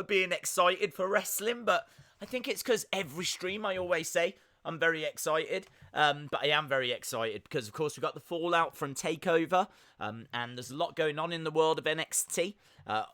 being excited for wrestling, but I think it's because every stream I always say I'm very excited, but I am very excited because, of course, we've got the fallout from TakeOver, and there's a lot going on in the world of NXT.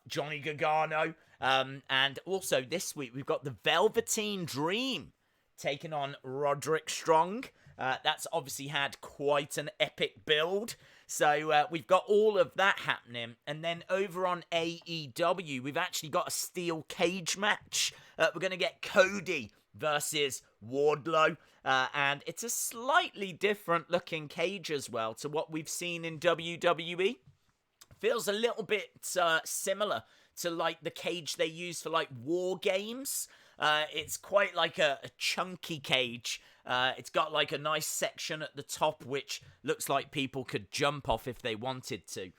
Johnny Gargano, and also this week we've got the Velveteen Dream taking on Roderick Strong. That's obviously had quite an epic build. So we've got all of that happening. And then over on AEW, we've actually got a steel cage match. We're going to get Cody versus Wardlow. And it's a slightly different looking cage as well to what we've seen in WWE. Feels a little bit similar to like the cage they use for like war games. It's quite like a chunky cage. It's got like a nice section at the top which looks like people could jump off if they wanted to.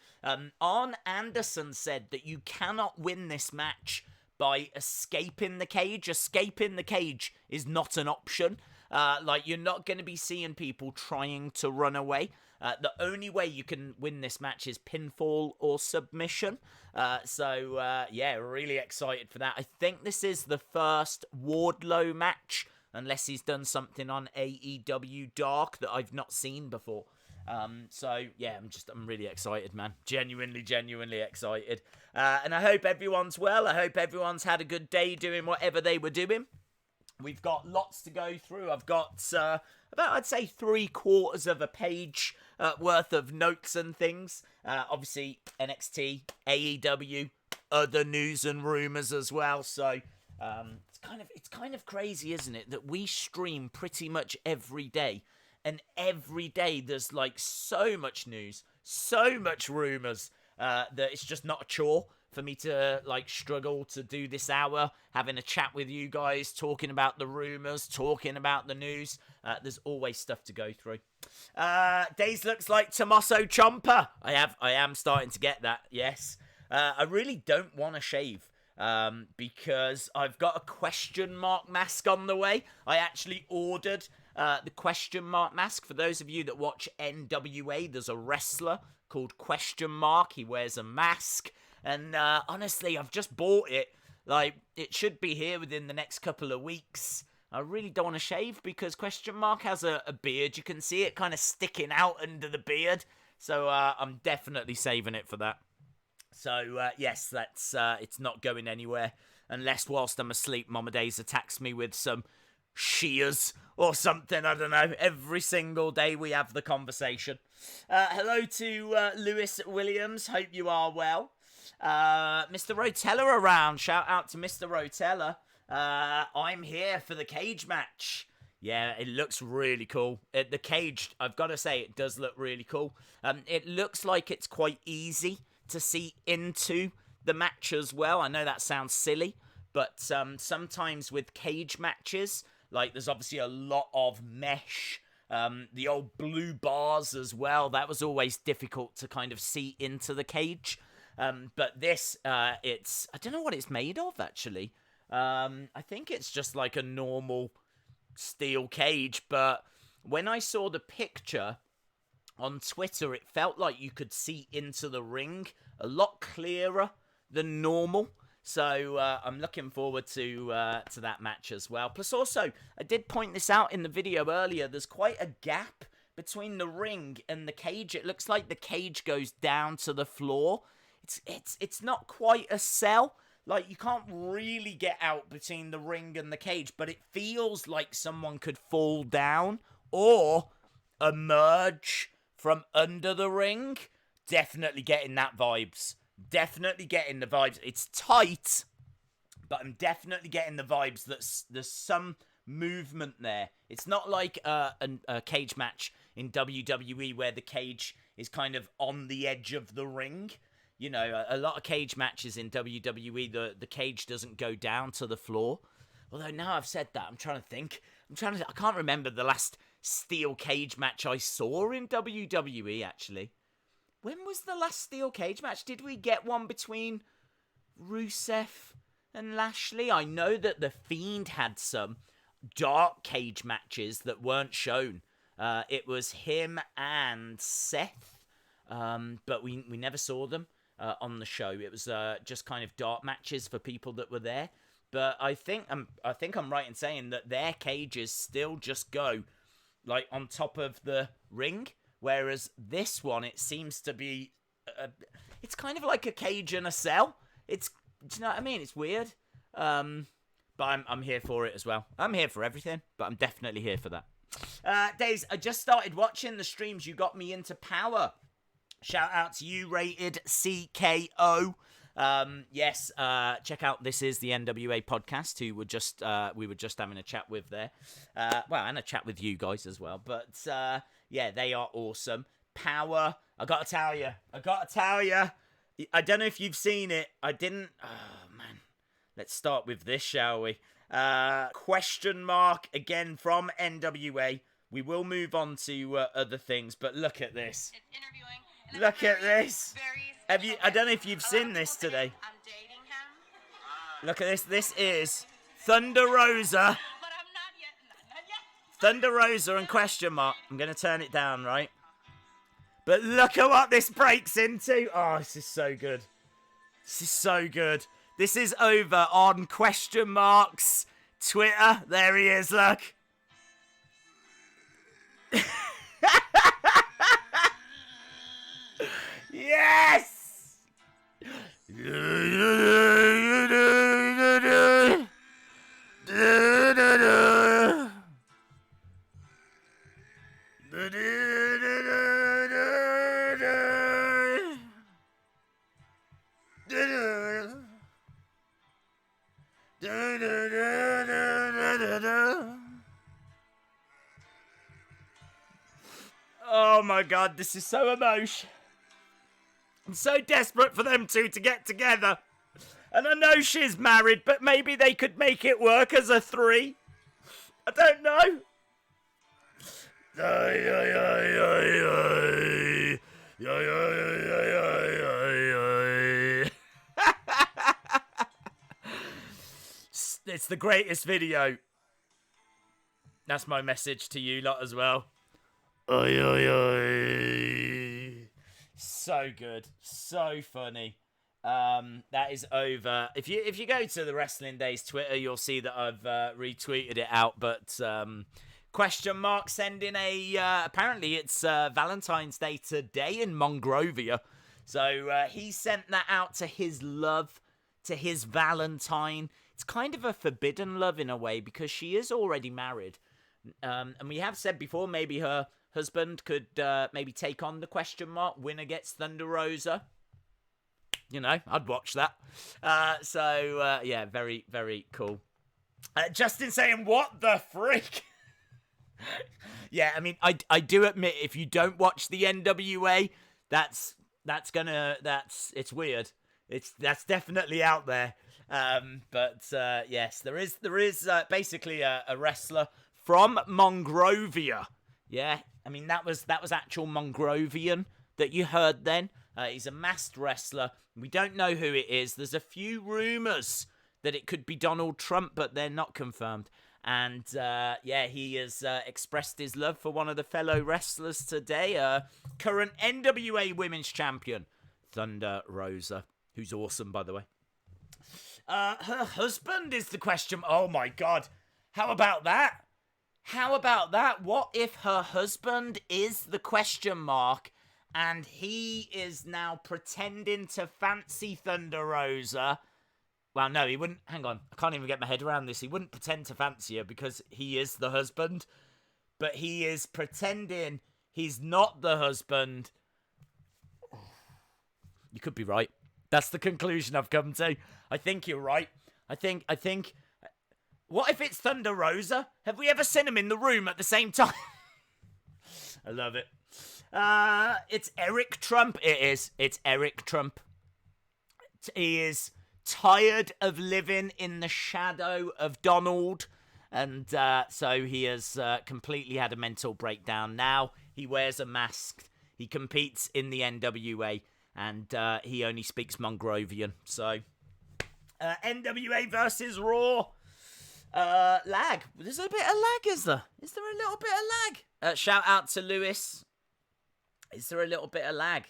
Arn Anderson said that you cannot win this match by escaping the cage. Escaping the cage is not an option. Like, you're not going to be seeing people trying to run away. The only way you can win this match is pinfall or submission. Yeah, really excited for that. I think this is the first Wardlow match, unless he's done something on AEW Dark that I've not seen before. Yeah, I'm really excited, man. Genuinely excited. And I hope everyone's well. I hope everyone's had a good day doing whatever they were doing. We've got lots to go through. I've got about, I'd say, 3/4 of a page worth of notes and things. Obviously, NXT, AEW, other news and rumors as well. So it's kind of crazy, isn't it, that we stream pretty much every day, and every day there's like so much news, so much rumors that it's just not a chore for me to like struggle to do this hour, having a chat with you guys, talking about the rumors, talking about the news. There's always stuff to go through. Days looks like Tommaso Ciampa. I am starting to get that, yes. I really don't want to shave because I've got a question mark mask on the way. I actually ordered the question mark mask. For those of you that watch NWA, there's a wrestler called Question Mark. He wears a mask. And honestly, I've just bought it. Like, it should be here within the next couple of weeks. I really don't want to shave because Question Mark has a beard. You can see it kind of sticking out under the beard. So I'm definitely saving it for that. So yes, that's it's not going anywhere. Unless whilst I'm asleep, Mama Days attacks me with some shears or something. I don't know. Every single day we have the conversation. Hello to Lewis Williams. Hope you are well. Mr. Rotella around. Shout out to Mr. Rotella. I'm here for the cage match. Yeah, it looks really cool. The cage, I've got to say, it does look really cool. It looks like it's quite easy to see into the match as well. I know that sounds silly, but sometimes with cage matches, like there's obviously a lot of mesh. The old blue bars as well. That was always difficult to kind of see into the cage. But this, I don't know what it's made of, actually. I think it's just like a normal steel cage, but when I saw the picture on Twitter, it felt like you could see into the ring a lot clearer than normal. So I'm looking forward to that match as well. Plus also, I did point this out in the video earlier, there's quite a gap between the ring and the cage. It looks like the cage goes down to the floor. It's not quite a cell. Like, you can't really get out between the ring and the cage, but it feels like someone could fall down or emerge from under the ring. Definitely getting that vibes. Definitely getting the vibes. It's tight, but I'm definitely getting the vibes that there's some movement there. It's not like a cage match in WWE where the cage is kind of on the edge of the ring. You know, a lot of cage matches in WWE, the cage doesn't go down to the floor. Although now I've said that, I'm trying to think. I can't remember the last steel cage match I saw in WWE, actually. When was the last steel cage match? Did we get one between Rusev and Lashley? I know that The Fiend had some dark cage matches that weren't shown. It was him and Seth, but we never saw them. on the show. It was just kind of dark matches for people that were there. But I think I'm right in saying that their cages still just go like on top of the ring, whereas this one, it seems to be it's kind of like a cage and a cell. Do you know what I mean? It's weird. But I'm here for it as well. I'm here for everything, but I'm definitely here for that. Days, I just started watching the streams. You got me into Power. Shout out to you, Rated CKO. Yes, check out This Is the NWA podcast, who were just we were just having a chat with there. And a chat with you guys as well. But yeah, they are awesome. Power. I gotta tell you. I don't know if you've seen it. I didn't. Oh man. Let's start with this, shall we? Question mark again from NWA. We will move on to other things, but look at this. It's interviewing. Look at this. I don't know if you've seen this today. I'm dating him. Look at this. This is Thunder Rosa. But I'm not yet. Thunder Rosa and question mark. I'm going to turn it down, right? But look at what this breaks into. Oh, this is so good. This is over on question marks Twitter. There he is, look. Yes! Oh my god, this is so emotional. I'm so desperate for them two to get together. And I know she's married, but maybe they could make it work as a 3. I don't know. It's the greatest video. That's my message to you lot as well. So good, so funny. That is over. If you go to the Wrestling Days Twitter, you'll see that I've retweeted it out. But question mark sending a apparently it's Valentine's Day today in Monrovia, so he sent that out to his love, to his Valentine. It's kind of a forbidden love in a way because she is already married, and we have said before maybe her husband could maybe take on the question mark winner gets Thunder Rosa. You know, I'd watch that. Yeah, very, very cool. Justin saying, what the freak? Yeah, I mean, I do admit, if you don't watch the NWA, it's weird. That's definitely out there. Yes, there is basically a wrestler from Monrovia. Yeah, I mean, that was actual Mongrovian that you heard then. He's a masked wrestler. We don't know who it is. There's a few rumors that it could be Donald Trump, but they're not confirmed. And, he has expressed his love for one of the fellow wrestlers today, current NWA Women's Champion, Thunder Rosa, who's awesome, by the way. Her husband is the question. Oh, my God. How about that? What if her husband is the question mark? And he is now pretending to fancy Thunder Rosa. Well, no, he wouldn't. Hang on. I can't even get my head around this. He wouldn't pretend to fancy her because he is the husband. But he is pretending he's not the husband. You could be right. That's the conclusion I've come to. I think you're right. I think. What if it's Thunder Rosa? Have we ever seen them in the room at the same time? I love it. It's Eric Trump. It is. It's Eric Trump. He is tired of living in the shadow of Donald. And so he has completely had a mental breakdown. Now he wears a mask. He competes in the NWA. And he only speaks Mongrovian. So NWA versus Raw. Lag. There's a bit of lag, is there? Is there a little bit of lag? Shout out to Lewis. Is there a little bit of lag?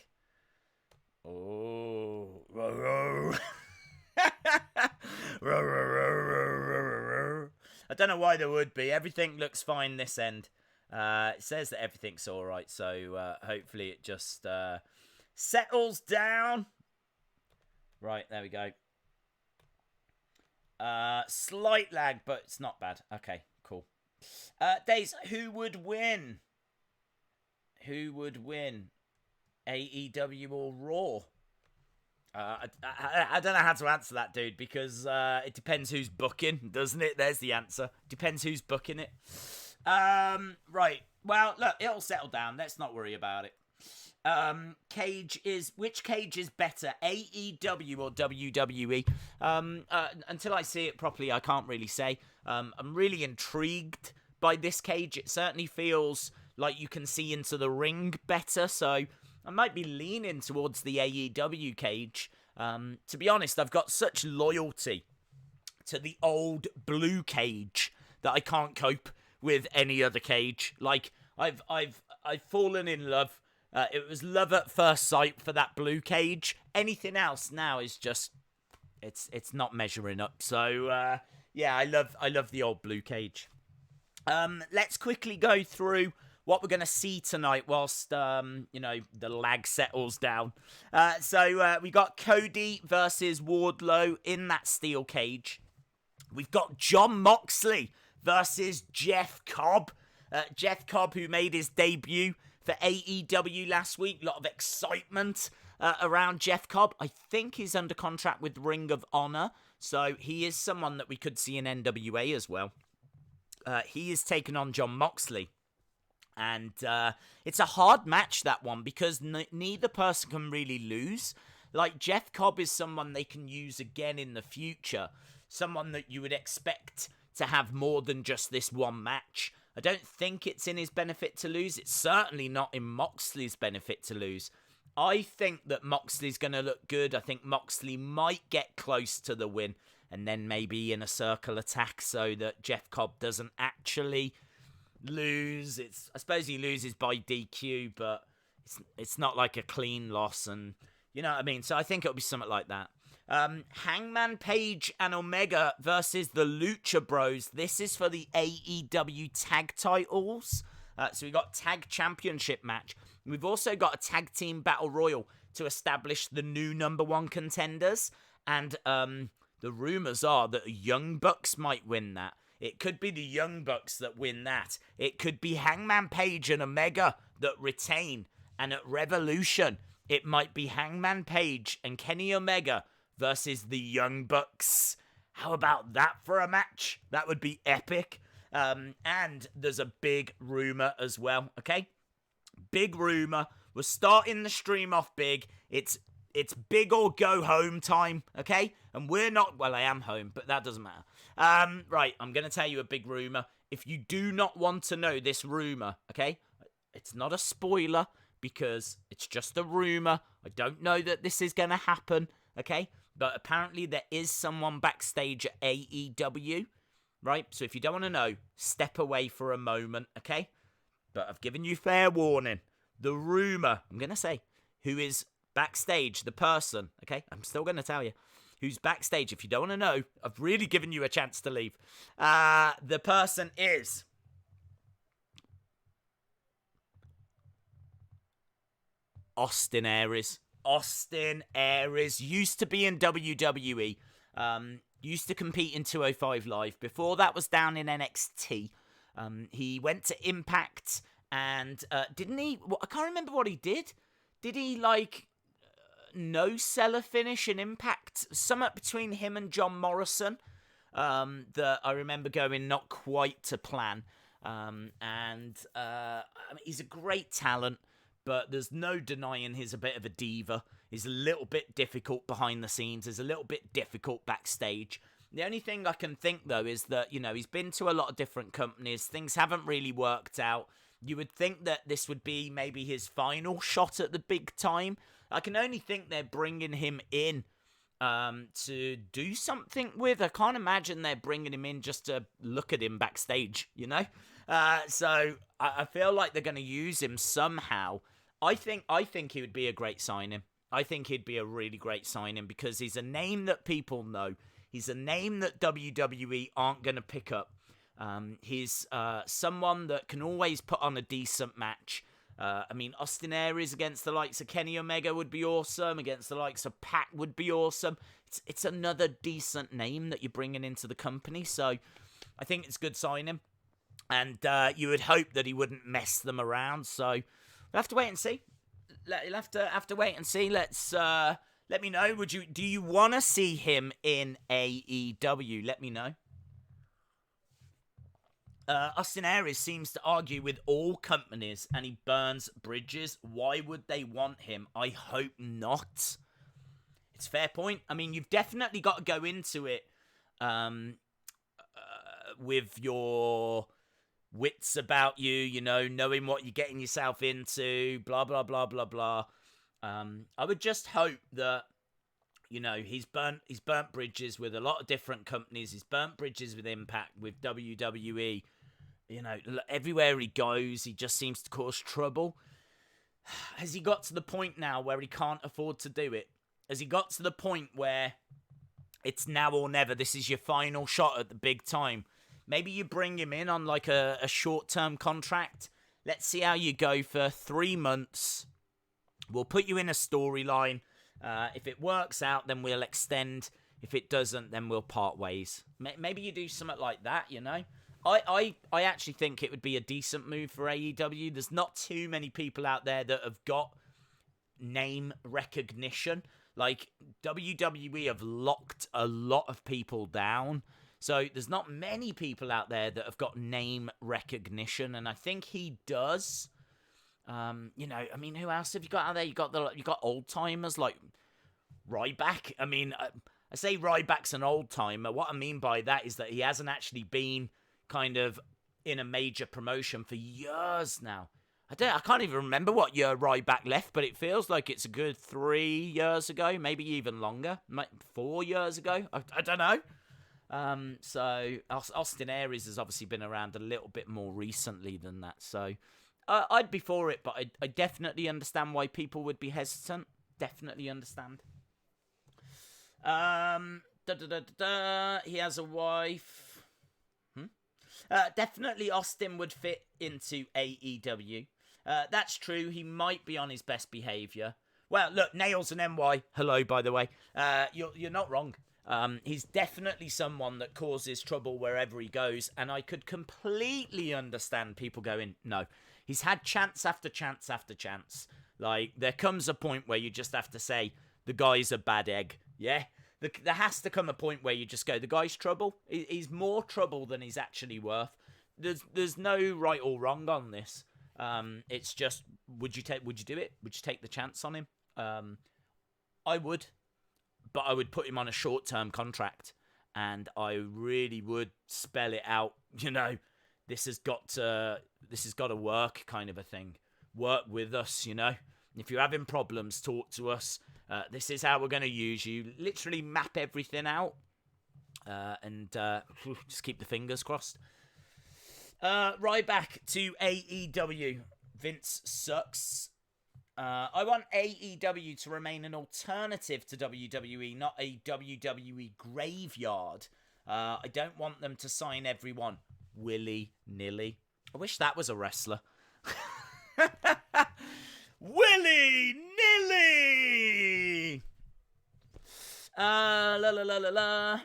Oh. I don't know why there would be. Everything looks fine this end. It says that everything's alright, so hopefully it just settles down. Right, there we go. Slight lag, but it's not bad. Okay, cool. Days, who would win? Who would win? AEW or Raw? I don't know how to answer that, dude, because it depends who's booking, doesn't it? There's the answer. Depends who's booking it. Right. Well, look, it'll settle down. Let's not worry about it. Which cage is better, AEW or WWE? Until I see it properly, I can't really say. I'm really intrigued by this cage. It certainly feels like you can see into the ring better, so I might be leaning towards the AEW cage. To be honest, I've got such loyalty to the old blue cage that I can't cope with any other cage. Like, I've fallen in love. It was love at first sight for that blue cage. Anything else now is just, it's not measuring up. So yeah, I love the old blue cage. Let's quickly go through what we're going to see tonight whilst, the lag settles down. So we got Cody versus Wardlow in that steel cage. We've got Jon Moxley versus Jeff Cobb. Jeff Cobb, who made his debut for AEW last week. A lot of excitement around Jeff Cobb. I think he's under contract with Ring of Honor, so he is someone that we could see in NWA as well. He is taking on Jon Moxley. And it's a hard match, that one, because neither person can really lose. Like, Jeff Cobb is someone they can use again in the future. Someone that you would expect to have more than just this one match. I don't think it's in his benefit to lose. It's certainly not in Moxley's benefit to lose. I think that Moxley's going to look good. I think Moxley might get close to the win. And then maybe in a circle attack so that Jeff Cobb doesn't actually lose. I suppose he loses by DQ, but it's not like a clean loss, and you know what I mean. So I think it'll be something like that. Hangman Page and Omega versus the Lucha Bros. This is for the AEW tag titles. So we got tag championship match. We've also got a tag team battle royal to establish the new number one contenders, and the rumors are that Young Bucks might win that. It could be the Young Bucks that win that. It could be Hangman Page and Omega that retain. And at Revolution, it might be Hangman Page and Kenny Omega versus the Young Bucks. How about that for a match? That would be epic. And there's a big rumor as well, okay? Big rumor. We're starting the stream off big. It's big or go home time, okay? And we're not, well, I am home, but that doesn't matter. Right, I'm going to tell you a big rumor. If you do not want to know this rumor, okay? It's not a spoiler because it's just a rumor. I don't know that this is going to happen, okay? But apparently there is someone backstage at AEW, right? So if you don't want to know, step away for a moment, okay? But I've given you fair warning. The rumor, I'm going to say, who is backstage, the person, okay? I'm still going to tell you who's backstage. If you don't want to know, I've really given you a chance to leave. The person is Austin Aries. Austin Aries used to be in WWE, used to compete in 205 Live. Before that was down in NXT. He went to Impact and didn't he? I can't remember what he did. Did he no seller finish in Impact? Somewhere between him and John Morrison that I remember going not quite to plan. I mean, he's a great talent, but there's no denying he's a bit of a diva. He's a little bit difficult behind the scenes. He's a little bit difficult backstage. The only thing I can think, though, is that, he's been to a lot of different companies. Things haven't really worked out. You would think that this would be maybe his final shot at the big time. I can only think they're bringing him in to do something with. I can't imagine they're bringing him in just to look at him backstage, So I feel like they're going to use him somehow. I think he would be a great signing. I think he'd be a really great signing because he's a name that people know. He's a name that WWE aren't going to pick up. He's someone that can always put on a decent match. I mean, Austin Aries against the likes of Kenny Omega would be awesome. Against the likes of Pac would be awesome. It's another decent name that you're bringing into the company. So I think it's a good signing. And you would hope that he wouldn't mess them around. So we'll have to wait and see. You'll have to wait and see. Let me know. Do you want to see him in AEW? Let me know. Austin Aries seems to argue with all companies and he burns bridges. Why would they want him? I hope not. It's a fair point. I mean, you've definitely got to go into it with your wits about you, knowing what you're getting yourself into, blah, blah, blah, blah, blah. I would just hope that, he's burnt bridges with a lot of different companies. He's burnt bridges with Impact, with WWE. Everywhere he goes, he just seems to cause trouble. Has he got to the point now where he can't afford to do it? Has he got to the point where it's now or never? This is your final shot at the big time. Maybe you bring him in on like a short-term contract. Let's see how you go for 3 months. We'll put you in a storyline. If it works out, then we'll extend. If it doesn't, then we'll part ways. Maybe you do something like that, I actually think it would be a decent move for AEW. There's not too many people out there that have got name recognition. Like, WWE have locked a lot of people down. So there's not many people out there that have got name recognition, and I think he does. Who else have you got out there? You got old timers like Ryback. I mean, I say Ryback's an old timer. What I mean by that is that he hasn't actually been kind of in a major promotion for years now. I can't even remember what year Ryback left, but it feels like it's a good 3 years ago, maybe even longer, 4 years ago. I don't know. So Austin Aries has obviously been around a little bit more recently than that. So I'd be for it, but I definitely understand why people would be hesitant. Definitely understand. He has a wife. Definitely Austin would fit into AEW. That's true. He might be on his best behavior. Well, look, Nails and NY. Hello, by the way. You're not wrong. He's definitely someone that causes trouble wherever he goes, and I could completely understand people going, no. He's had chance after chance after chance. Like, there comes a point where you just have to say, the guy's a bad egg. Yeah? There has to come a point where you just go, the guy's trouble. He's more trouble than he's actually worth. There's no right or wrong on this. It's just, would you do it? Would you take the chance on him? I would. But I would put him on a short-term contract, and I really would spell it out. This has got to work, kind of a thing. Work with us, If you're having problems, talk to us. This is how we're going to use you. Literally map everything out, and just keep the fingers crossed. Right back to AEW. Vince sucks. I want AEW to remain an alternative to WWE, not a WWE graveyard. I don't want them to sign everyone willy-nilly. I wish that was a wrestler. Willy-nilly! La la la la la.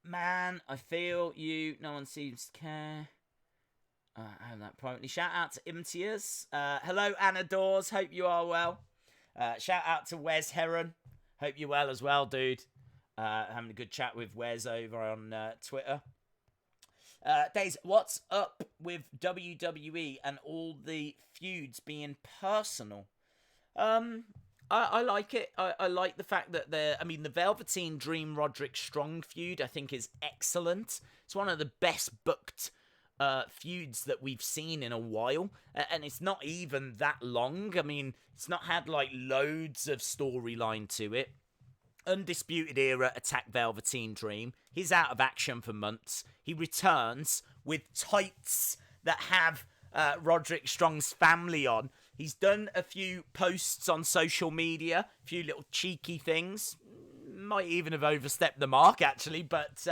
Man, I feel you. No one seems to care. I have that privately. Shout out to Imtiaz. Hello, Anna Dawes. Hope you are well. Shout out to Wes Heron. Hope you're well as well, dude. Having a good chat with Wes over on Twitter. Days, what's up with WWE and all the feuds being personal? I like it. I like the fact that the Velveteen Dream Roderick Strong feud, I think, is excellent. It's one of the best booked feuds that we've seen in a while, and it's not even that long. I mean, it's not had like loads of storyline to it. Undisputed Era attack Velveteen Dream. He's out of action for months. He returns with tights that have Roderick Strong's family on. He's done a few posts on social media, a few little cheeky things. Might even have overstepped the mark, actually, but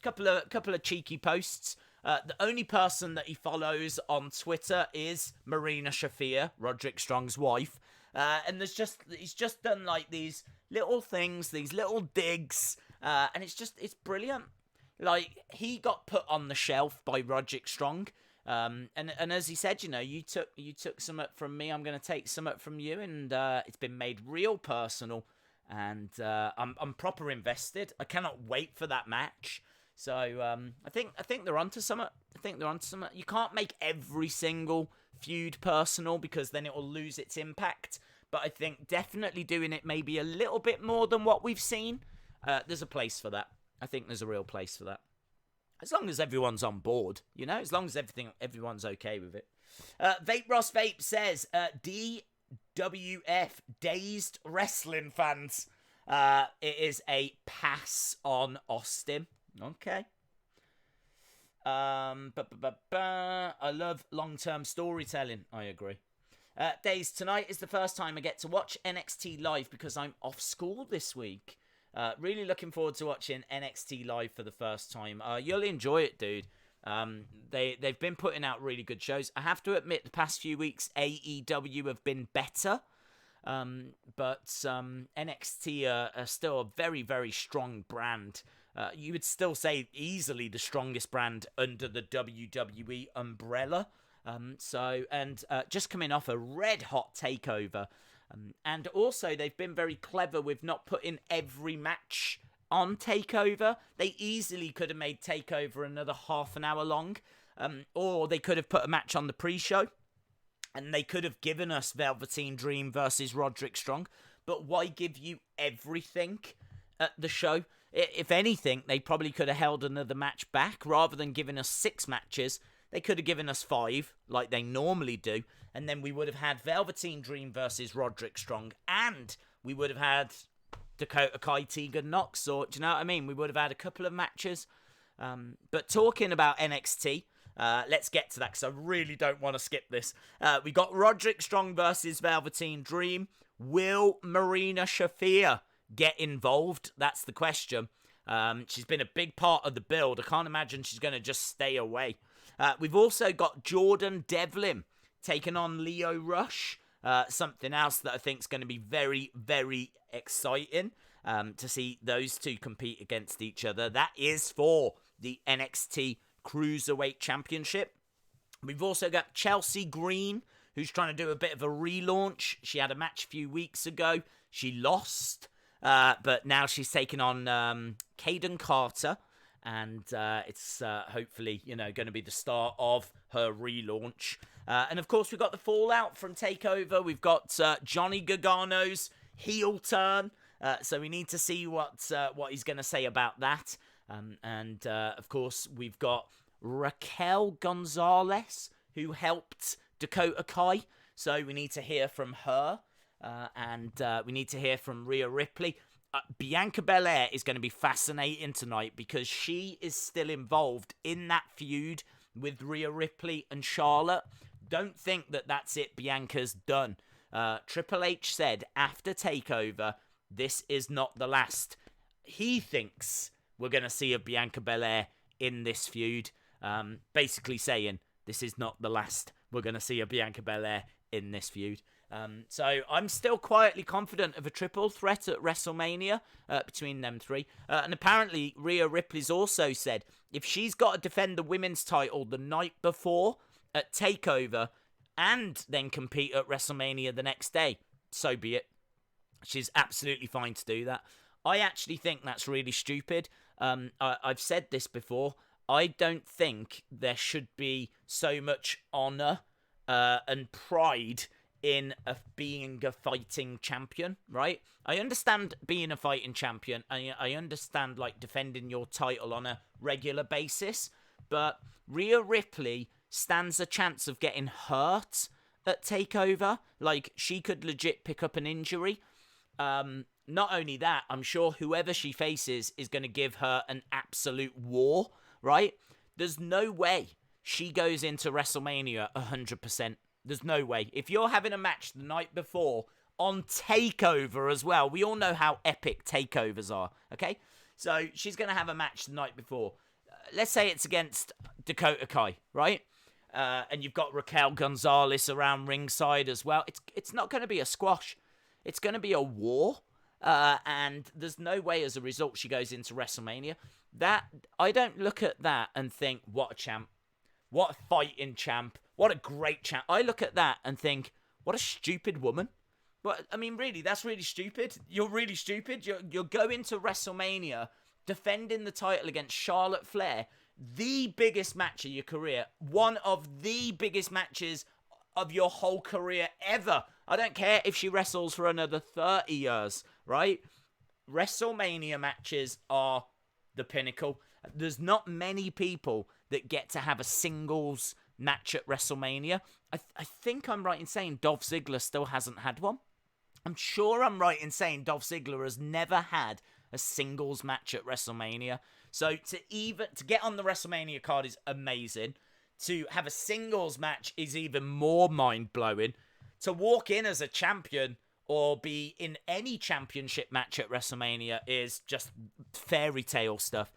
couple of cheeky posts. The only person that he follows on Twitter is Marina Shafir, Roderick Strong's wife. And he's just done like these little things, these little digs, and it's brilliant. Like, he got put on the shelf by Roderick Strong, and as he said, you took some up from me, I'm going to take some up from you, and it's been made real personal, and I'm proper invested. I cannot wait for that match. So I think they're onto something. You can't make every single feud personal because then it will lose its impact. But I think definitely doing it maybe a little bit more than what we've seen. There's a place for that. I think there's a real place for that. As long as everyone's on board, as long as everyone's okay with it. Vape Ross Vape says, DWF, Dazed Wrestling Fans. It is a pass on Austin. Okay. I love long-term storytelling. I agree. Days, tonight is the first time I get to watch NXT live because I'm off school this week. Really looking forward to watching NXT live for the first time. You'll enjoy it, dude. They've been putting out really good shows. I have to admit, the past few weeks AEW have been better. But NXT are still a very, very strong brand. You would still say easily the strongest brand under the WWE umbrella. Just coming off a red hot takeover. And also they've been very clever with not putting every match on takeover. They easily could have made takeover another half an hour long. Or they could have put a match on the pre-show. And they could have given us Velveteen Dream versus Roderick Strong. But why give you everything at the show? If anything, they probably could have held another match back. Rather than giving us 6 matches, they could have given us 5, like they normally do. And then we would have had Velveteen Dream versus Roderick Strong. And we would have had Dakota Kai, Tegan Nox. Or, do you know what I mean? We would have had a couple of matches. But talking about NXT... let's get to that because I really don't want to skip this. We got Roderick Strong versus Velveteen Dream. Will Marina Shafir get involved? That's the question. She's been a big part of the build. I can't imagine she's going to just stay away. We've also got Jordan Devlin taking on Lio Rush. Something else that I think is going to be very, very exciting to see those two compete against each other. That is for the NXT Cruiserweight Championship. We've also got Chelsea Green, who's trying to do a bit of a relaunch. She had a match a few weeks ago. She lost, but now she's taking on Kaden Carter, and it's hopefully, going to be the start of her relaunch. And of course, we've got the fallout from TakeOver. We've got Johnny Gargano's heel turn, so we need to see what he's going to say about that. Of course, we've got Raquel Gonzalez, who helped Dakota Kai. So we need to hear from her. We need to hear from Rhea Ripley. Bianca Belair is going to be fascinating tonight because she is still involved in that feud with Rhea Ripley and Charlotte. Don't think that that's it. Bianca's done. Triple H said after TakeOver, this is not the last. He thinks we're going to see a Bianca Belair in this feud. Basically saying, this is not the last. We're going to see a Bianca Belair in this feud. So I'm still quietly confident of a triple threat at WrestleMania between them three. And apparently, Rhea Ripley's also said, if she's got to defend the women's title the night before at TakeOver and then compete at WrestleMania the next day, so be it. She's absolutely fine to do that. I actually think that's really stupid. I've said this before. I don't think there should be so much honour and pride in being a fighting champion, right? I understand being a fighting champion. I understand, defending your title on a regular basis. But Rhea Ripley stands a chance of getting hurt at TakeOver. She could legit pick up an injury. Not only that, I'm sure whoever she faces is going to give her an absolute war, right? There's no way she goes into WrestleMania 100%. There's no way. If you're having a match the night before on TakeOver as well, we all know how epic takeovers are, okay? So she's going to have a match the night before. Let's say it's against Dakota Kai, right? And you've got Raquel Gonzalez around ringside as well. It's not going to be a squash. It's going to be a war. And there's no way as a result she goes into WrestleMania. That I don't look at that and think, what a champ. What a fighting champ. What a great champ. I look at that and think, what a stupid woman. But I mean, really, that's really stupid. You're really stupid. You're going to WrestleMania defending the title against Charlotte Flair, the biggest match of your career, one of the biggest matches of your whole career ever. I don't care if she wrestles for another 30 years, right? WrestleMania matches are the pinnacle. There's not many people that get to have a singles match at WrestleMania. I think I'm right in saying Dolph Ziggler still hasn't had one. I'm sure I'm right in saying Dolph Ziggler has never had a singles match at WrestleMania. So to get on the WrestleMania card is amazing. To have a singles match is even more mind-blowing. To walk in as a champion or be in any championship match at WrestleMania is just fairy tale stuff.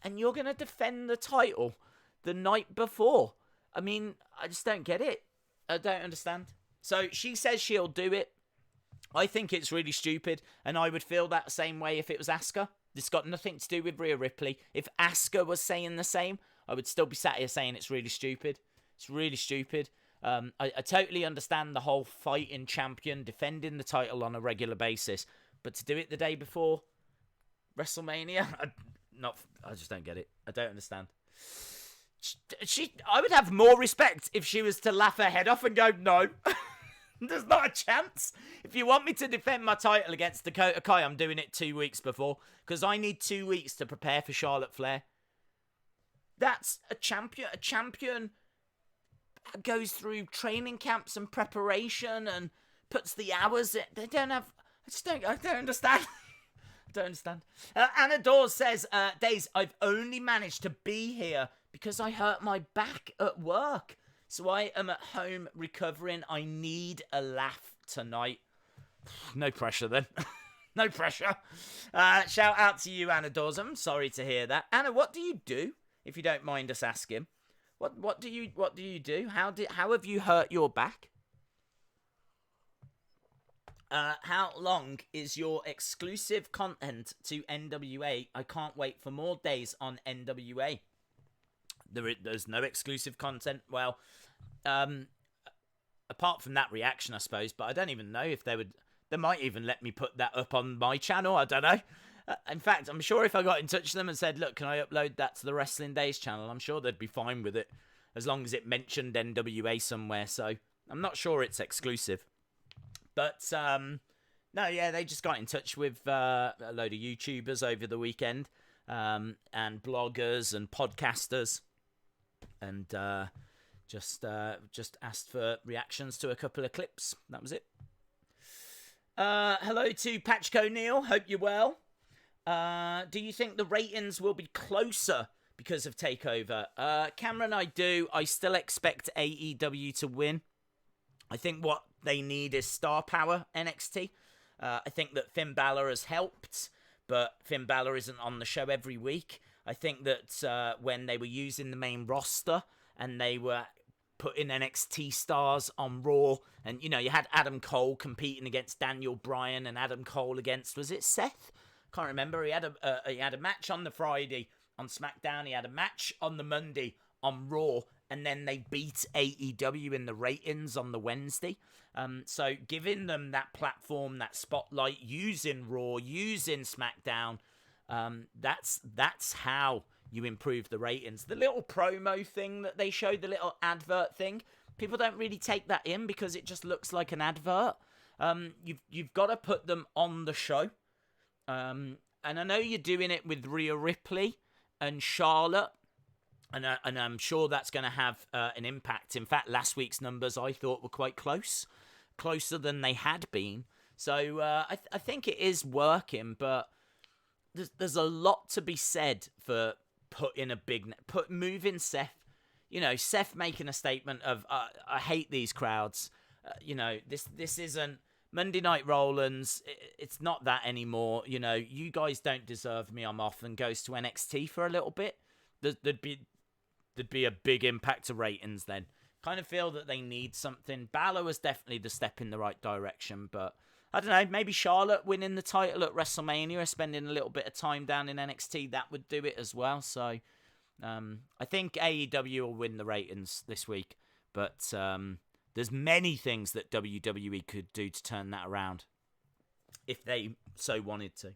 And you're going to defend the title the night before. I mean, I just don't get it. I don't understand. So she says she'll do it. I think it's really stupid, and I would feel that same way if it was Asuka. It's got nothing to do with Rhea Ripley. If Asuka was saying the same, I would still be sat here saying it's really stupid. It's really stupid. I totally understand the whole fighting champion, defending the title on a regular basis, but to do it the day before WrestleMania, I just don't get it. I don't understand. I would have more respect if she was to laugh her head off and go, no. There's not a chance. If you want me to defend my title against Dakota Kai, I'm doing it 2 weeks before. Because I need 2 weeks to prepare for Charlotte Flair. That's a champion. A champion goes through training camps and preparation and puts the hours in. They don't have... I don't understand. I don't understand. Anna Dawes says, Days, I've only managed to be here because I hurt my back at work. So I am at home recovering. I need a laugh tonight. No pressure then. No pressure. Shout out to you, Anna Dawes. I'm sorry to hear that. Anna, what do you do? If you don't mind us asking. What do you do? How have you hurt your back? How long is your exclusive content to NWA? I can't wait for more days on NWA. There's no exclusive content. Well, apart from that reaction, I suppose, but I don't even know if they might even let me put that up on my channel. I don't know. In fact, I'm sure if I got in touch with them and said, look, can I upload that to the Wrestling Days channel? I'm sure they'd be fine with it as long as it mentioned NWA somewhere. So I'm not sure it's exclusive. But, no, yeah, they just got in touch with a load of YouTubers over the weekend and bloggers and podcasters. And just asked for reactions to a couple of clips. That was it. Hello to Patchco Neil. Hope you're well. Do you think the ratings will be closer because of TakeOver? Cameron, I do. I still expect AEW to win. I think what they need is star power, NXT. I think that Finn Balor has helped, but Finn Balor isn't on the show every week. I think that when they were using the main roster and they were putting NXT stars on Raw, and, you know, you had Adam Cole competing against Daniel Bryan and Adam Cole against, was it Seth? Can't remember. He had a match on the Friday on SmackDown. He had a match on the Monday on Raw, and then they beat AEW in the ratings on the Wednesday. So giving them that platform, that spotlight, using Raw, using SmackDown, that's how you improve the ratings. The little promo thing that they showed, the little advert thing, people don't really take that in because it just looks like an advert. You've got to put them on the show. And I know you're doing it with Rhea Ripley and Charlotte, and I'm sure that's going to have an impact. In fact, last week's numbers I thought were quite closer than they had been. So I think it is working, but there's a lot to be said for putting moving Seth. Seth making a statement of, I hate these crowds. This isn't Monday Night Rollins. It's not that anymore. You guys don't deserve me. I'm off, and goes to NXT for a little bit. There'd be a big impact to ratings then. Kind of feel that they need something. Balor was definitely the step in the right direction, but I don't know, maybe Charlotte winning the title at WrestleMania, spending a little bit of time down in NXT, that would do it as well. So I think AEW will win the ratings this week, but there's many things that WWE could do to turn that around if they so wanted to.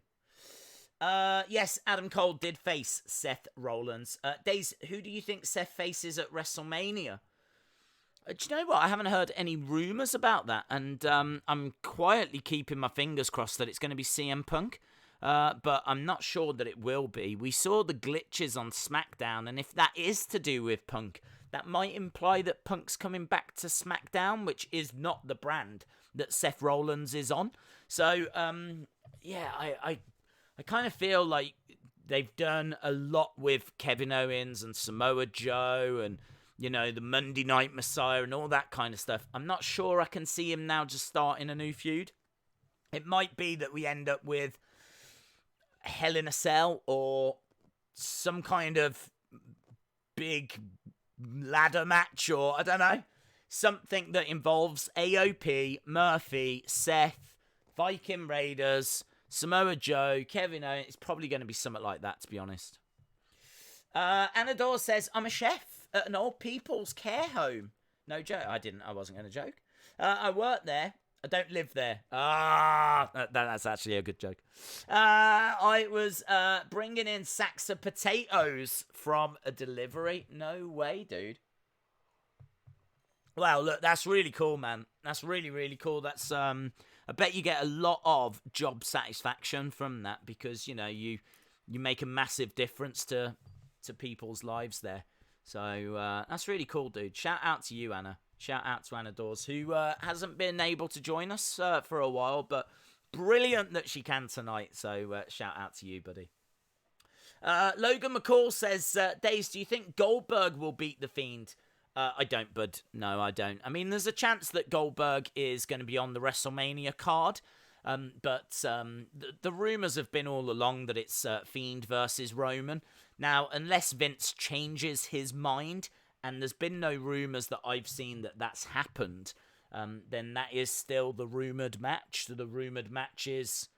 Yes, Adam Cole did face Seth Rollins. Days, who do you think Seth faces at WrestleMania? Do you know what? I haven't heard any rumours about that, and I'm quietly keeping my fingers crossed that it's going to be CM Punk, but I'm not sure that it will be. We saw the glitches on SmackDown, and if that is to do with Punk, that might imply that Punk's coming back to SmackDown, which is not the brand that Seth Rollins is on. So, I kind of feel like they've done a lot with Kevin Owens and Samoa Joe and the Monday Night Messiah and all that kind of stuff. I'm not sure I can see him now just starting a new feud. It might be that we end up with Hell in a Cell or some kind of big ladder match, or I don't know, something that involves AOP, Murphy, Seth, Viking Raiders, Samoa Joe, Kevin Owens. It's probably going to be something like that, to be honest. Anador says, I'm a chef at an old people's care home. No joke. I wasn't going to joke. I work there. I don't live there. That's actually a good joke. I was bringing in sacks of potatoes from a delivery. No way, dude. Wow, look, that's really cool, man. That's really, really cool. That's I bet you get a lot of job satisfaction from that, because you make a massive difference to people's lives there. So that's really cool, dude. Shout out to you, Anna. Shout out to Anna Dawes, who hasn't been able to join us for a while, but brilliant that she can tonight. So shout out to you, buddy. Logan McCall says, Days, do you think Goldberg will beat The Fiend? I don't, bud. No, I don't. I mean, there's a chance that Goldberg is going to be on the WrestleMania card. But the rumours have been all along that it's Fiend versus Roman. Now, unless Vince changes his mind, and there's been no rumours that I've seen that that's happened, then that is still the rumoured match. So the rumoured match is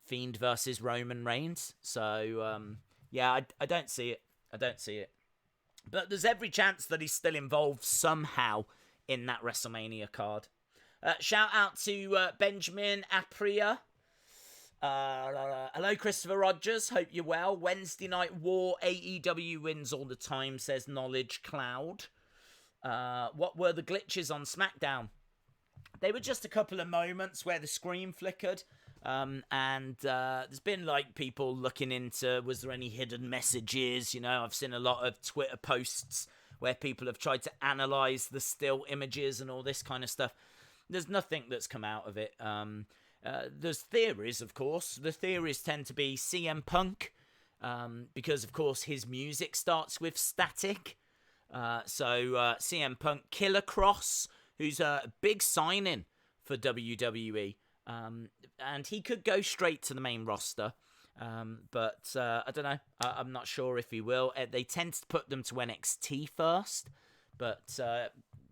Fiend versus Roman Reigns. So, I don't see it. I don't see it. But there's every chance that he's still involved somehow in that WrestleMania card. Shout out to Benjamin Apria. Hello, Christopher Rogers. Hope you're well. Wednesday Night War, AEW wins all the time, says Knowledge Cloud. What were the glitches on SmackDown? They were just a couple of moments where the screen flickered. And there's been people looking into, was there any hidden messages? I've seen a lot of Twitter posts where people have tried to analyze the still images and all this kind of stuff. There's nothing that's come out of it. There's theories, of course. The theories tend to be CM Punk, because, of course, his music starts with static. So CM Punk, Killer Cross, who's a big signing for WWE. And he could go straight to the main roster. But I don't know. I'm not sure if he will. They tend to put them to NXT first. But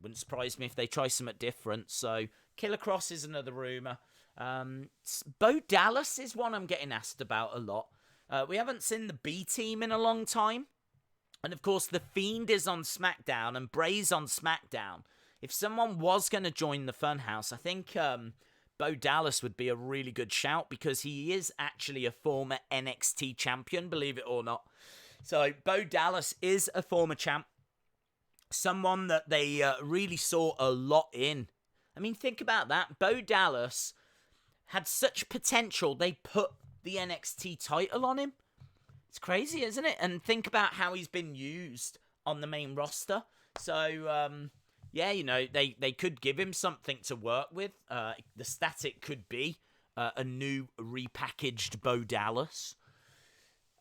wouldn't surprise me if they try something different. So Killer Cross is another rumour. Bo Dallas is one I'm getting asked about a lot. We haven't seen the B team in a long time. And of course, The Fiend is on SmackDown and Bray's on SmackDown. If someone was going to join the Funhouse, I think Bo Dallas would be a really good shout, because he is actually a former NXT champion, believe it or not. So Bo Dallas is a former champ. Someone that they really saw a lot in. I mean, think about that. Bo Dallas had such potential, they put the NXT title on him. It's crazy, isn't it? And think about how he's been used on the main roster. So, they could give him something to work with. The static could be a new repackaged Bo Dallas.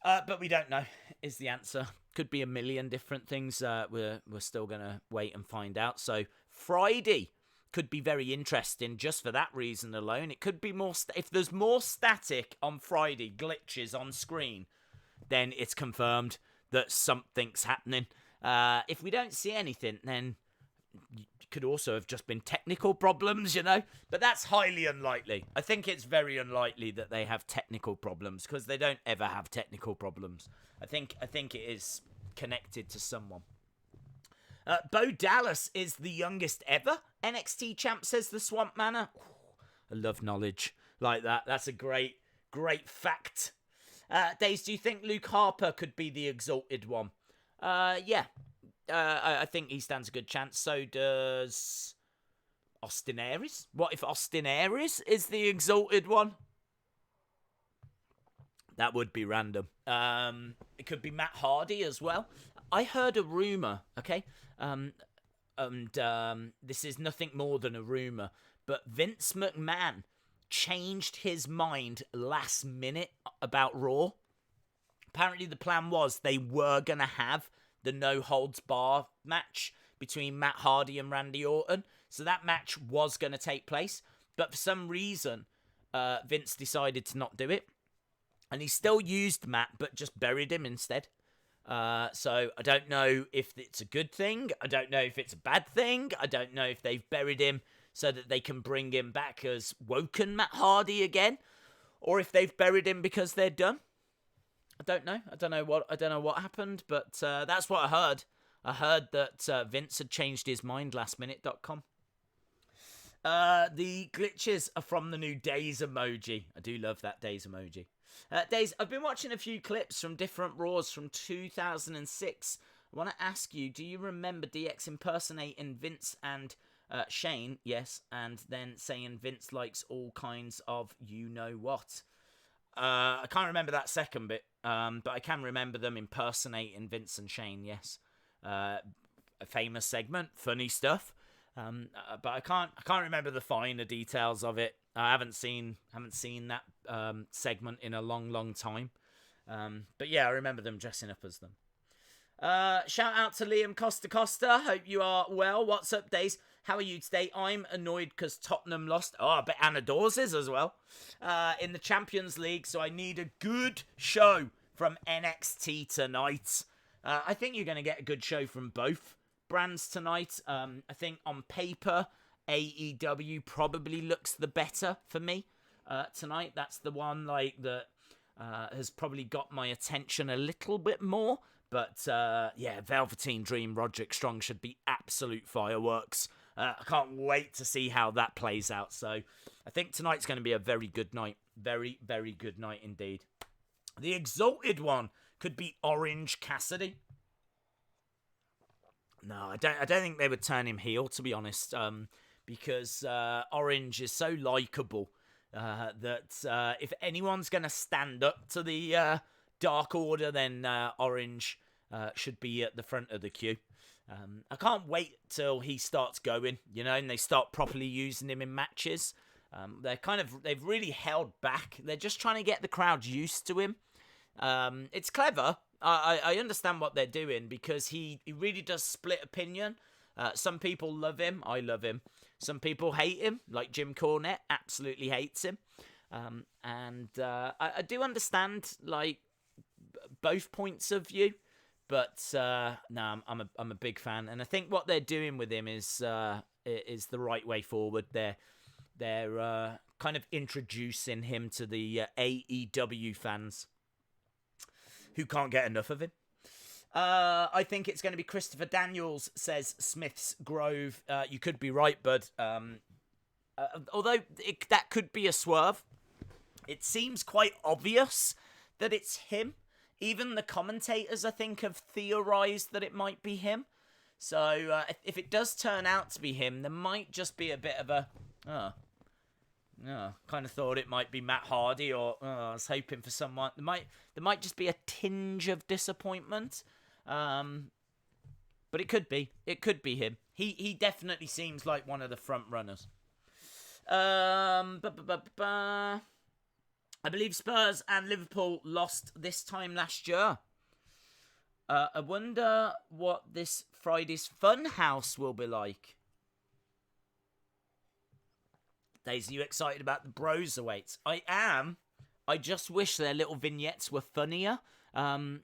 But we don't know, is the answer. Could be a million different things. We're still going to wait and find out. So Friday could be very interesting just for that reason alone. It could be more... if there's more static on Friday, glitches on screen, then it's confirmed that something's happening. If we don't see anything, then it could also have just been technical problems, you know? But that's highly unlikely. I think it's very unlikely that they have technical problems, because they don't ever have technical problems. I think it is connected to someone. Bo Dallas is the youngest ever NXT champ, says the Swamp Manor. I love knowledge like that. That's a great fact. Days, do you think Luke Harper could be the exalted one? Yeah. I think he stands a good chance. So does Austin Aries. What if Austin Aries is the exalted one? That would be random. It could be Matt Hardy as well. I heard a rumor, okay? This is nothing more than a rumor, but Vince McMahon changed his mind last minute about Raw. Apparently the plan was they were going to have the no-holds-bar match between Matt Hardy and Randy Orton. So that match was going to take place. But for some reason, Vince decided to not do it. And he still used Matt, but just buried him instead. So I don't know if it's a good thing. I don't know if it's a bad thing. I don't know if they've buried him so that they can bring him back as woken Matt Hardy again. Or if they've buried him because they're done. I don't know. I don't know what happened, but that's what I heard. I heard that Vince had changed his mind lastminute.com. The glitches are from the new Days emoji. I do love that Days emoji. Days, I've been watching a few clips from different Raws from 2006. I want to ask you, do you remember DX impersonating Vince and Shane? Yes, and then saying Vince likes all kinds of you-know-what. I can't remember that second bit, but I can remember them impersonating Vince and Shane, yes. A famous segment, funny stuff. But I can't remember the finer details of it. I haven't seen that segment in a long time. But yeah, I remember them dressing up as them. Shout out to Liam Costa. Hope you are well. What's up, Days? How are you today? I'm annoyed because Tottenham lost. Oh, I bet Anna Dawes is as well. In the Champions League, so I need a good show from NXT tonight. I think you're going to get a good show from both brands tonight. I think on paper, AEW probably looks the better for me tonight. That's the one that has probably got my attention a little bit more. But yeah, Velveteen Dream, Roderick Strong should be absolute fireworks. I can't wait to see how that plays out. So I think tonight's going to be a very good night. Very, very good night indeed. The exalted one could be Orange Cassidy. No, I don't think they would turn him heel, to be honest, because Orange is so likable that if anyone's going to stand up to the Dark Order, then Orange should be at the front of the queue. I can't wait till he starts going, and they start properly using him in matches. They've really held back. They're just trying to get the crowd used to him. It's clever. I understand what they're doing because he really does split opinion. Some people love him. I love him. Some people hate him, like Jim Cornette absolutely hates him. And I do understand both points of view. But no, I'm a big fan, and I think what they're doing with him is the right way forward. They're kind of introducing him to the AEW fans who can't get enough of him. I think it's going to be Christopher Daniels, says Smith's Grove. You could be right, bud. Although that could be a swerve. It seems quite obvious that it's him. Even the commentators, I think, have theorized that it might be him. So if it does turn out to be him, there might just be a bit of a... kind of thought it might be Matt Hardy, or I was hoping for someone. There might just be a tinge of disappointment. But it could be. It could be him. He definitely seems like one of the front runners. I believe Spurs and Liverpool lost this time last year. I wonder what this Friday's Funhouse will be like. Daisy, are you excited about the Broserweights? I am. I just wish their little vignettes were funnier. I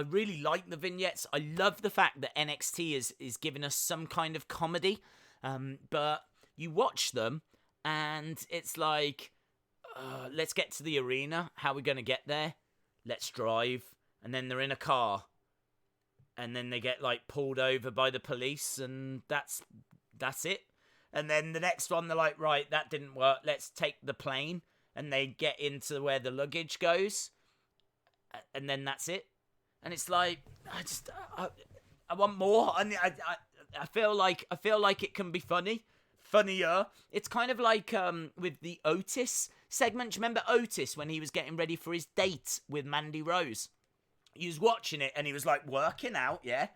really like the vignettes. I love the fact that NXT is giving us some kind of comedy. But you watch them and it's like, let's get to the arena. How are we going to get there? Let's drive. And then they're in a car. And then they get like pulled over by the police and that's it. And then the next one, they're like, right, that didn't work. Let's take the plane. And they get into where the luggage goes. And then that's it. And it's like, I want more. I feel like it can be funnier. It's kind of like with the Otis segment. Do you remember Otis when he was getting ready for his date with Mandy Rose? He was watching it and he was like working out, yeah,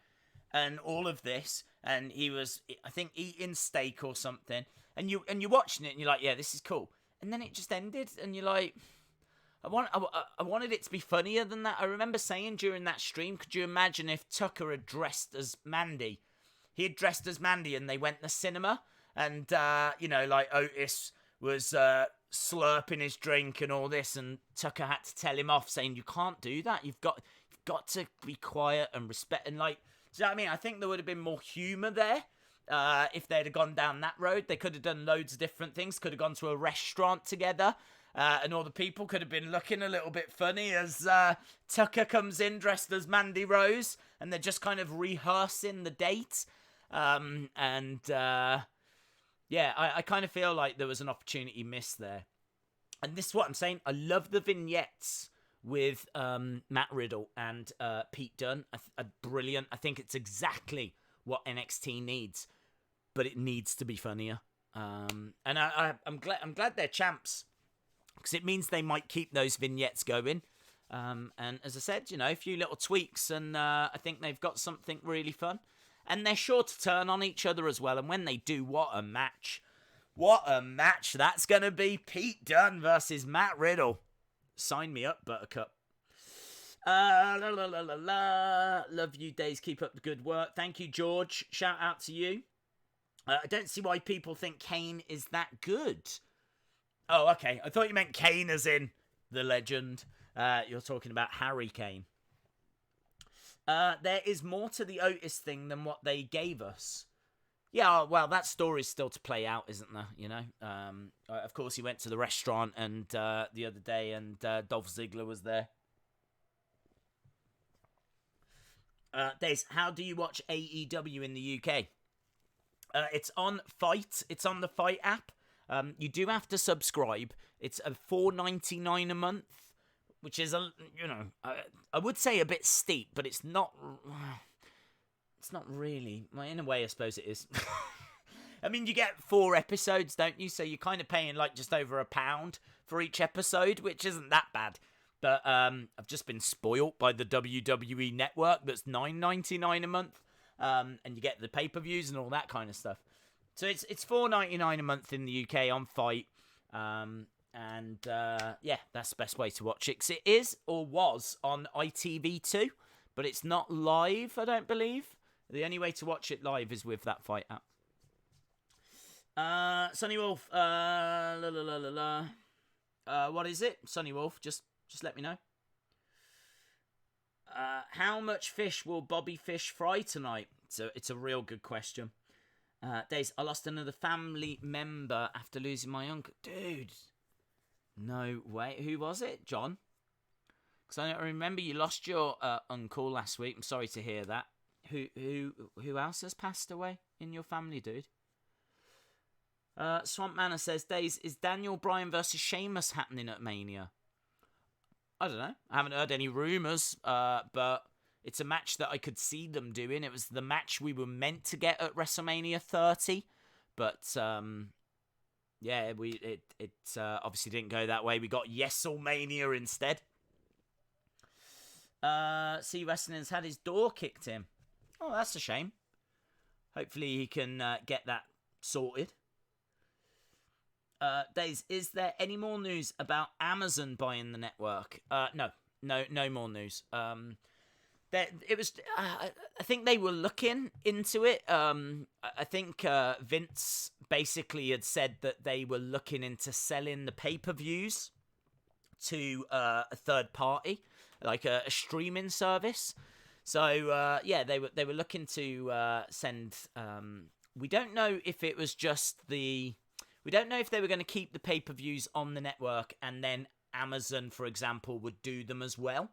and all of this, and he was, I think, eating steak or something. And you're watching it and you're like, yeah, this is cool. And then it just ended, and you're like, I wanted it to be funnier than that. I remember saying during that stream, could you imagine if Tucker had dressed as Mandy? He had dressed as Mandy and they went to the cinema and, like Otis was slurping his drink and all this, and Tucker had to tell him off saying, you can't do that. You've got to be quiet and respect. And like, do you know what I mean? I think there would have been more humour there. If they'd have gone down that road, they could have done loads of different things. Could have gone to a restaurant together. And all the people could have been looking a little bit funny as Tucker comes in dressed as Mandy Rose, and they're just kind of rehearsing the date. I kind of feel like there was an opportunity missed there. And this is what I'm saying. I love the vignettes with Matt Riddle and Pete Dunne. Brilliant. I think it's exactly what NXT needs, but it needs to be funnier. And I'm glad they're champs, because it means they might keep those vignettes going. And as I said, a few little tweaks, and I think they've got something really fun. And they're sure to turn on each other as well. And when they do, what a match. What a match that's going to be. Pete Dunne versus Matt Riddle. Sign me up, Buttercup. Love you, Days. Keep up the good work. Thank you, George. Shout out to you. I don't see why people think Kane is that good. Oh, okay. I thought you meant Kane as in the legend. You're talking about Harry Kane. There is more to the Otis thing than what they gave us. Yeah, well, that story's still to play out, isn't there? Of course, he went to the restaurant and the other day, and Dolph Ziggler was there. Des, how do you watch AEW in the UK? It's on Fight. It's on the Fight app. You do have to subscribe. It's $4.99 a month, which is I would say a bit steep, but it's not. It's not really. Well, in a way, I suppose it is. I mean, you get 4 episodes, don't you? So you're kind of paying like just over £1 for each episode, which isn't that bad. But I've just been spoilt by the WWE Network. That's $9.99 a month, and you get the pay-per-views and all that kind of stuff. So it's $4.99 a month in the UK on Fight, that's the best way to watch it. 'Cause it is or was on ITV2, but it's not live, I don't believe. The only way to watch it live is with that Fight app. Sonny Wolf, what is it? Sonny Wolf, just let me know. How much fish will Bobby Fish fry tonight? So it's a real good question. Days, I lost another family member after losing my uncle. Dude, no way. Who was it? John? Because I remember you lost your uncle last week. I'm sorry to hear that. Who else has passed away in your family, dude? Swamp Manor says, Days, is Daniel Bryan versus Sheamus happening at Mania? I don't know. I haven't heard any rumours, but it's a match that I could see them doing. It was the match we were meant to get at WrestleMania 30, but it obviously didn't go that way. We got Yeselmania instead. See, Wrestling's had his door kicked in. Oh, that's a shame. Hopefully he can get that sorted. Days, is there any more news about Amazon buying the network? No more news. It was. I think they were looking into it. I think Vince basically had said that they were looking into selling the pay-per-views to a third party, like a streaming service. So they were looking to send. We don't know if it was just the. We don't know if they were going to keep the pay-per-views on the network and then Amazon, for example, would do them as well.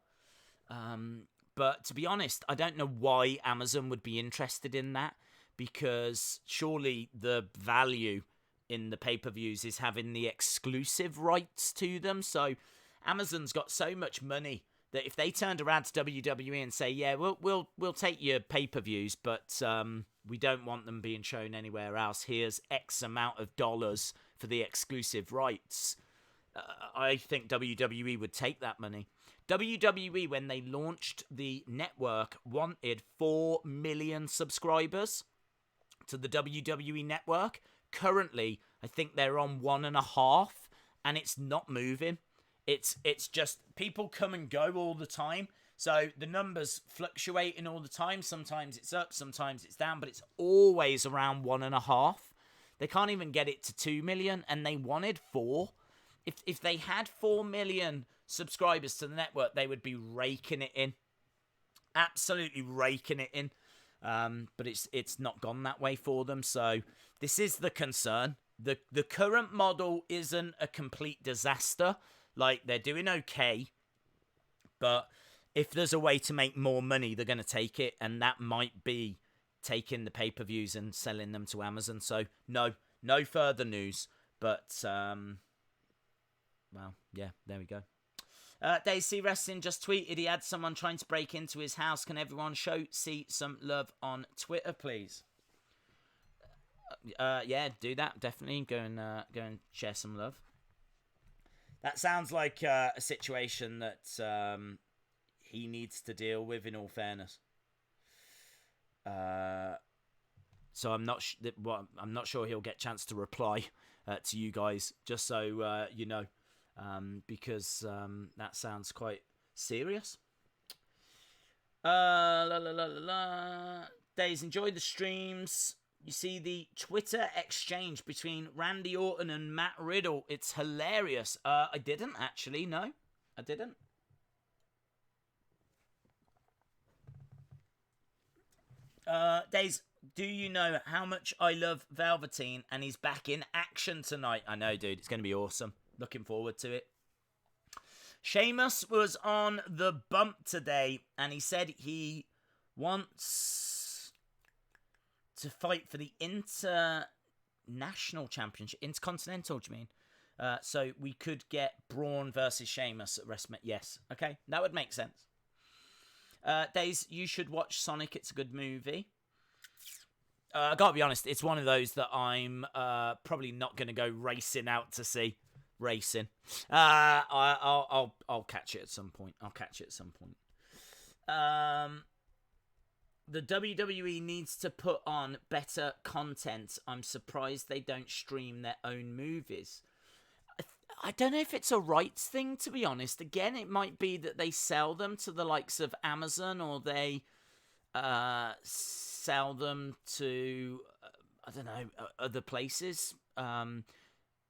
But to be honest, I don't know why Amazon would be interested in that, because surely the value in the pay-per-views is having the exclusive rights to them. So Amazon's got so much money that if they turned around to WWE and say, yeah, we'll take your pay-per-views, but we don't want them being shown anywhere else. Here's X amount of dollars for the exclusive rights. I think WWE would take that money. WWE, when they launched the network, wanted 4 million subscribers to the WWE network. Currently, I think they're on 1.5, and it's not moving. It's just people come and go all the time. So the numbers fluctuating all the time. Sometimes it's up, sometimes it's down, but it's always around 1.5. They can't even get it to 2 million, and they wanted 4. If they had 4 million subscribers to the network, they would be raking it in. Absolutely raking it in. But it's not gone that way for them. So this is the concern. The current model isn't a complete disaster. Like, they're doing okay. But if there's a way to make more money, they're going to take it. And that might be taking the pay-per-views and selling them to Amazon. So no further news. But, well, yeah, there we go. Days C Wrestling just tweeted he had someone trying to break into his house. Can everyone see some love on Twitter, please? Yeah, do that. Definitely go and share some love. That sounds like a situation that he needs to deal with, in all fairness. So I'm not sure he'll get a chance to reply to you guys, just so you know. Because that sounds quite serious. Days, enjoy the streams. You see the Twitter exchange between Randy Orton and Matt Riddle. It's hilarious. I didn't actually. No, I didn't. Days, do you know how much I love Velveteen, and he's back in action tonight? I know, dude. It's going to be awesome. Looking forward to it. Sheamus was on the bump today, and he said he wants to fight for the international championship. Intercontinental, do you mean? So we could get Braun versus Sheamus at WrestleMania. Yes. Okay, that would make sense. Days, you should watch Sonic. It's a good movie. I gotta be honest, it's one of those that I'm probably not going to go racing out to see. I'll catch it at some point. The WWE needs to put on better content. I'm surprised they don't stream their own movies. I don't know if it's a rights thing, to be honest. Again, it might be that they sell them to the likes of Amazon, or they sell them to I don't know, other places.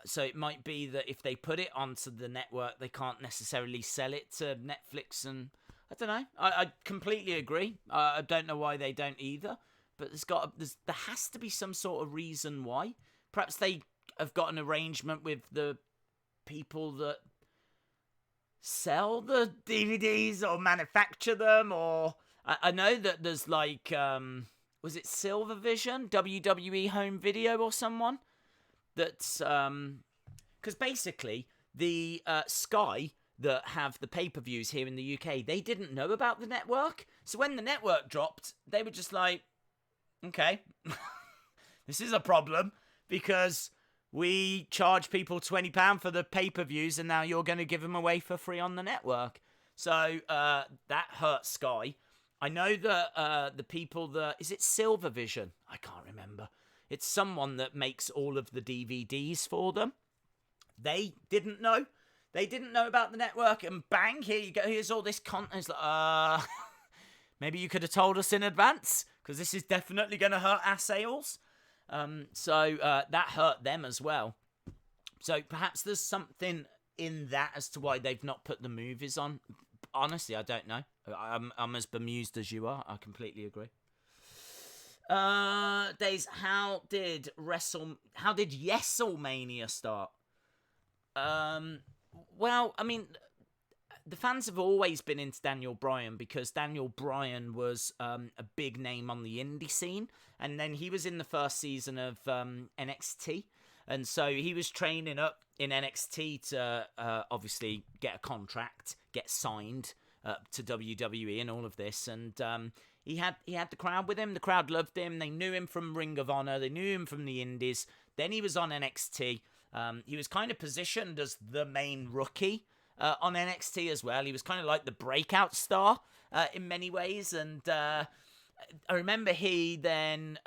So it might be that if they put it onto the network, they can't necessarily sell it to Netflix, and I don't know. I completely agree. I don't know why they don't either, but there has to be some sort of reason why. Perhaps they have got an arrangement with the people that sell the DVDs or manufacture them, or I know that there's like was it Silvervision, WWE Home Video, or someone that's because basically the Sky that have the pay-per-views here in the UK, they didn't know about the network. So when the network dropped, they were just like, okay, this is a problem, because we charge people £20 for the pay-per-views, and now you're going to give them away for free on the network. So that hurt Sky. I know that the people that... Is it Silvervision? I can't remember. It's someone that makes all of the DVDs for them. They didn't know. They didn't know about the network, and bang, here you go. Here's all this content. It's like, maybe you could have told us in advance, because this is definitely going to hurt our sales. So that hurt them as well. So perhaps there's something in that as to why they've not put the movies on. Honestly, I don't know. I'm as bemused as you are. I completely agree. Days, how did Yeselmania start? Well, I mean, the fans have always been into Daniel Bryan because Daniel Bryan was a big name on the indie scene, and then he was in the first season of NXT, and so he was training up in NXT to obviously get a contract, get signed to WWE and all of this, and he had the crowd with him. The crowd loved him. They knew him from Ring of Honor. They knew him from the Indies. Then he was on NXT. He was kind of positioned as the main rookie on NXT as well. He was kind of like the breakout star in many ways. And I remember he then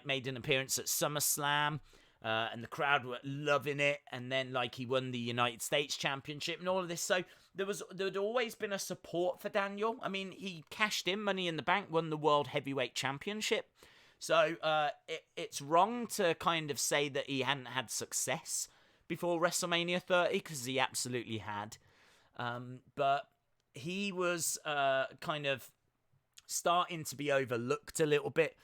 made an appearance at SummerSlam, and the crowd were loving it. And then he won the United States Championship and all of this. So there'd always been a support for Daniel. I mean, he cashed in Money in the Bank, won the World Heavyweight Championship. So it's wrong to kind of say that he hadn't had success before WrestleMania 30, because he absolutely had. But he was kind of starting to be overlooked a little bit.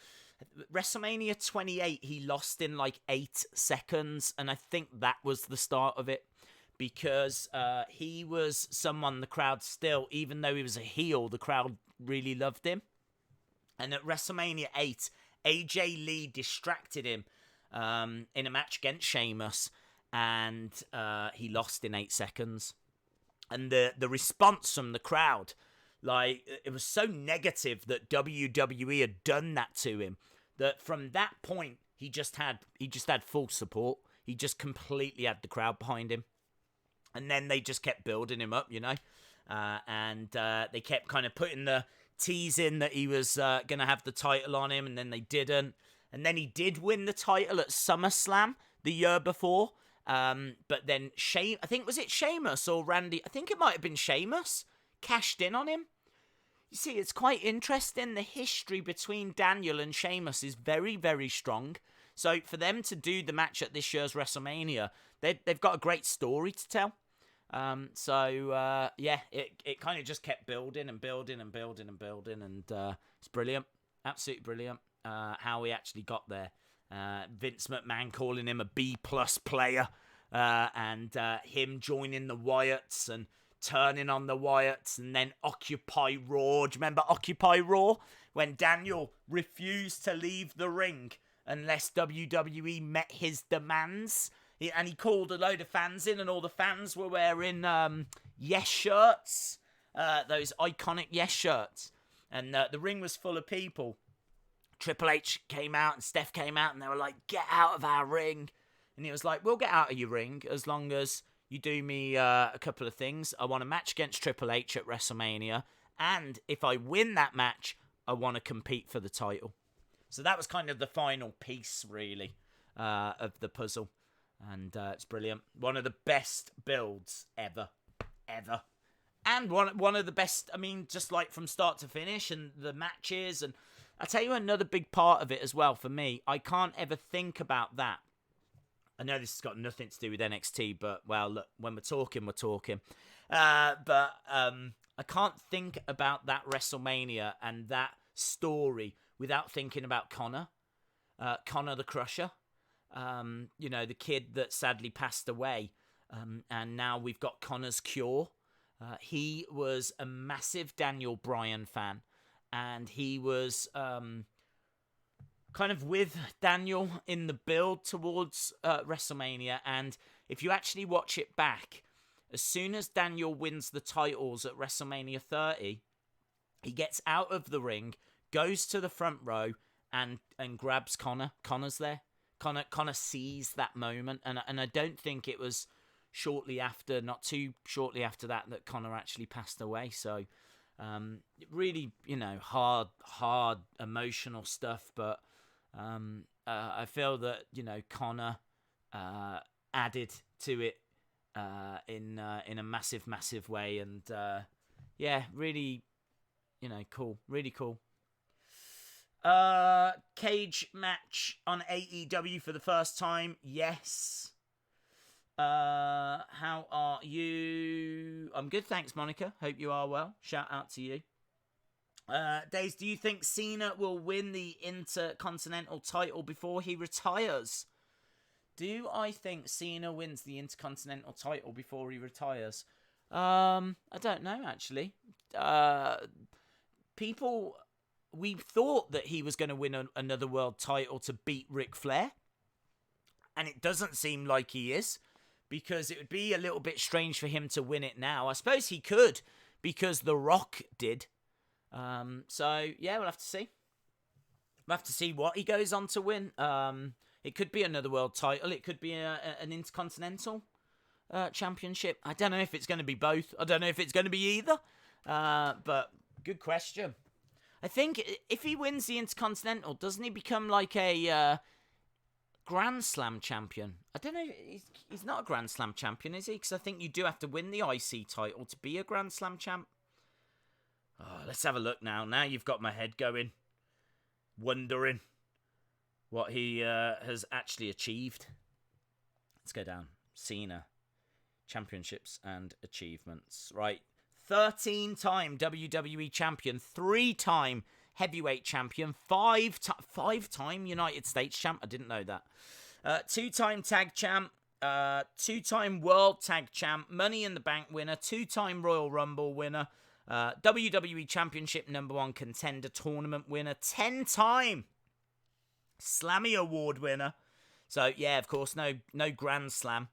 WrestleMania 28, he lost in 8 seconds, and I think that was the start of it, because he was someone the crowd still, even though he was a heel, the crowd really loved him. And at WrestleMania 8, AJ Lee distracted him in a match against Sheamus, and he lost in 8 seconds. And the response from the crowd, it was so negative that WWE had done that to him, that from that point he just had full support. He just completely had the crowd behind him, and then they just kept building him up, and they kept kind of putting the teasing that he was going to have the title on him, and then they didn't. And then he did win the title at SummerSlam the year before. But then I think, was it Sheamus or Randy? I think it might have been Sheamus cashed in on him. You see, it's quite interesting. The history between Daniel and Sheamus is very, very strong. So for them to do the match at this year's WrestleMania, they've got a great story to tell. It kind of just kept building and building and building and building, and it's brilliant, absolutely brilliant how he actually got there. Vince McMahon calling him a B+ player, and him joining the Wyatts and turning on the Wyatts, and then Occupy Raw. Do you remember Occupy Raw? When Daniel refused to leave the ring unless WWE met his demands. And he called a load of fans in, and all the fans were wearing Yes shirts, those iconic Yes shirts. And the ring was full of people. Triple H came out and Steph came out, and they were like, "Get out of our ring." And he was like, "We'll get out of your ring as long as you do me a couple of things. I want a match against Triple H at WrestleMania, and if I win that match, I want to compete for the title." So that was kind of the final piece, really, of the puzzle. And it's brilliant. One of the best builds ever. And one of the best, just from start to finish, and the matches. And I'll tell you another big part of it as well for me. I can't ever think about that. I know this has got nothing to do with NXT, but, well, look, when we're talking, we're talking. But I can't think about that WrestleMania and that story without thinking about Connor the Crusher. The kid that sadly passed away, and now we've got Connor's cure. He was a massive Daniel Bryan fan, and he was kind of with Daniel in the build towards WrestleMania. And if you actually watch it back, as soon as Daniel wins the titles at WrestleMania 30, he gets out of the ring, goes to the front row, and grabs Connor. Connor's there. Connor sees that moment, and I don't think it was not too shortly after that Connor actually passed away. So really, hard emotional stuff, but I feel that Connor added to it in a massive way, and yeah, really, cool, really cool. Cage match on AEW for the first time. Yes. How are you? I'm good, thanks, Monica. Hope you are well. Shout out to you. Days, do you think Cena will win the Intercontinental title before he retires? Do I think Cena wins the Intercontinental title before he retires? I don't know, actually. We thought that he was going to win another world title to beat Ric Flair. And it doesn't seem like he is, because it would be a little bit strange for him to win it now. I suppose he could, because The Rock did. So, yeah, we'll have to see. We'll have to see what he goes on to win. It could be another world title. It could be an Intercontinental Championship. I don't know if it's going to be both. I don't know if it's going to be either. But good question. I think if he wins the Intercontinental, doesn't he become like a Grand Slam champion? I don't know. He's not a Grand Slam champion, is he? Because I think you do have to win the IC title to be a Grand Slam champ. Oh, let's have a look now. Now you've got my head going, wondering what he has actually achieved. Let's go down. Cena. Championships and achievements. Right. 13-time WWE champion. 3-time heavyweight champion. 5-time United States champ. I didn't know that. 2-time tag champ. 2-time world tag champ. Money in the Bank winner. 2-time Royal Rumble winner. WWE Championship #1 contender tournament winner. 10-time Slammy Award winner. So, yeah, of course, no Grand Slam,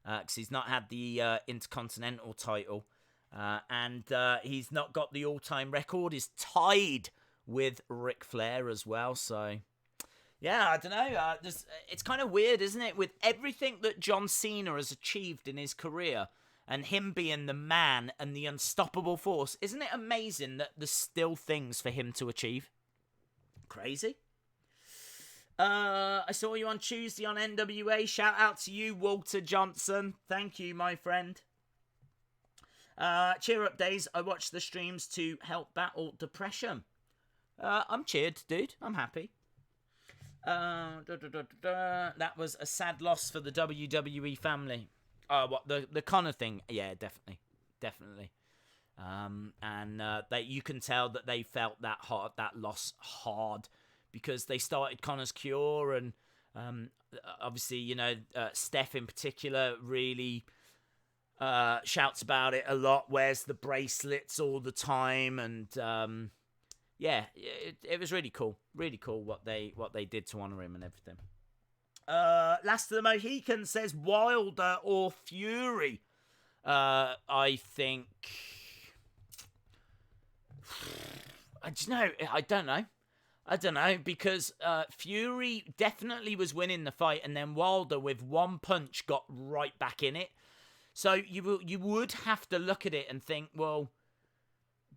because he's not had the Intercontinental title. And he's not got the all-time record. He's tied with Ric Flair as well. So, yeah, I don't know. It's kind of weird, isn't it? With everything that John Cena has achieved in his career, and him being the man and the unstoppable force, isn't it amazing that there's still things for him to achieve? Crazy. I saw you on Tuesday on NWA. Shout out to you, Walter Johnson. Thank you, my friend. Cheer up days. I watch the streams to help battle depression. I'm cheered, dude. I'm happy. That was a sad loss for the WWE family. What the Connor thing? Yeah, definitely. And you can tell that they felt that loss hard, because they started Connor's cure, and obviously, Steph in particular really shouts about it a lot. Wears the bracelets all the time, and yeah, it was really cool what they did to honor him and everything. Last of the Mohicans says Wilder or Fury. I think. I don't know, because Fury definitely was winning the fight, and then Wilder with one punch got right back in it. So you would have to look at it and think, well,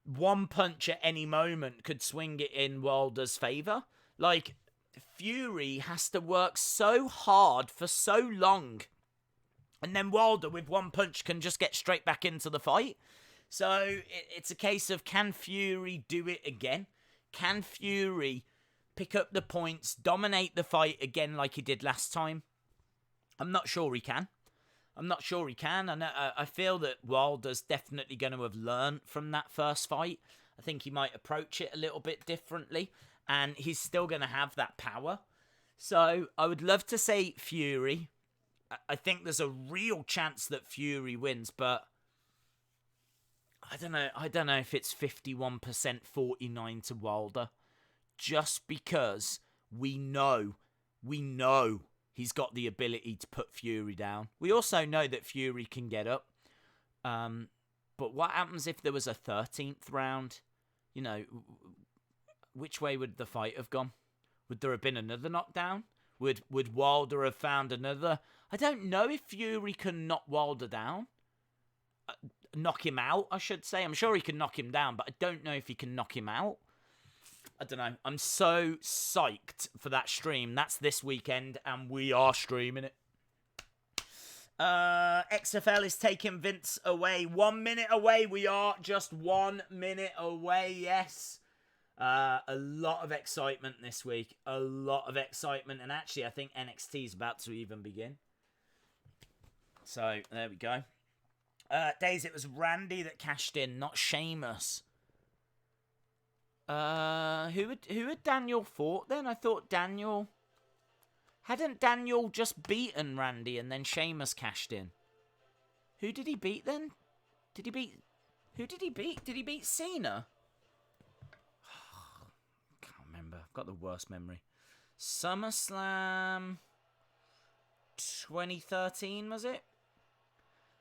one punch at any moment could swing it in Wilder's favour. Like, Fury has to work so hard for so long, and then Wilder with one punch can just get straight back into the fight. So it's a case of, can Fury do it again? Can Fury pick up the points, dominate the fight again like he did last time? I'm not sure he can. And I feel that Wilder's definitely going to have learned from that first fight. I think he might approach it a little bit differently, and he's still going to have that power. So I would love to say Fury. I think there's a real chance that Fury wins, but I don't know if it's 51%, 49 to Wilder, just because we know he's got the ability to put Fury down. We also know that Fury can get up. But what happens if there was a 13th round? Which way would the fight have gone? Would there have been another knockdown? Would Wilder have found another? I don't know if Fury can knock Wilder down. Knock him out, I should say. I'm sure he can knock him down, but I don't know if he can knock him out. I don't know. I'm so psyched for that stream. That's this weekend, and we are streaming it. XFL is taking Vince away. 1 minute away. We are just 1 minute away. Yes. A lot of excitement this week. A lot of excitement. And actually, I think NXT is about to even begin. So, there we go. Days, it was Randy that cashed in, not Sheamus. Who had Daniel fought then? I thought Daniel... Hadn't Daniel just beaten Randy and then Sheamus cashed in? Who did he beat then? Who did he beat? Did he beat Cena? Can't remember. I've got the worst memory. SummerSlam 2013, was it?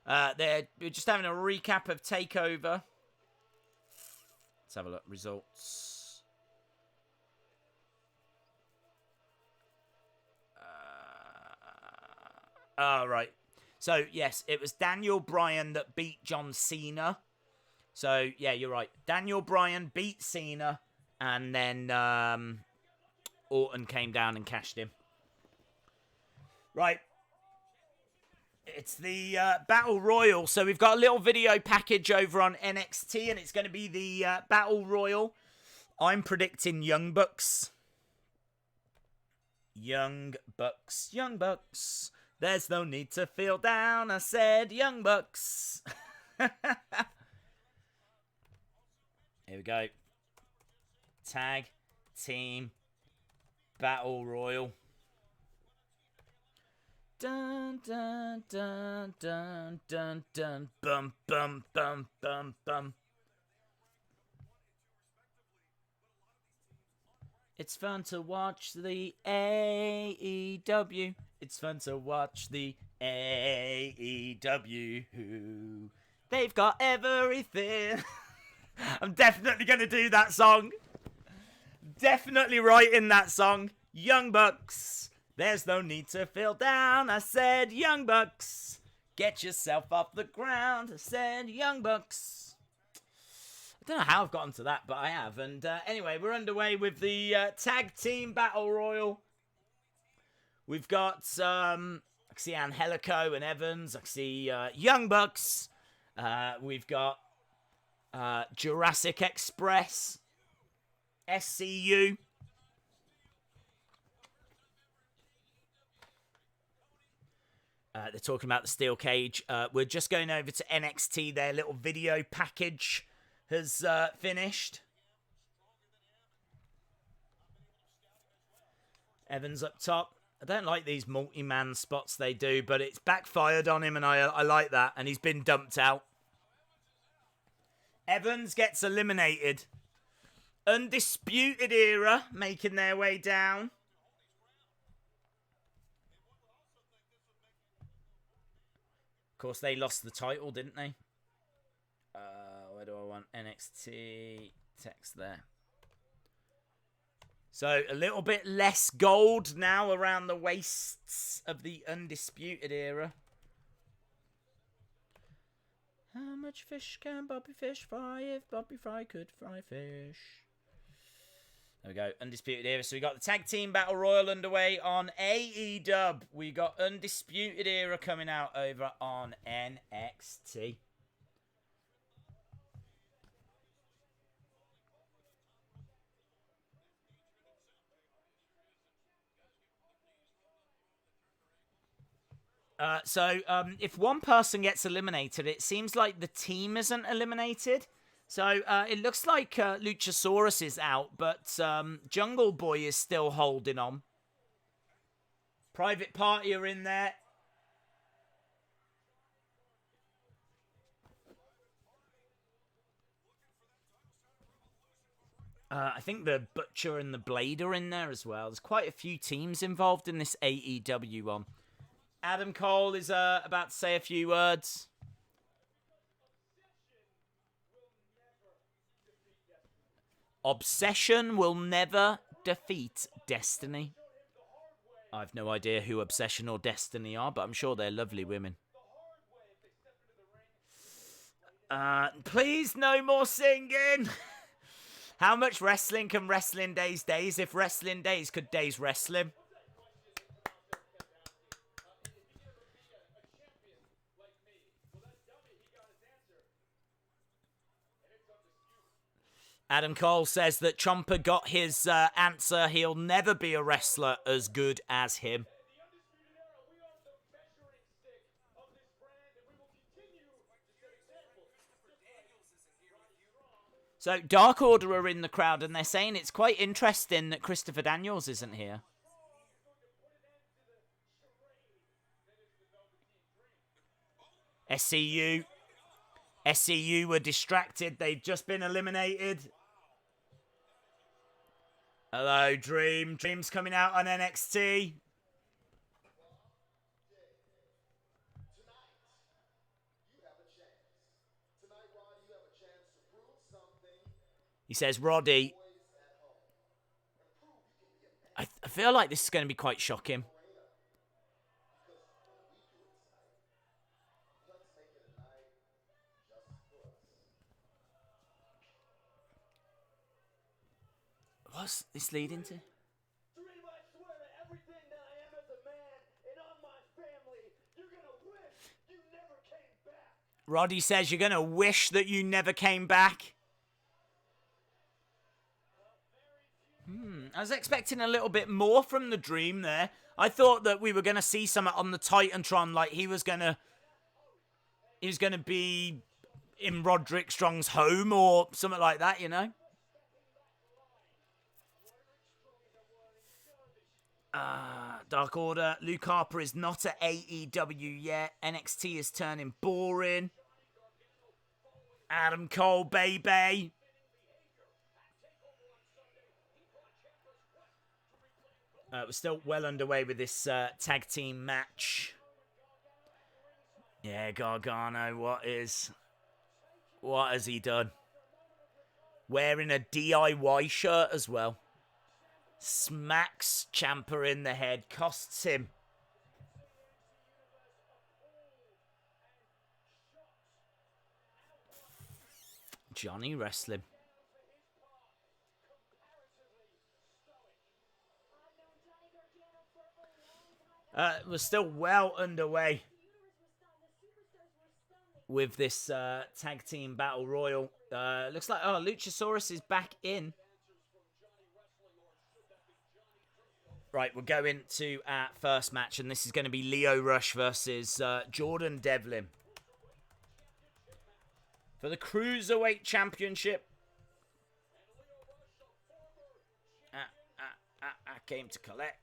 We're just having a recap of TakeOver. Let's have a look. Results. Right. So, yes, it was Daniel Bryan that beat John Cena. So, yeah, you're right. Daniel Bryan beat Cena, and then Orton came down and cashed him. Right. It's the Battle Royal. So, we've got a little video package over on NXT, and it's going to be the Battle Royal. I'm predicting Young Bucks. Young Bucks. Young Bucks. There's no need to feel down, I said Young Bucks. Here we go. Tag Team Battle Royal. Dun, dun, dun, dun, dun, dun, bum, bum, bum, bum, bum. It's fun to watch the AEW. It's fun to watch the AEW. They've got everything. I'm definitely going to do that song. Definitely writing that song. Young Bucks. There's no need to feel down. I said Young Bucks. Get yourself off the ground. I said Young Bucks. I don't know how I've gotten to that, but I have. And anyway, we're underway with the Tag Team Battle Royal. We've got, I can see Angélico and Evans. I can see Young Bucks. We've got Jurassic Express. SCU. They're talking about the steel cage. We're just going over to NXT. Their little video package has finished. Evans up top. I don't like these multi-man spots they do, but it's backfired on him, and I like that. And he's been dumped out. Evans gets eliminated. Undisputed Era making their way down. Of course, they lost the title, didn't they? Where do I want? NXT text there. So, a little bit less gold now around the waists of the Undisputed Era. How much fish can Bobby Fish fry if Bobby Fry could fry fish? There we go, Undisputed Era. So we got the Tag Team Battle Royal underway on AEW. We got Undisputed Era coming out over on NXT. If one person gets eliminated, it seems like the team isn't eliminated. So, it looks like Luchasaurus is out, but Jungle Boy is still holding on. Private Party are in there. I think the Butcher and the Blade are in there as well. There's quite a few teams involved in this AEW one. Adam Cole is about to say a few words. Obsession will never defeat Destiny. I've no idea who Obsession or Destiny are, but I'm sure they're lovely women. Please, no more singing. How much wrestling can Wrestling Days days if Wrestling Days could days wrestling? Adam Cole says that Ciampa got his answer. He'll never be a wrestler as good as him. So Dark Order are in the crowd, and they're saying it's quite interesting that Christopher Daniels isn't here. SCU were distracted. They've just been eliminated. Hello, Dream. Dream's coming out on NXT. He says, Roddy, I feel like this is going to be quite shocking. What's this leading to? Roddy says you're going to wish that you never came back. I was expecting a little bit more from the Dream there. I thought that we were going to see something on the Titantron, like he was going to be in Roderick Strong's home or something like that, you know? Dark Order. Luke Harper is not at AEW yet. NXT is turning boring. Adam Cole, baby. We're still well underway with this tag team match. Yeah, Gargano, what has he done? Wearing a DIY shirt as well. Smacks Ciampa in the head, costs him. Johnny wrestling. We're still well underway with this tag team battle royal. Looks like Luchasaurus is back in. Right, we're going to our first match, and this is going to be Lio Rush versus Jordan Devlin for the Cruiserweight Championship. I came to collect.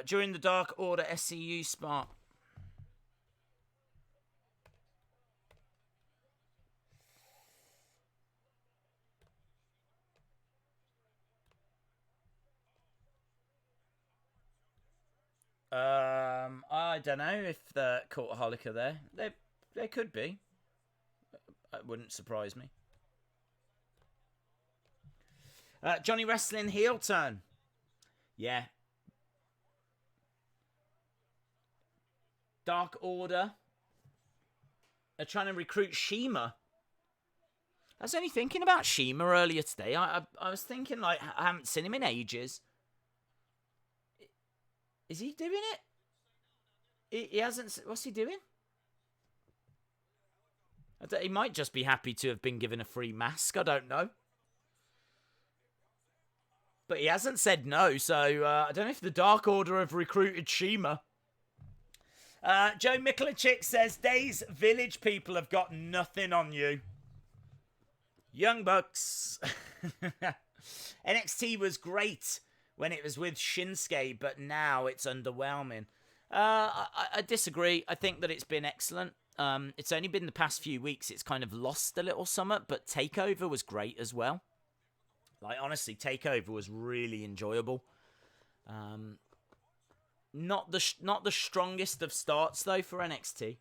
During the Dark Order SCU spot. I don't know if the Cultaholic are there. They could be. It wouldn't surprise me. Johnny Wrestling heel turn. Yeah. Dark Order are trying to recruit Cima. I was only thinking about Cima earlier today. I was thinking, like, I haven't seen him in ages. Is he doing it? He hasn't... What's he doing? He might just be happy to have been given a free mask. I don't know. But he hasn't said no, so I don't know if the Dark Order have recruited Cima. Joe Mikulachick says, Days Village people have got nothing on you. Young Bucks. NXT was great when it was with Shinsuke, but now it's underwhelming. I disagree. I think that it's been excellent. It's only been the past few weeks it's kind of lost a little somewhat, but TakeOver was great as well. Like, honestly, TakeOver was really enjoyable. Not the strongest of starts, though, for NXT.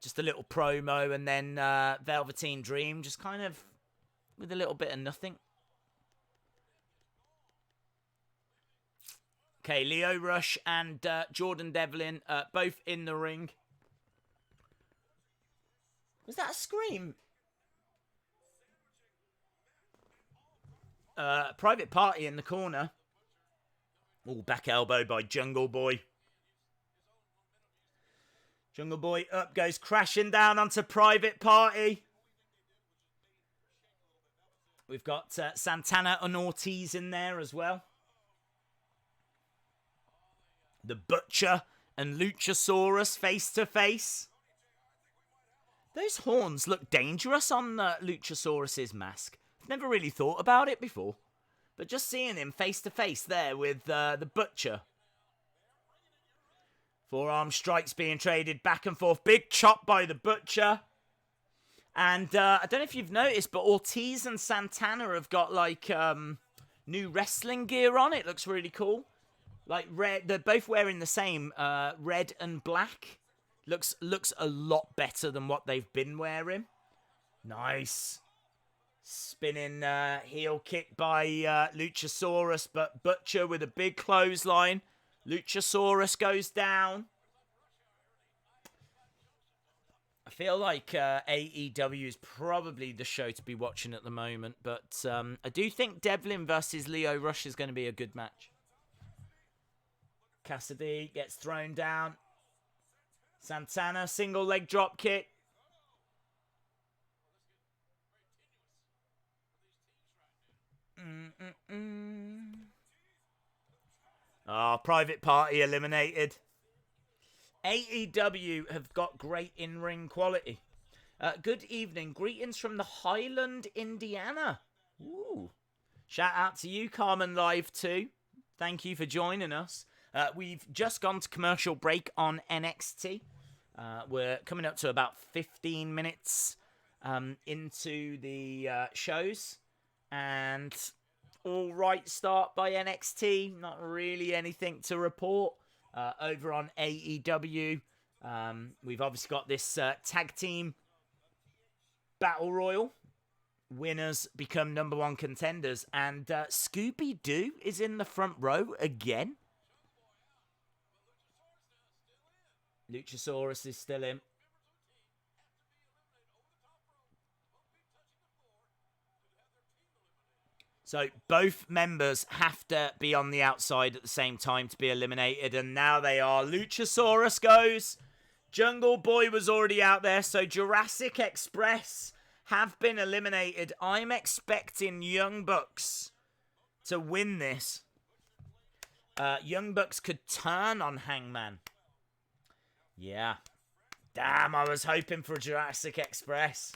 Just a little promo, and then Velveteen Dream, just kind of with a little bit of nothing. Okay, Lio Rush and Jordan Devlin, both in the ring. Was that a scream? Private Party in the corner. Back elbow by Jungle Boy. Jungle Boy up goes crashing down onto Private Party. We've got Santana and Ortiz in there as well. The Butcher and Luchasaurus face to face. Those horns look dangerous on Luchasaurus's mask. I've never really thought about it before. But just seeing him face to face there with the Butcher. Forearm strikes being traded back and forth. Big chop by the Butcher. And I don't know if you've noticed, but Ortiz and Santana have got like new wrestling gear on. It looks really cool. Like red, they're both wearing the same red and black. Looks a lot better than what they've been wearing. Nice. Spinning heel kick by Luchasaurus, but Butcher with a big clothesline. Luchasaurus goes down. I feel like AEW is probably the show to be watching at the moment, but I do think Devlin versus Lio Rush is going to be a good match. Cassidy gets thrown down. Santana, single leg drop kick. Private Party eliminated. AEW have got great in-ring quality. Good evening. Greetings from the Highland, Indiana. Ooh. Shout out to you, Carmen Live too. Thank you for joining us. We've just gone to commercial break on NXT. We're coming up to about 15 minutes into the shows. And all right start by NXT. Not really anything to report. Over on AEW, we've obviously got this tag team battle royal. Winners become number one contenders. And Scooby-Doo is in the front row again. Luchasaurus is still in. So both members have to be on the outside at the same time to be eliminated. And now they are. Luchasaurus goes. Jungle Boy was already out there. So Jurassic Express have been eliminated. I'm expecting Young Bucks to win this. Young Bucks could turn on Hangman. Yeah. Damn, I was hoping for Jurassic Express.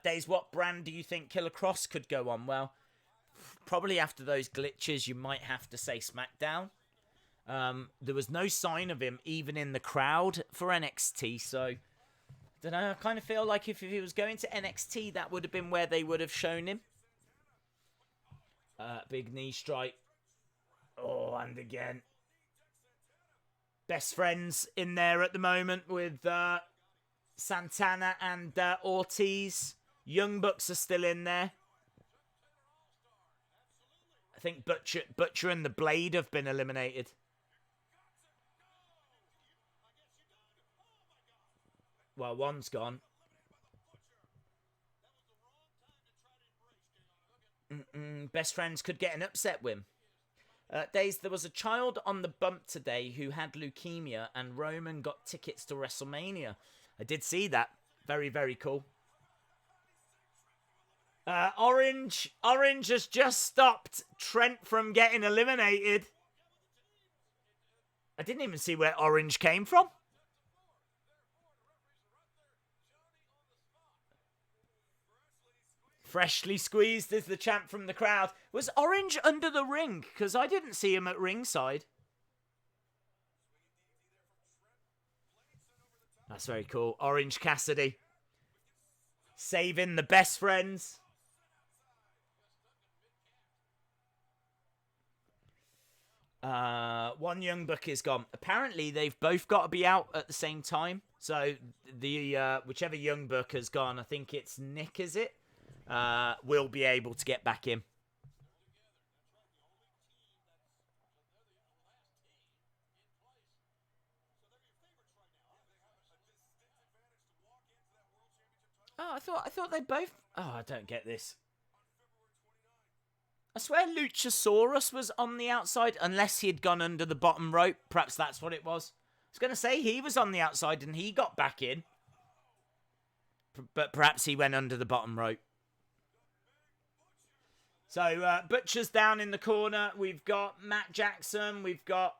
Days, what brand do you think Killer Cross could go on? Well, probably after those glitches, you might have to say SmackDown. There was no sign of him even in the crowd for NXT, so I don't know. I kind of feel like if he was going to NXT, that would have been where they would have shown him. Big knee strike. Oh, and again. Best friends in there at the moment with Santana and Ortiz. Young Bucks are still in there. I think Butcher and the Blade have been eliminated. Well, one's gone. Best friends could get an upset win. Days, there was a child on the bump today who had leukemia and Roman got tickets to WrestleMania. I did see that. Very, very cool. Orange has just stopped Trent from getting eliminated. I didn't even see where Orange came from. Freshly squeezed is the chant from the crowd. Was Orange under the ring? Because I didn't see him at ringside. That's very cool. Orange Cassidy. Saving the best friends. One Young Buck is gone. Apparently, they've both got to be out at the same time. So, the whichever Young Buck has gone, I think it's Nick, is it? Will be able to get back in. Oh, I thought they both... Oh, I don't get this. I swear Luchasaurus was on the outside, unless he had gone under the bottom rope. Perhaps that's what it was. I was going to say he was on the outside and he got back in. But perhaps he went under the bottom rope. So, Butcher's down in the corner. We've got Matt Jackson. We've got...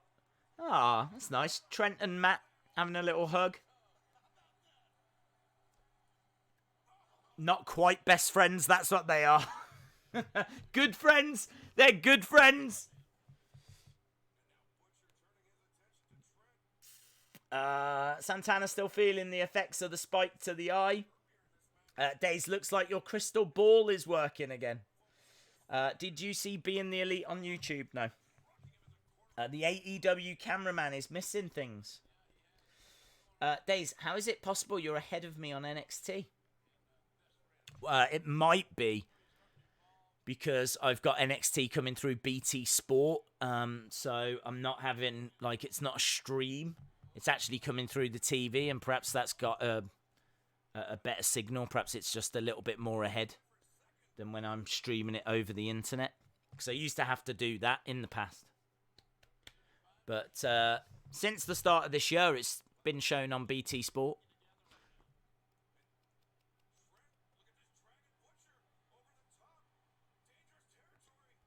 Ah, that's nice. Trent and Matt having a little hug. Not quite best friends, that's what they are. Good friends. They're good friends. Santana still feeling the effects of the spike to the eye. Days, looks like your crystal ball is working again. Did you see Being the Elite on YouTube? No. The AEW cameraman is missing things. Days, how is it possible you're ahead of me on NXT? It might be because I've got NXT coming through BT Sport. So I'm not having, like, it's not a stream. It's actually coming through the TV, and perhaps that's got a better signal. Perhaps it's just a little bit more ahead than when I'm streaming it over the internet. Because I used to have to do that in the past. But since the start of this year, it's been shown on BT Sport.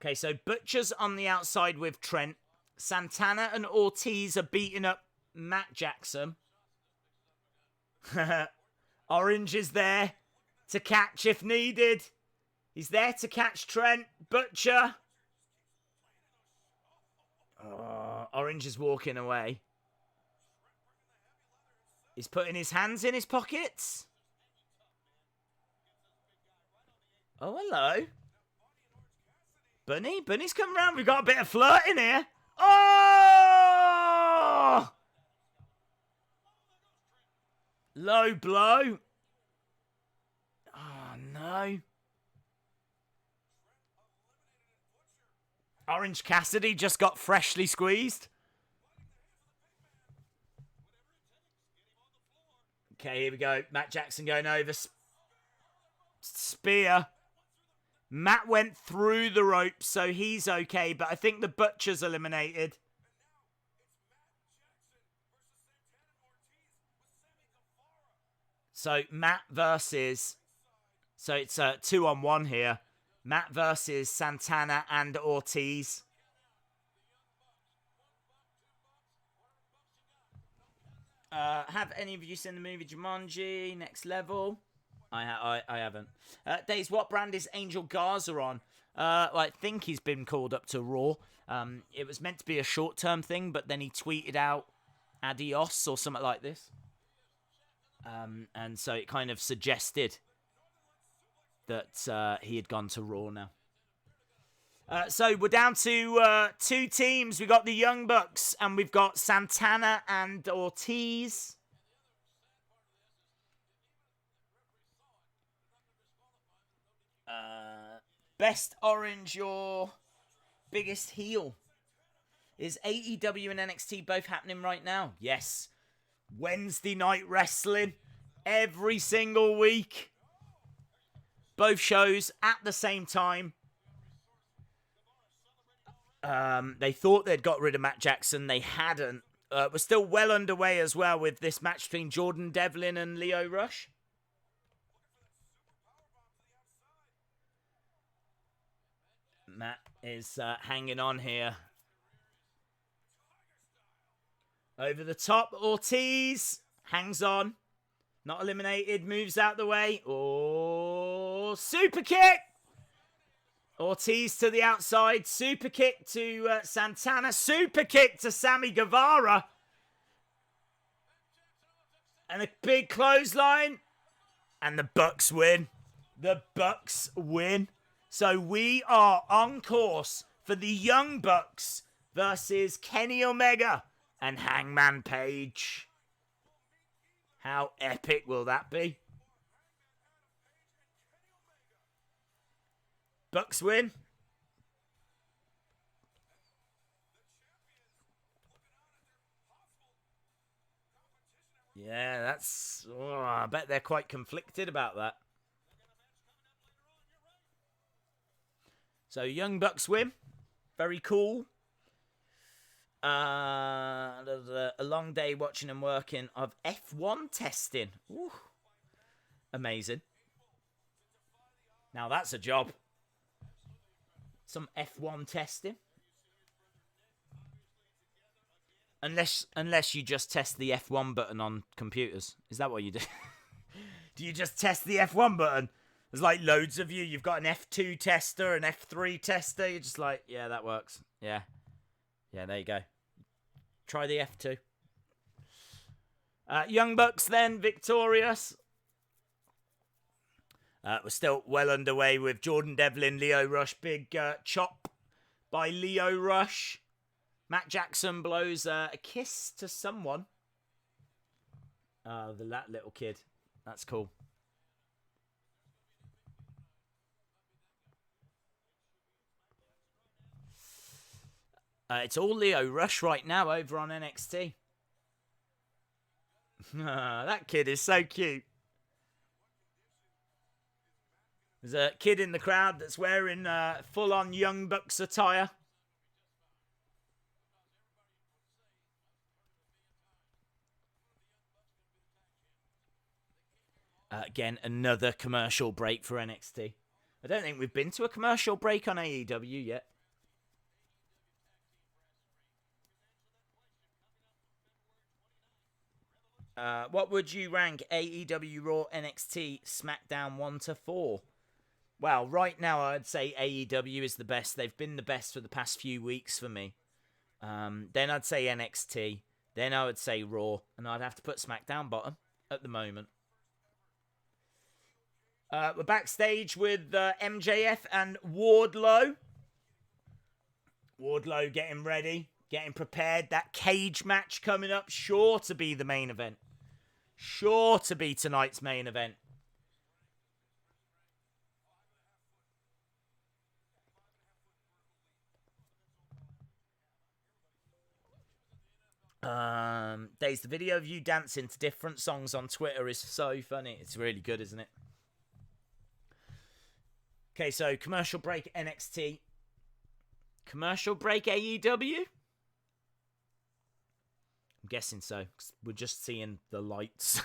Okay, so Butcher's on the outside with Trent. Santana and Ortiz are beating up Matt Jackson. Orange is there to catch if needed. He's there to catch Trent. Butcher. Oh, Orange is walking away. He's putting his hands in his pockets. Oh, hello. Bunny's come round. We've got a bit of flirting here. Oh! Low blow. Oh, no. Orange Cassidy just got freshly squeezed. Okay, here we go. Matt Jackson going over. Spear. Matt went through the ropes, so he's okay, but I think the Butcher's eliminated. So Matt versus... So it's a 2-on-1 here. Matt versus Santana and Ortiz. Have any of you seen the movie Jumanji Next Level? I haven't. Days, what brand is Angel Garza on? Well, I think he's been called up to Raw. It was meant to be a short-term thing, but then he tweeted out adios or something like this. And so it kind of suggested that he had gone to Raw now. So we're down to two teams. We've got the Young Bucks and we've got Santana and Ortiz. Best Orange, your biggest heel. Is AEW and NXT both happening right now? Yes. Wednesday Night Wrestling. Every single week. Both shows at the same time. They thought they'd got rid of Matt Jackson. They hadn't. We're still well underway as well with this match between Jordan Devlin and Lio Rush. Matt is hanging on here. Over the top, Ortiz hangs on. Not eliminated, moves out the way. Oh, super kick! Ortiz to the outside. Super kick to Santana. Super kick to Sammy Guevara. And a big clothesline. And the Bucks win. The Bucks win. So we are on course for the Young Bucks versus Kenny Omega and Hangman Page. How epic will that be? Bucks win. Yeah, that's... Oh, I bet they're quite conflicted about that. So Young Bucks win. Very cool. A long day watching and working of F1 testing. Ooh. Amazing. Now that's a job. Some F1 testing. Unless you just test the F1 button on computers. Is that what you do? Do you just test the F1 button? There's like loads of you. You've got an F2 tester, an F3 tester. You're just like, yeah, that works. Yeah. Yeah, there you go. Try the F2. Young Bucks then, victorious. We're still well underway with Jordan Devlin, Lio Rush. Big chop by Lio Rush. Matt Jackson blows a kiss to someone. That little kid. That's cool. It's all Lio Rush right now over on NXT. That kid is so cute. There's a kid in the crowd that's wearing full-on Young Bucks attire. Again, another commercial break for NXT. I don't think we've been to a commercial break on AEW yet. What would you rank AEW Raw, NXT, SmackDown 1 to 4? Well, right now I'd say AEW is the best. They've been the best for the past few weeks for me. Then I'd say NXT. Then I would say Raw. And I'd have to put SmackDown bottom at the moment. We're backstage with MJF and Wardlow. Wardlow getting ready, getting prepared. That cage match coming up, sure to be the main event. Sure to be tonight's main event. Days, the video of you dancing to different songs on Twitter is so funny. It's really good, isn't it? Okay, so commercial break NXT. Commercial break AEW? I'm guessing so, 'cause we're just seeing the lights.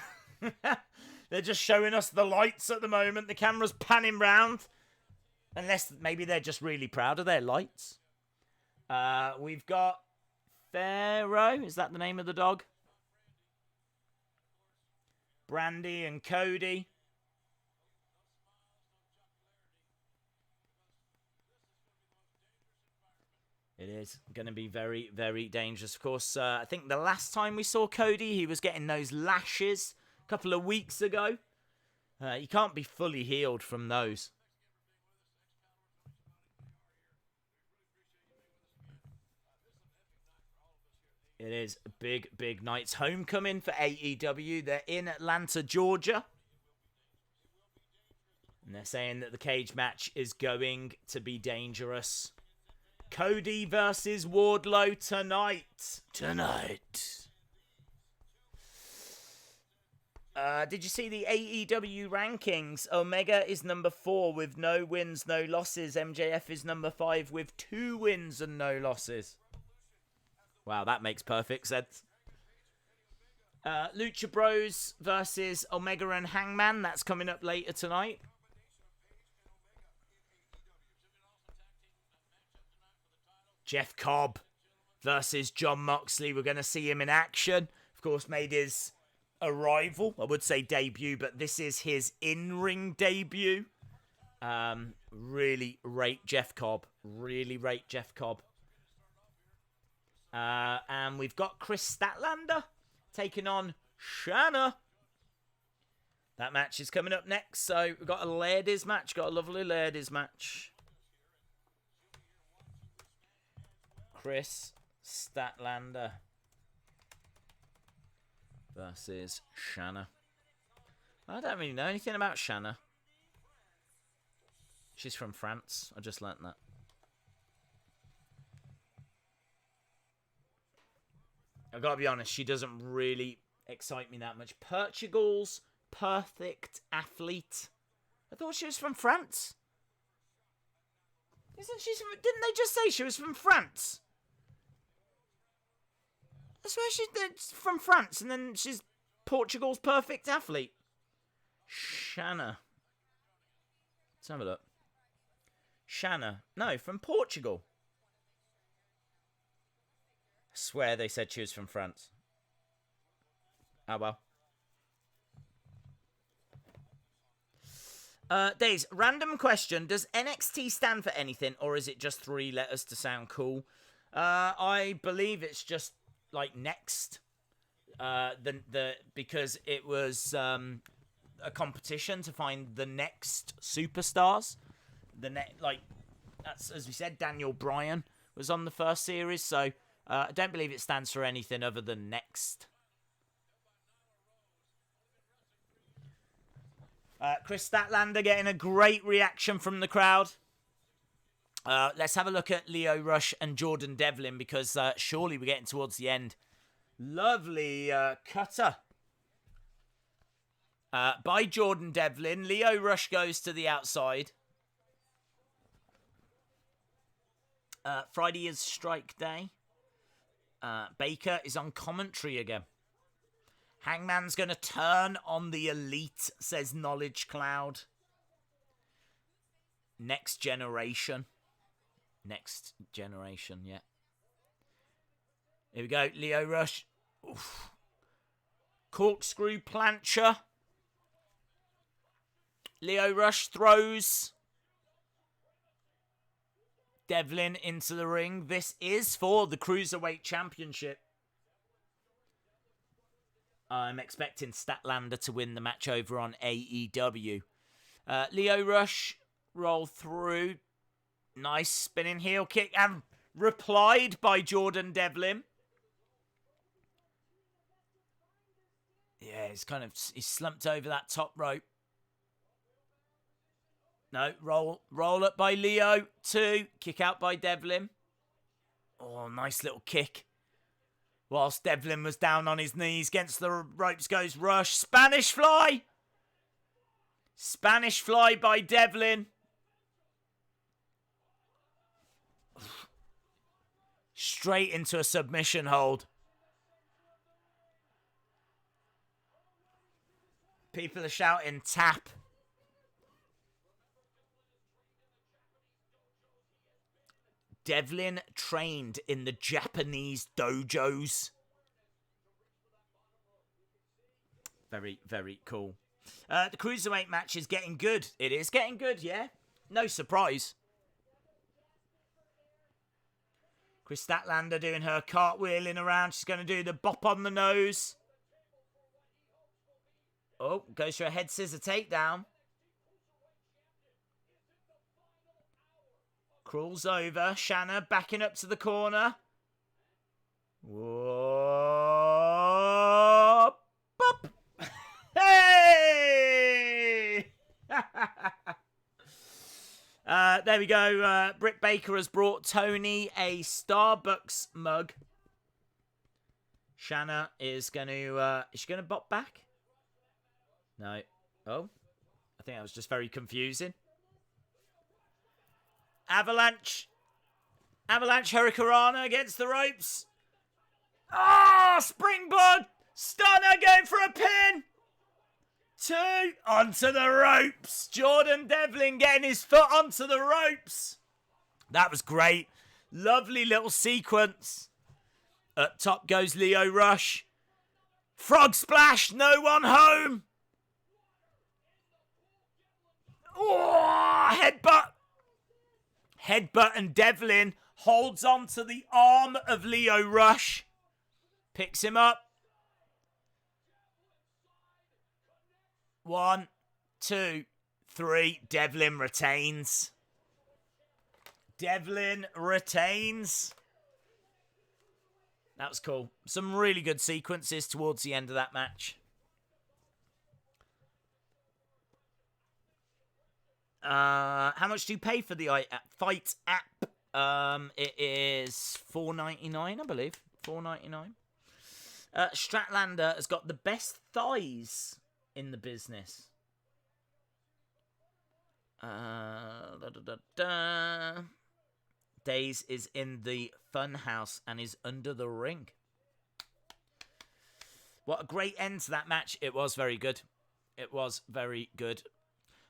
They're just showing us the lights at the moment. The camera's panning round. Unless maybe they're just really proud of their lights. We've got Pharaoh. Is that the name of the dog? Brandy and Cody. It is going to be very, very dangerous. Of course, I think the last time we saw Cody, he was getting those lashes a couple of weeks ago. He can't be fully healed from those. It is a big, big night. It's homecoming for AEW. They're in Atlanta, Georgia. And they're saying that the cage match is going to be dangerous. Cody versus Wardlow tonight. Did you see the AEW rankings? Omega is number 4 with no wins, no losses. MJF is number 5 with 2 wins and no losses. Wow, that makes perfect sense. Lucha Bros versus Omega and Hangman. That's coming up later tonight. Jeff Cobb versus Jon Moxley. We're going to see him in action. Of course, made his arrival. I would say debut, but this is his in-ring debut. Really rate Jeff Cobb. Really rate Jeff Cobb. And we've got Chris Statlander taking on Shanna. That match is coming up next. So we've got a ladies match. Got a lovely ladies match. Chris Statlander versus Shanna. I don't really know anything about Shanna. She's from France. I just learnt that. I gotta be honest, she doesn't really excite me that much. Portugal's perfect athlete. I thought she was from France. Isn't she from... Didn't they just say she was from France? I swear she's from France, and then she's Portugal's perfect athlete. Shanna. Let's have a look. Shanna. No, from Portugal. I swear they said she was from France. Oh well. Days, random question. Does NXT stand for anything, or is it just 3 letters to sound cool? I believe it's just like next. Because it was a competition to find the next superstars. That's, as we said, Daniel Bryan was on the first series, so I don't believe it stands for anything other than next. Chris Statlander getting a great reaction from the crowd. Let's have a look at Lio Rush and Jordan Devlin, because surely we're getting towards the end. Lovely cutter by Jordan Devlin. Lio Rush goes to the outside. Friday is strike day. Baker is on commentary again. Hangman's going to turn on the Elite, says Knowledge Cloud. Next generation. Next generation, yeah. Here we go, Lio Rush. Oof. Corkscrew plancher. Lio Rush throws Devlin into the ring. This is for the Cruiserweight Championship. I'm expecting Statlander to win the match over on AEW. Lio Rush roll through. Nice spinning heel kick and replied by Jordan Devlin. Yeah, he's slumped over that top rope. No, roll up by Lio. 2, kick out by Devlin. Oh, nice little kick. Whilst Devlin was down on his knees against the ropes goes Rush. Spanish fly. Spanish fly by Devlin. Straight into a submission hold. People are shouting tap. Devlin trained in the Japanese dojos. Very, very cool. The Cruiserweight match is getting good. It is getting good, yeah. No surprise. Chris Statlander doing her cartwheeling around. She's going to do the bop on the nose. Oh, goes for a head scissor takedown. Crawls over. Shanna backing up to the corner. Whoa! Bop! Hey! There we go. Britt Baker has brought Tony a Starbucks mug. Shanna is going to... is she going to bop back? No. Oh. I think that was just very confusing. Avalanche. Avalanche Hurricanrana against the ropes. Ah, springboard. Stunner going for a pin. 2 onto the ropes. Jordan Devlin getting his foot onto the ropes. That was great. Lovely little sequence. Up top goes Lio Rush. Frog splash. No one home. Oh, headbutt. Headbutt, and Devlin holds on to the arm of Lio Rush. Picks him up. 1, 2, 3. Devlin retains. Devlin retains. That was cool. Some really good sequences towards the end of that match. How much do you pay for the Fight app? It is $4.99, I believe. $4.99. Statlander has got the best thighs in the business. Days is in the funhouse and is under the ring. What a great end to that match. It was very good. It was very good.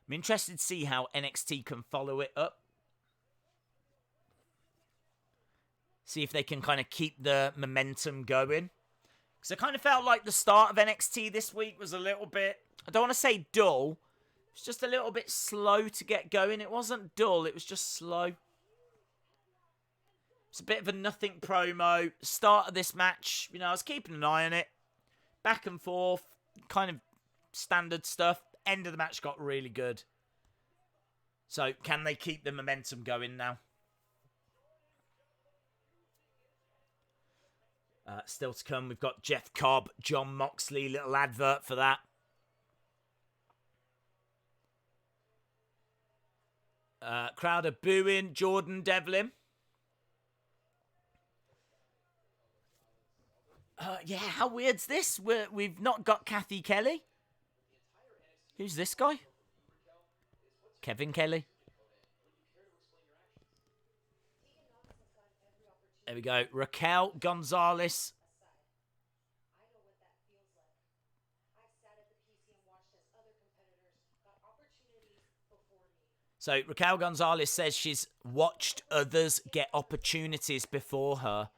I'm interested to see how NXT can follow it up. See if they can kind of keep the momentum going. Because I kind of felt like the start of NXT this week was a little bit, I don't want to say dull. It's just a little bit slow to get going. It wasn't dull, it was just slow. It's a bit of a nothing promo. Start of this match, I was keeping an eye on it. Back and forth, kind of standard stuff. End of the match got really good. So, can they keep the momentum going now? Still to come, we've got Jeff Cobb, Jon Moxley, little advert for that. Crowd are booing Jordan Devlin. Yeah, how weird's this? We've not got Kathy Kelly. Who's this guy? Kevin Kelly. There we go. Raquel Gonzalez. So Raquel Gonzalez says she's watched others get opportunities before her.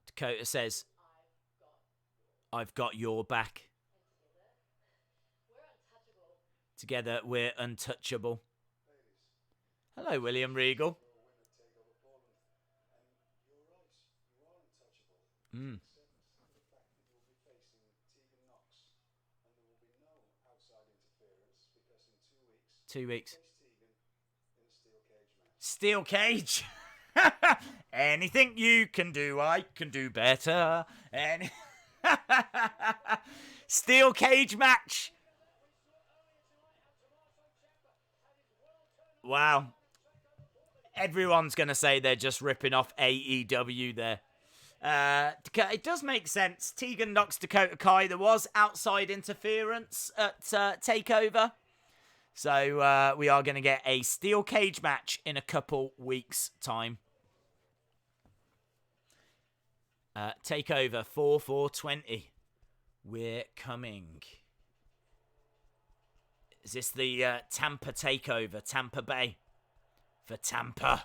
Dakota says, I've got your back. Together, we're untouchable. Hello, William Regal. Mm. 2 weeks. Steel cage. Anything you can do, I can do better. Steel cage match. Wow. Everyone's going to say they're just ripping off AEW there. It does make sense. Tegan knocks Dakota Kai. There was outside interference at TakeOver. So we are going to get a steel cage match in a couple weeks' time. TakeOver 4/4/20. We're coming. Is this the Tampa TakeOver? Tampa Bay? For Tampa.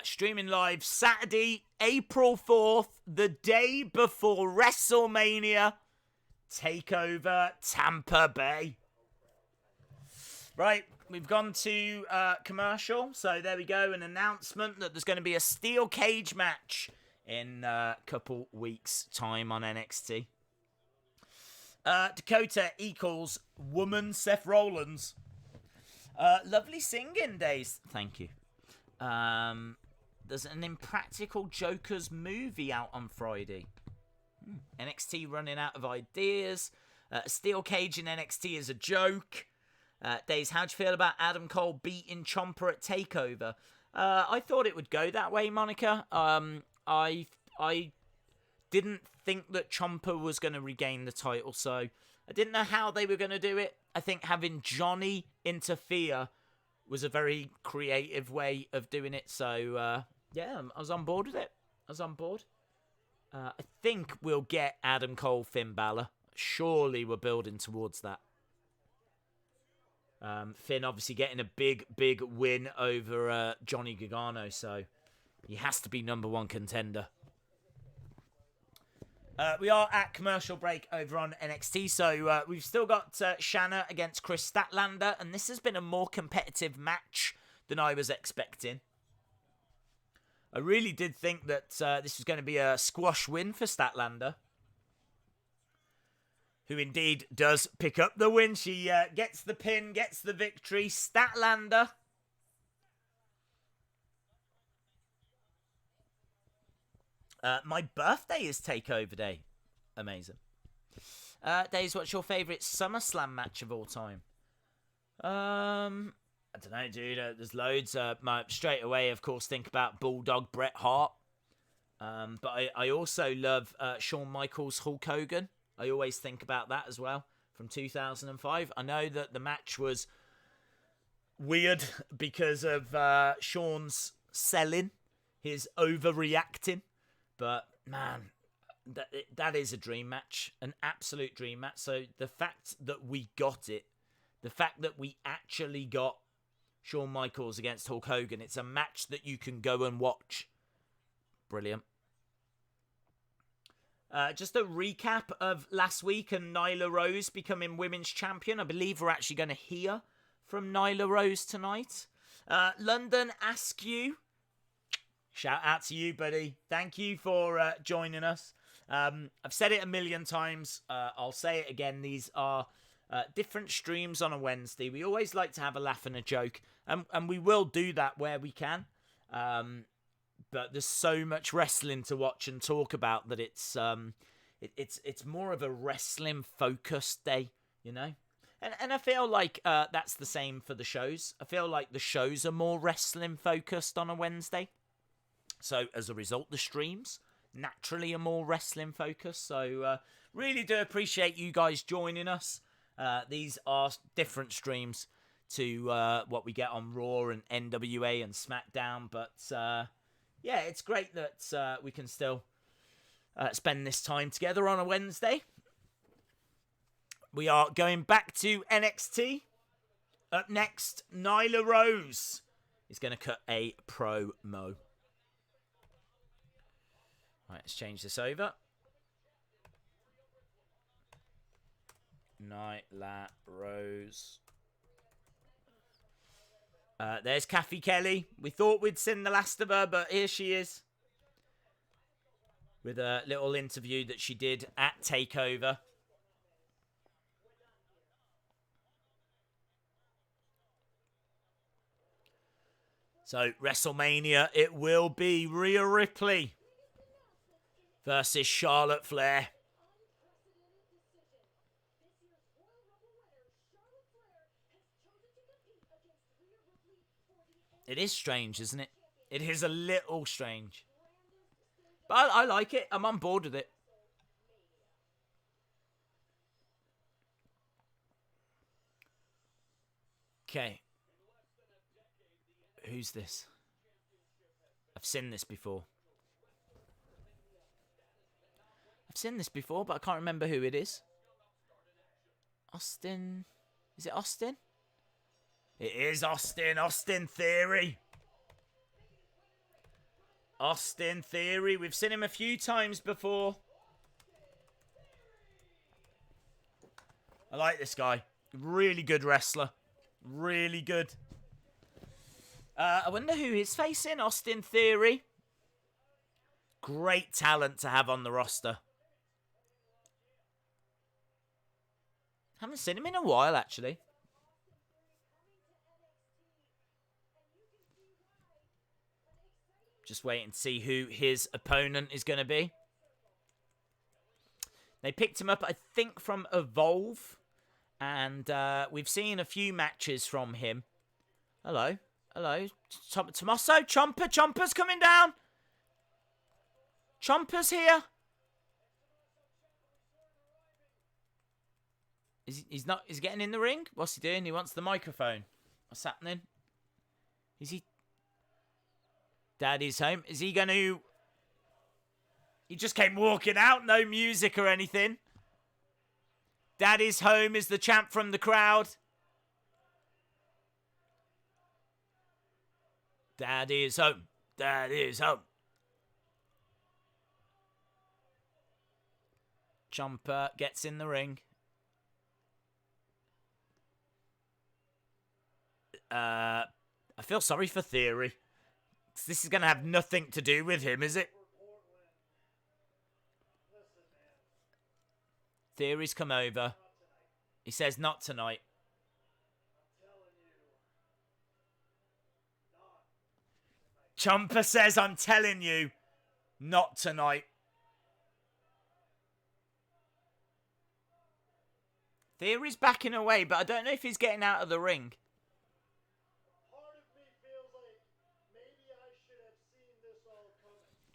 Streaming live Saturday, April 4th, the day before WrestleMania. TakeOver Tampa Bay. Right, we've gone to commercial. So there we go, an announcement that there's going to be a steel cage match in a couple weeks' time on NXT. Dakota equals woman Seth Rollins. Lovely singing, Days. Thank you. There's an Impractical Jokers movie out on Friday. NXT running out of ideas. Steel cage in NXT is a joke. Days, how'd you feel about Adam Cole beating Ciampa at TakeOver? I thought it would go that way, Monica. I didn't think that Ciampa was going to regain the title, so I didn't know how they were going to do it. I think having Johnny interfere was a very creative way of doing it, so yeah, I was on board with it. I was on board. I think we'll get Adam Cole, Finn Balor. Surely we're building towards that. Finn obviously getting a big win over Johnny Gargano, so he has to be number one contender. We are at commercial break over on NXT, so we've still got Shanna against Chris Statlander, and this has been a more competitive match than I was expecting. I really did think that this was going to be a squash win for Statlander, who indeed does pick up the win. She gets the pin, gets the victory. Statlander. My birthday is TakeOver Day. Amazing. Days, what's your favourite SummerSlam match of all time? I don't know, dude. There's loads. Straight away, of course, think about Bulldog Bret Hart. But I also love Shawn Michaels Hulk Hogan. I always think about that as well from 2005. I know that the match was weird because of Shawn's selling, his overreacting. But man, that is a dream match, an absolute dream match. So the fact that we got it, the fact that we actually got Shawn Michaels against Hulk Hogan, it's a match that you can go and watch. Brilliant. Just a recap of last week and Nyla Rose becoming women's champion. I believe we're actually going to hear from Nyla Rose tonight. London Askew. Shout out to you, buddy. Thank you for joining us. I've said it a million times. I'll say it again. These are different streams on a Wednesday. We always like to have a laugh and a joke. And we will do that where we can. But there's so much wrestling to watch and talk about that it's more of a wrestling focused day, you know? And I feel like that's the same for the shows. I feel like the shows are more wrestling focused on a Wednesday. So as a result, the streams naturally are more wrestling focused. So really do appreciate you guys joining us. These are different streams to what we get on Raw and NWA and SmackDown. But yeah, it's great that we can still spend this time together on a Wednesday. We are going back to NXT. Up next, Nyla Rose is going to cut a promo. Right, let's change this over. Nyla Rose. There's Kathy Kelly. We thought we'd seen the last of her, but here she is. With a little interview that she did at TakeOver. So, WrestleMania, it will be Rhea Ripley versus Charlotte Flair. It is strange, isn't it? It is a little strange. But I like it. I'm on board with it. Okay. Who's this? I've seen this before. I've seen this before, but I can't remember who it is. Austin. Is it Austin? It is Austin. Austin Theory. Austin Theory. We've seen him a few times before. I like this guy. Really good wrestler. Really good. I wonder who he's facing. Austin Theory. Great talent to have on the roster. Haven't seen him in a while, actually. Just waiting to see who his opponent is going to be. They picked him up, I think, from Evolve. And we've seen a few matches from him. Hello. Hello. Tommaso. Chomper's coming down. Chomper's here. He's getting in the ring? What's he doing? He wants the microphone. What's happening? Is he... Daddy's home. Is he going to... He just came walking out. No music or anything. Daddy's home is the chant from the crowd. Daddy is home. Daddy is home. Ciampa gets in the ring. I feel sorry for Theory. This is going to have nothing to do with him, is it? Theory's come over. He says, not tonight. Ciampa says, I'm telling you, not tonight. Theory's backing away, but I don't know if he's getting out of the ring.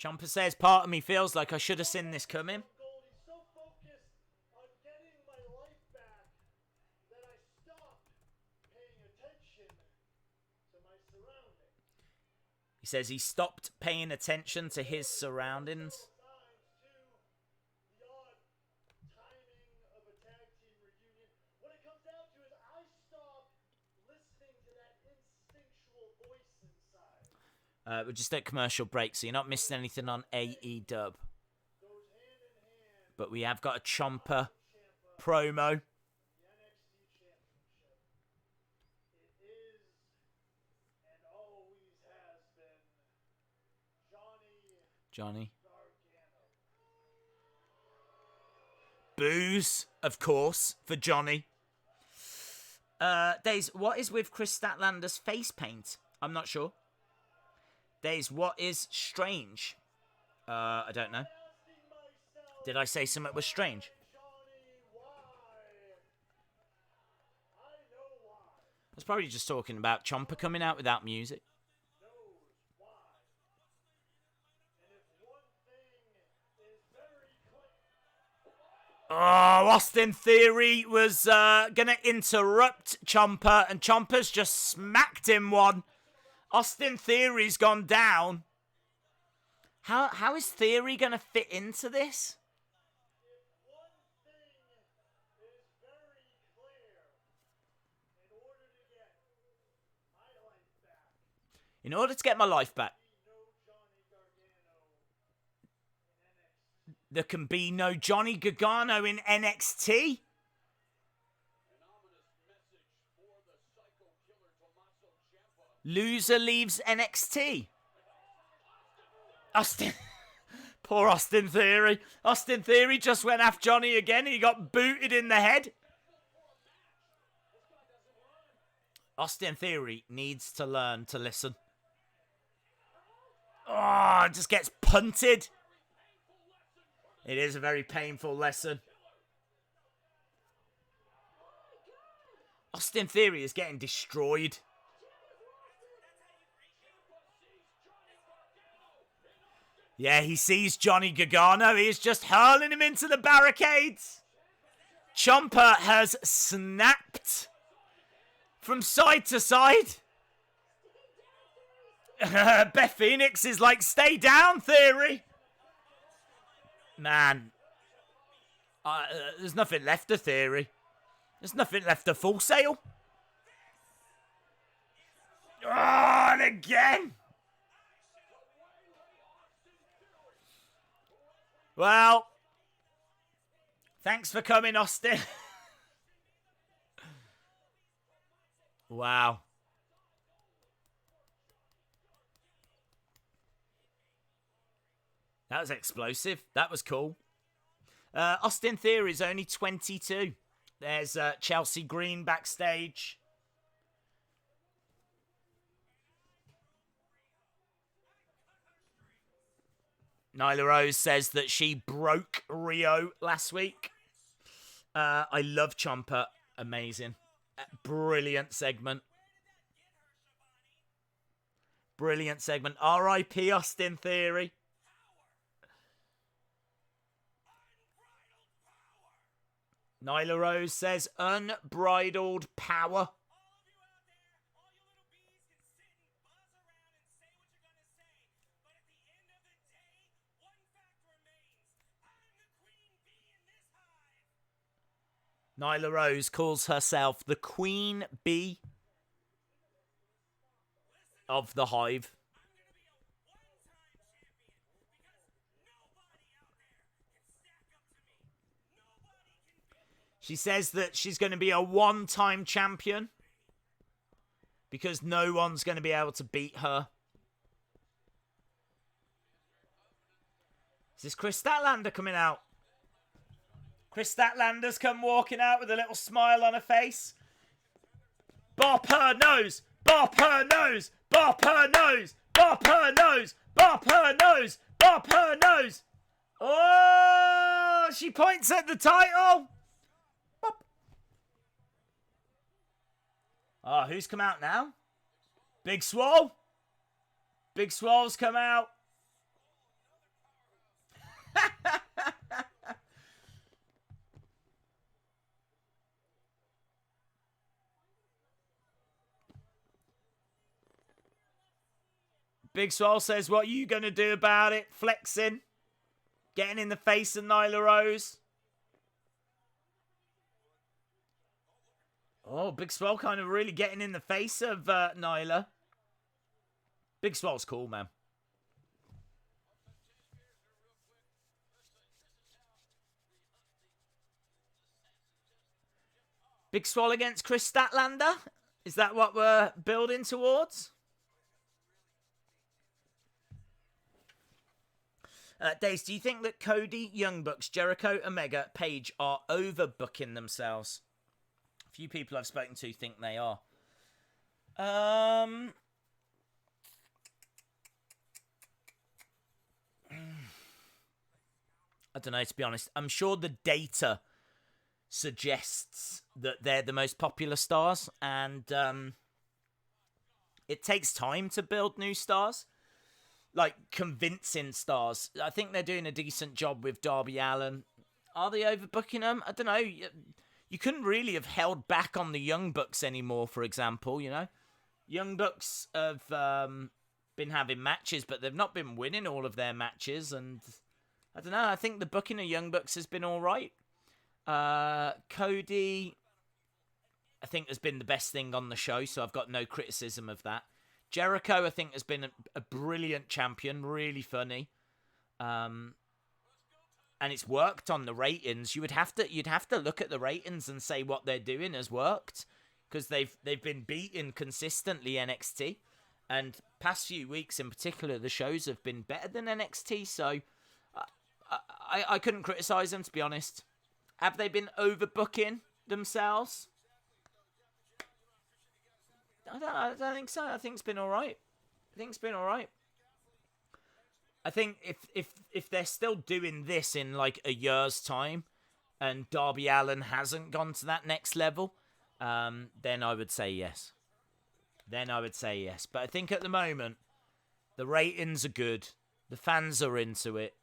Ciampa says, part of me feels like I should have seen this coming. He's so focused on getting my life back that I stopped paying attention to my surroundings. He says he stopped paying attention to his surroundings. Signs to the odd timing of a tag team reunion. What it comes down to is I stopped listening to that instinctual voice inside. We're just at commercial break, so you're not missing anything on AEW. Goes hand in hand But we have got a Ciampa promo. the NXT Championship. It is and always has been Johnny. Gargano. Booze, of course, for Johnny. Days, what is with Chris Statlander's face paint? I'm not sure. Days, what is strange? I don't know. Did I say something was strange? Johnny, why? I know why. I was probably just talking about Ciampa coming out without music. Knows why. And if one thing is very clear. Oh, Austin Theory was gonna interrupt Ciampa, and Ciampa's just smacked him one. Austin Theory's gone down. How is Theory gonna fit into this? If one thing is very clear, in order to get my life back, In order to get my life back, be no Johnny Gargano in NXT. there can be no Johnny Gargano in NXT. Loser leaves NXT. Austin. Poor Austin Theory. Austin Theory just went after Johnny again and he got booted in the head. Austin Theory needs to learn to listen. Oh, just gets punted. It is a very painful lesson. Austin Theory is getting destroyed. Yeah, he sees Johnny Gargano. He is just hurling him into the barricades. Ciampa has snapped from side to side. Beth Phoenix is like, stay down, Theory. Man, there's nothing left of Theory. There's nothing left of Full Sail. Oh, and again. Well, thanks for coming, Austin. Wow. That was explosive. That was cool. Austin Theory is only 22. There's Chelsea Green backstage. Nyla Rose says that she broke Rio last week. I love Ciampa. Amazing. Brilliant segment. Brilliant segment. R.I.P. Austin Theory. Nyla Rose says unbridled power. Nyla Rose calls herself the Queen Bee of the Hive. She says that she's going to be a one-time champion because no one's going to be able to beat her. Is this Chris Statlander coming out? Chris Statlander's come walking out with a little smile on her face. Bop her nose! Bop her nose! Bop her nose! Bop her nose! Bop her nose! Bop her nose! Oh! She points at the title! Bop. Oh, who's come out now? Big Swole? Big Swole's come out. Big Swole says, what are you going to do about it? Flexing. Getting in the face of Nyla Rose. Oh, Big Swole kind of really getting in the face of Nyla. Big Swole's cool, man. Big Swole against Chris Statlander? Is that what we're building towards? Dace, do you think that Cody, Young Bucks, Jericho, Omega, Page are overbooking themselves? A few people I've spoken to think they are. I don't know, to be honest. I'm sure the data suggests that they're the most popular stars, and it takes time to build new stars. Like, convincing stars. I think they're doing a decent job with Darby Allin. Are they overbooking them? I don't know. You couldn't really have held back on the Young Bucks anymore, for example, you know? Young Bucks have been having matches, but they've not been winning all of their matches, and I don't know. I think the booking of Young Bucks has been all right. Cody, I think, has been the best thing on the show, so I've got no criticism of that. Jericho, I think, has been a brilliant champion, really funny, and it's worked on the ratings. You'd have to look at the ratings and say what they're doing has worked, because they've been beating consistently NXT, and past few weeks in particular, the shows have been better than NXT. So I couldn't criticize them, to be honest. Have they been overbooking themselves? I don't think so. I think it's been all right. I think if they're still doing this in like a year's time, and Darby Allin hasn't gone to that next level, then I would say yes. But I think at the moment, the ratings are good. The fans are into it.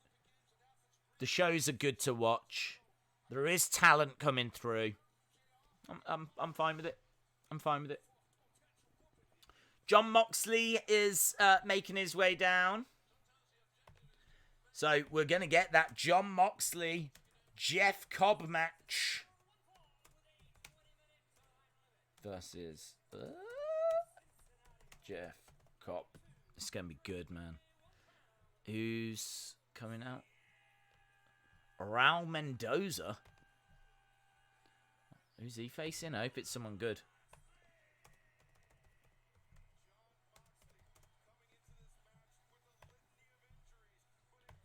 The shows are good to watch. There is talent coming through. I'm fine with it. Jon Moxley is making his way down. So we're going to get that Jon Moxley Jeff Cobb match versus Jeff Cobb. It's going to be good, man. Who's coming out? Raul Mendoza. Who's he facing? I hope it's someone good.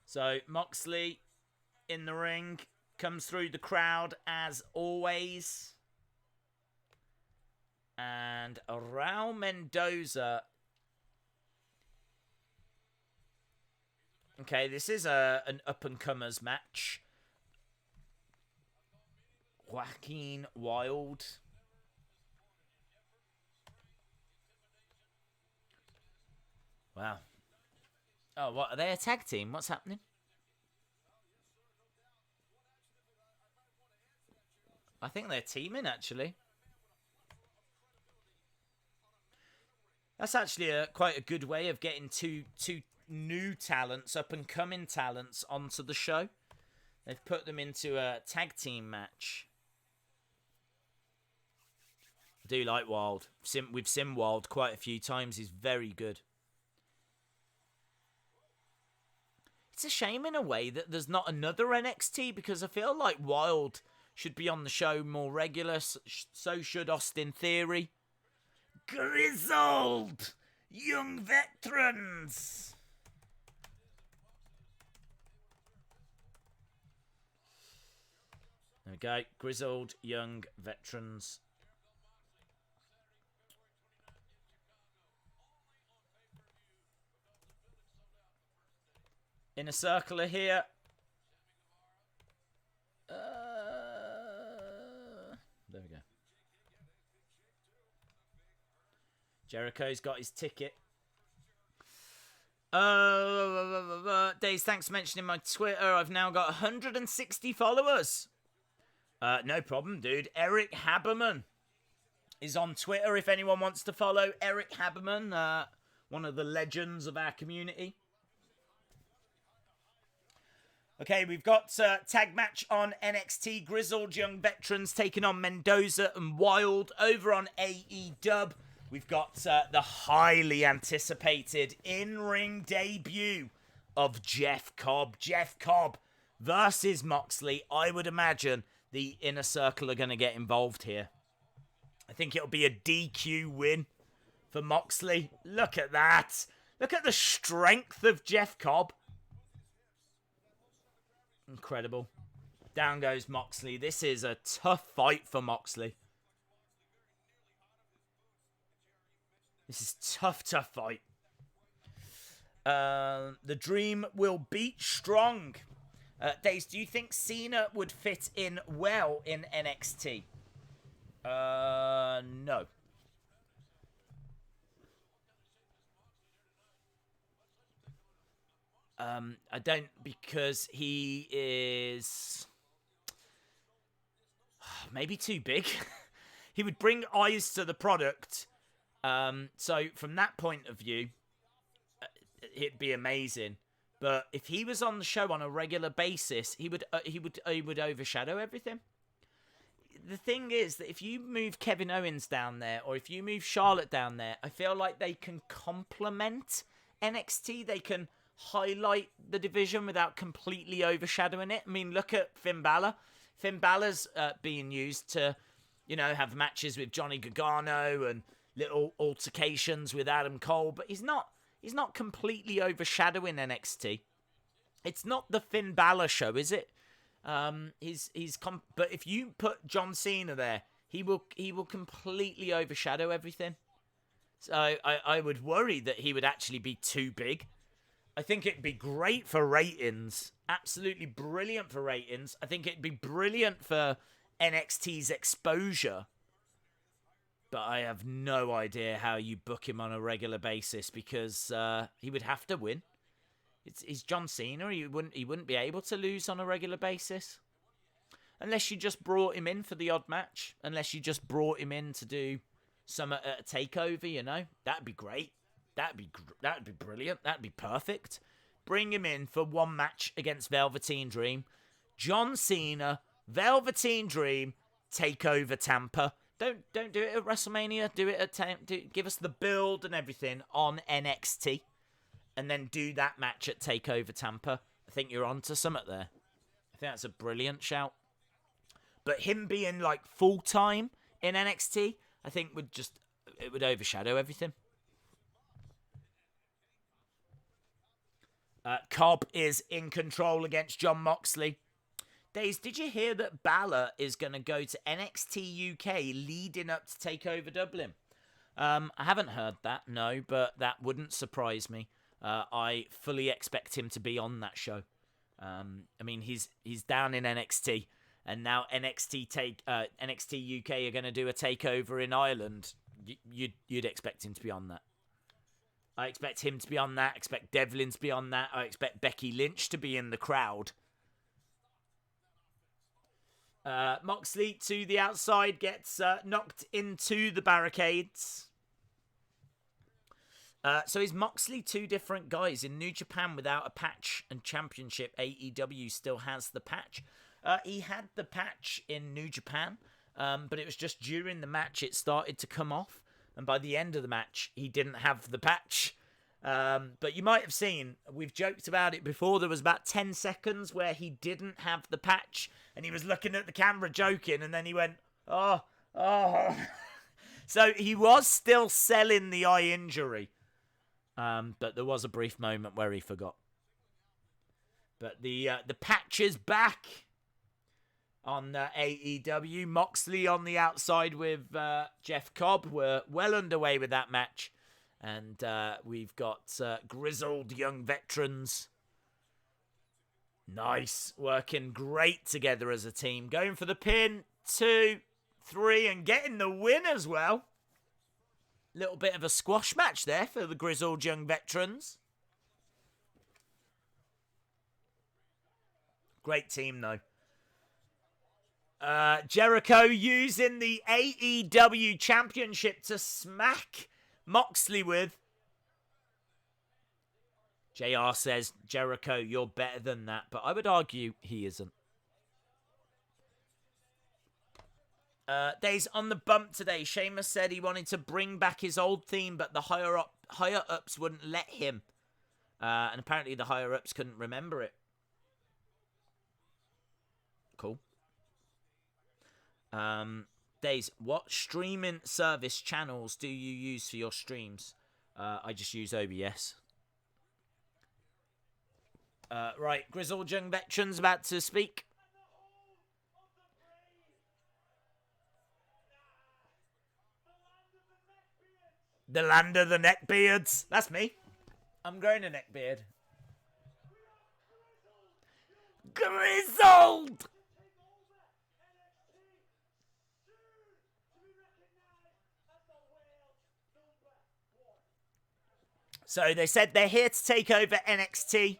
So, Moxley in the ring, comes through the crowd as always. And Raul Mendoza. Okay, this is an up-and-comers match. Joaquin Wilde. Wow. Oh, what? Are they a tag team? What's happening? I think they're teaming, actually. That's actually quite a good way of getting two new talents, up-and-coming talents, onto the show. They've put them into a tag team match. I do like Wilde. We've seen Wilde quite a few times. He's very good. It's a shame in a way that there's not another NXT, because I feel like Wilde should be on the show more regular. So should Austin Theory. Grizzled young veterans. There we go. Grizzled young veterans. Inner Circle are here. There we go. Jericho's got his ticket. Days, thanks for mentioning my Twitter. I've now got 160 followers. No problem, dude. Eric Haberman is on Twitter if anyone wants to follow. Eric Haberman, one of the legends of our community. Okay, we've got tag match on NXT. Grizzled Young Veterans taking on Mendoza and Wild. Over on AEW, we've got the highly anticipated in-ring debut of Jeff Cobb. Jeff Cobb versus Moxley. I would imagine the Inner Circle are going to get involved here. I think it'll be a DQ win for Moxley. Look at that. Look at the strength of Jeff Cobb. Incredible. Down goes Moxley. This is a tough fight for Moxley. This is tough fight. The Dream will beat Strong. Days, do you think Cena would fit in well in NXT? No. I don't, because he is maybe too big. He would bring eyes to the product. So from that point of view, it'd be amazing. But if he was on the show on a regular basis, he would overshadow everything. The thing is that if you move Kevin Owens down there, or if you move Charlotte down there, I feel like they can complement NXT. They can highlight the division without completely overshadowing it. I mean, look at Finn Balor. Finn Balor's being used to, have matches with Johnny Gargano and little altercations with Adam Cole, but he's not completely overshadowing NXT. It's not the Finn Balor show, is it? But if you put John Cena there, he will completely overshadow everything. So I would worry that he would actually be too big. I think it'd be great for ratings. Absolutely brilliant for ratings. I think it'd be brilliant for NXT's exposure. But I have no idea how you book him on a regular basis, because he would have to win. He's John Cena. He wouldn't be able to lose on a regular basis. Unless you just brought him in for the odd match. Unless you just brought him in to do some at a takeover, That'd be great. That'd be brilliant. That'd be perfect. Bring him in for one match against Velveteen Dream. John Cena, Velveteen Dream, Takeover Tampa. Don't do it at WrestleMania. Do it at give us the build and everything on NXT, and then do that match at Takeover Tampa. I think you're onto something there. I think that's a brilliant shout. But him being like full time in NXT, I think it would overshadow everything. Cobb is in control against Jon Moxley. Days, did you hear that Balor is going to go to NXT UK leading up to TakeOver Dublin? I haven't heard that, no, but that wouldn't surprise me. I fully expect him to be on that show. He's down in NXT, and now NXT UK are going to do a takeover in Ireland. You'd expect him to be on that. I expect him to be on that. I expect Devlin to be on that. I expect Becky Lynch to be in the crowd. Moxley to the outside gets knocked into the barricades. So is Moxley two different guys? In New Japan without a patch and Championship, AEW still has the patch. He had the patch in New Japan, but it was just during the match it started to come off. And by the end of the match, he didn't have the patch. But you might have seen, we've joked about it before, there was about 10 seconds where he didn't have the patch. And he was looking at the camera joking, and then he went, oh. So he was still selling the eye injury. But there was a brief moment where he forgot. But the patch is back on AEW. Moxley on the outside with Jeff Cobb. We're well underway with that match. And we've got grizzled young veterans. Nice. Working great together as a team. Going for the pin. 2, 3. And getting the win as well. Little bit of a squash match there for the grizzled young veterans. Great team, though. Jericho using the AEW Championship to smack Moxley with. JR says, Jericho, you're better than that. But I would argue he isn't. Days on the bump today. Sheamus said he wanted to bring back his old theme, but the higher-ups wouldn't let him. And apparently the higher-ups couldn't remember it. Cool. Days, what streaming service channels do you use for your streams? I just use OBS. Right, Grizzled Young Veteran's about to speak. The land of the neckbeards. That's me. I'm growing a neckbeard. Grizzled! So they said they're here to take over NXT.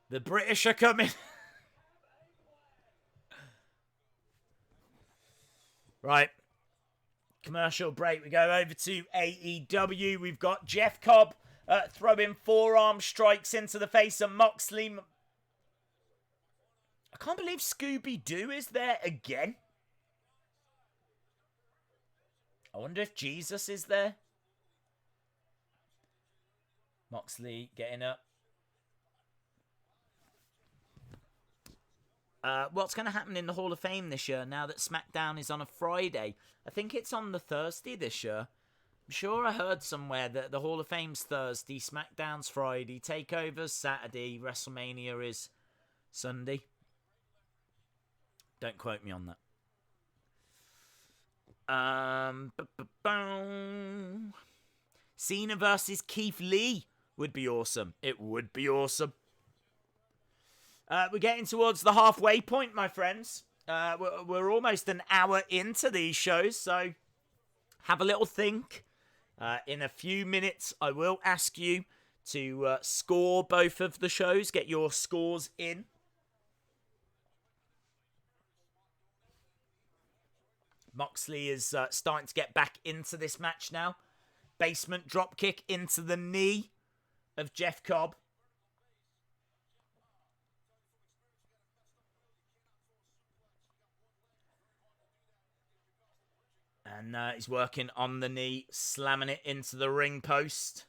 The British are coming. Right. Commercial break. We go over to AEW. We've got Jeff Cobb throwing forearm strikes into the face of Moxley. I can't believe Scooby-Doo is there again. I wonder if Jesus is there. Moxley getting up. What's going to happen in the Hall of Fame this year now that SmackDown is on a Friday? I think it's on the Thursday this year. I'm sure I heard somewhere that the Hall of Fame's Thursday, SmackDown's Friday, TakeOver's Saturday, WrestleMania is Sunday. Don't quote me on that. Cena versus Keith Lee would be awesome. It would be awesome. We're getting towards the halfway point, my friends. We're almost an hour into these shows, so have a little think. In a few minutes, I will ask you to score both of the shows. Get your scores in. Moxley is starting to get back into this match now. Basement dropkick into the knee of Jeff Cobb. And he's working on the knee, slamming it into the ring post.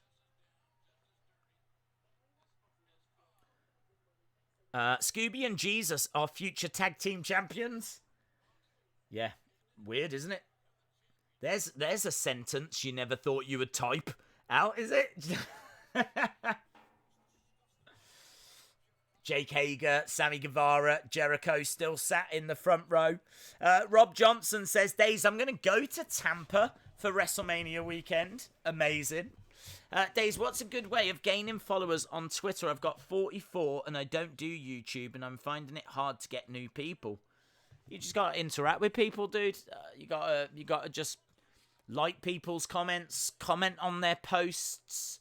Scooby and Jesus are future tag team champions. Yeah, weird, isn't it? There's a sentence you never thought you would type out, is it? Jake Hager, Sammy Guevara, Jericho still sat in the front row. Rob Johnson says, Days, I'm going to go to Tampa for WrestleMania weekend. Amazing. Days, what's a good way of gaining followers on Twitter? I've got 44 and I don't do YouTube and I'm finding it hard to get new people. You just got to interact with people, dude. You got to just like people's comments, comment on their posts,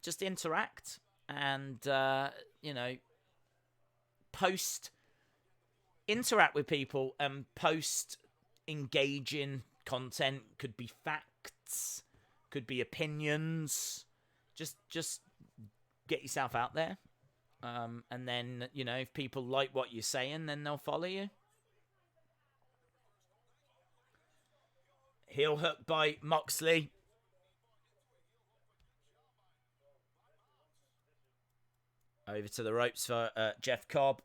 just interact. And, interact with people and post engaging content. Could be facts, could be opinions. Just get yourself out there. And then, if people like what you're saying, then they'll follow you. Heel hook by Moxley. Over to the ropes for Jeff Cobb.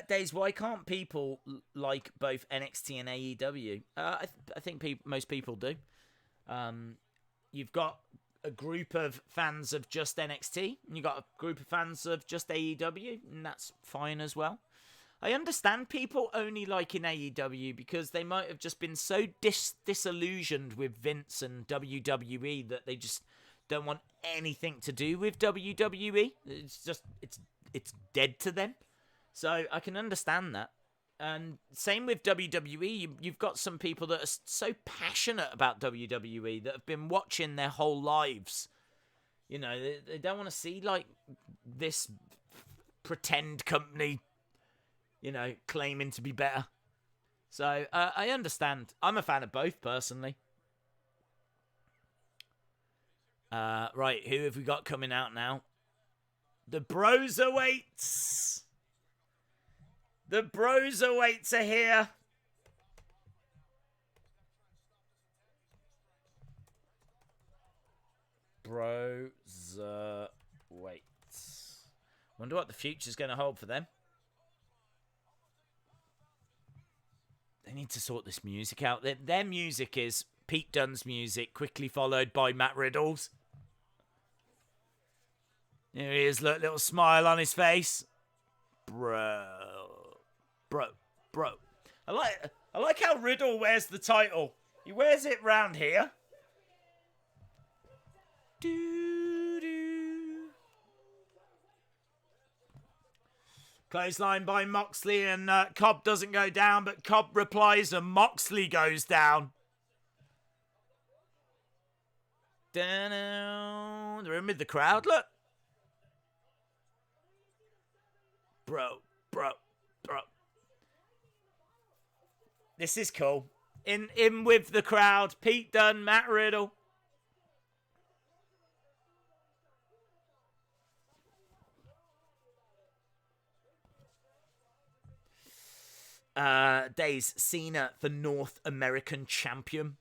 Days, why can't people like both NXT and AEW? I think most people do. You've got a group of fans of just NXT, and you've got a group of fans of just AEW, and that's fine as well. I understand people only liking AEW because they might have just been so disillusioned with Vince and WWE that they just don't want anything to do with WWE. It's dead to them. So I can understand that. And same with WWE. You've got some people that are so passionate about WWE that have been watching their whole lives. They don't want to see like this pretend company, you know, claiming to be better. So, I understand. I'm a fan of both, personally. Right, who have we got coming out now? The Broserweights. The Broserweights are here. Broserweights. Wonder what the future's going to hold for them. They need to sort this music out. Their music is Pete Dunne's music, quickly followed by Matt Riddle's. There he is, look, little smile on his face. Bro. I like how Riddle wears the title. He wears it round here. Doo-doo. Clothesline by Moxley, and Cobb doesn't go down, but Cobb replies and Moxley goes down. They're in with the crowd, look. Bro. This is cool. In with the crowd. Pete Dunne, Matt Riddle. Days Cena for North American Champion.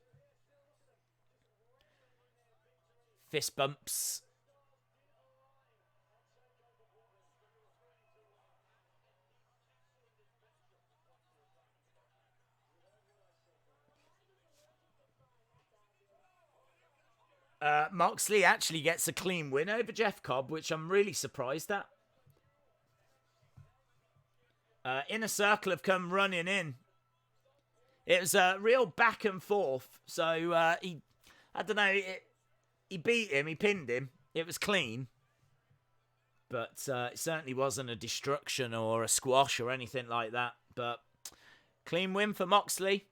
Fist bumps. Moxley actually gets a clean win over Jeff Cobb, which I'm really surprised at. Inner Circle have come running in. It was a real back and forth. So I don't know, he beat him, he pinned him. It was clean. But it certainly wasn't a destruction or a squash or anything like that. But clean win for Moxley.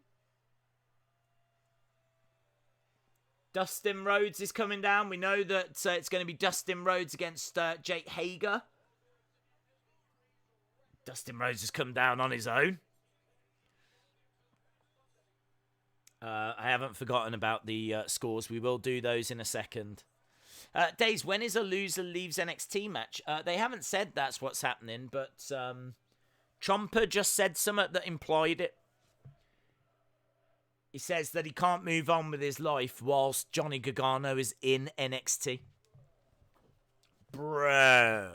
Dustin Rhodes is coming down. We know that it's going to be Dustin Rhodes against Jake Hager. Dustin Rhodes has come down on his own. I haven't forgotten about the scores. We will do those in a second. Days, when is a loser leaves NXT match? They haven't said that's what's happening, but Ciampa just said something that implied it. He says that he can't move on with his life whilst Johnny Gargano is in NXT. Bro.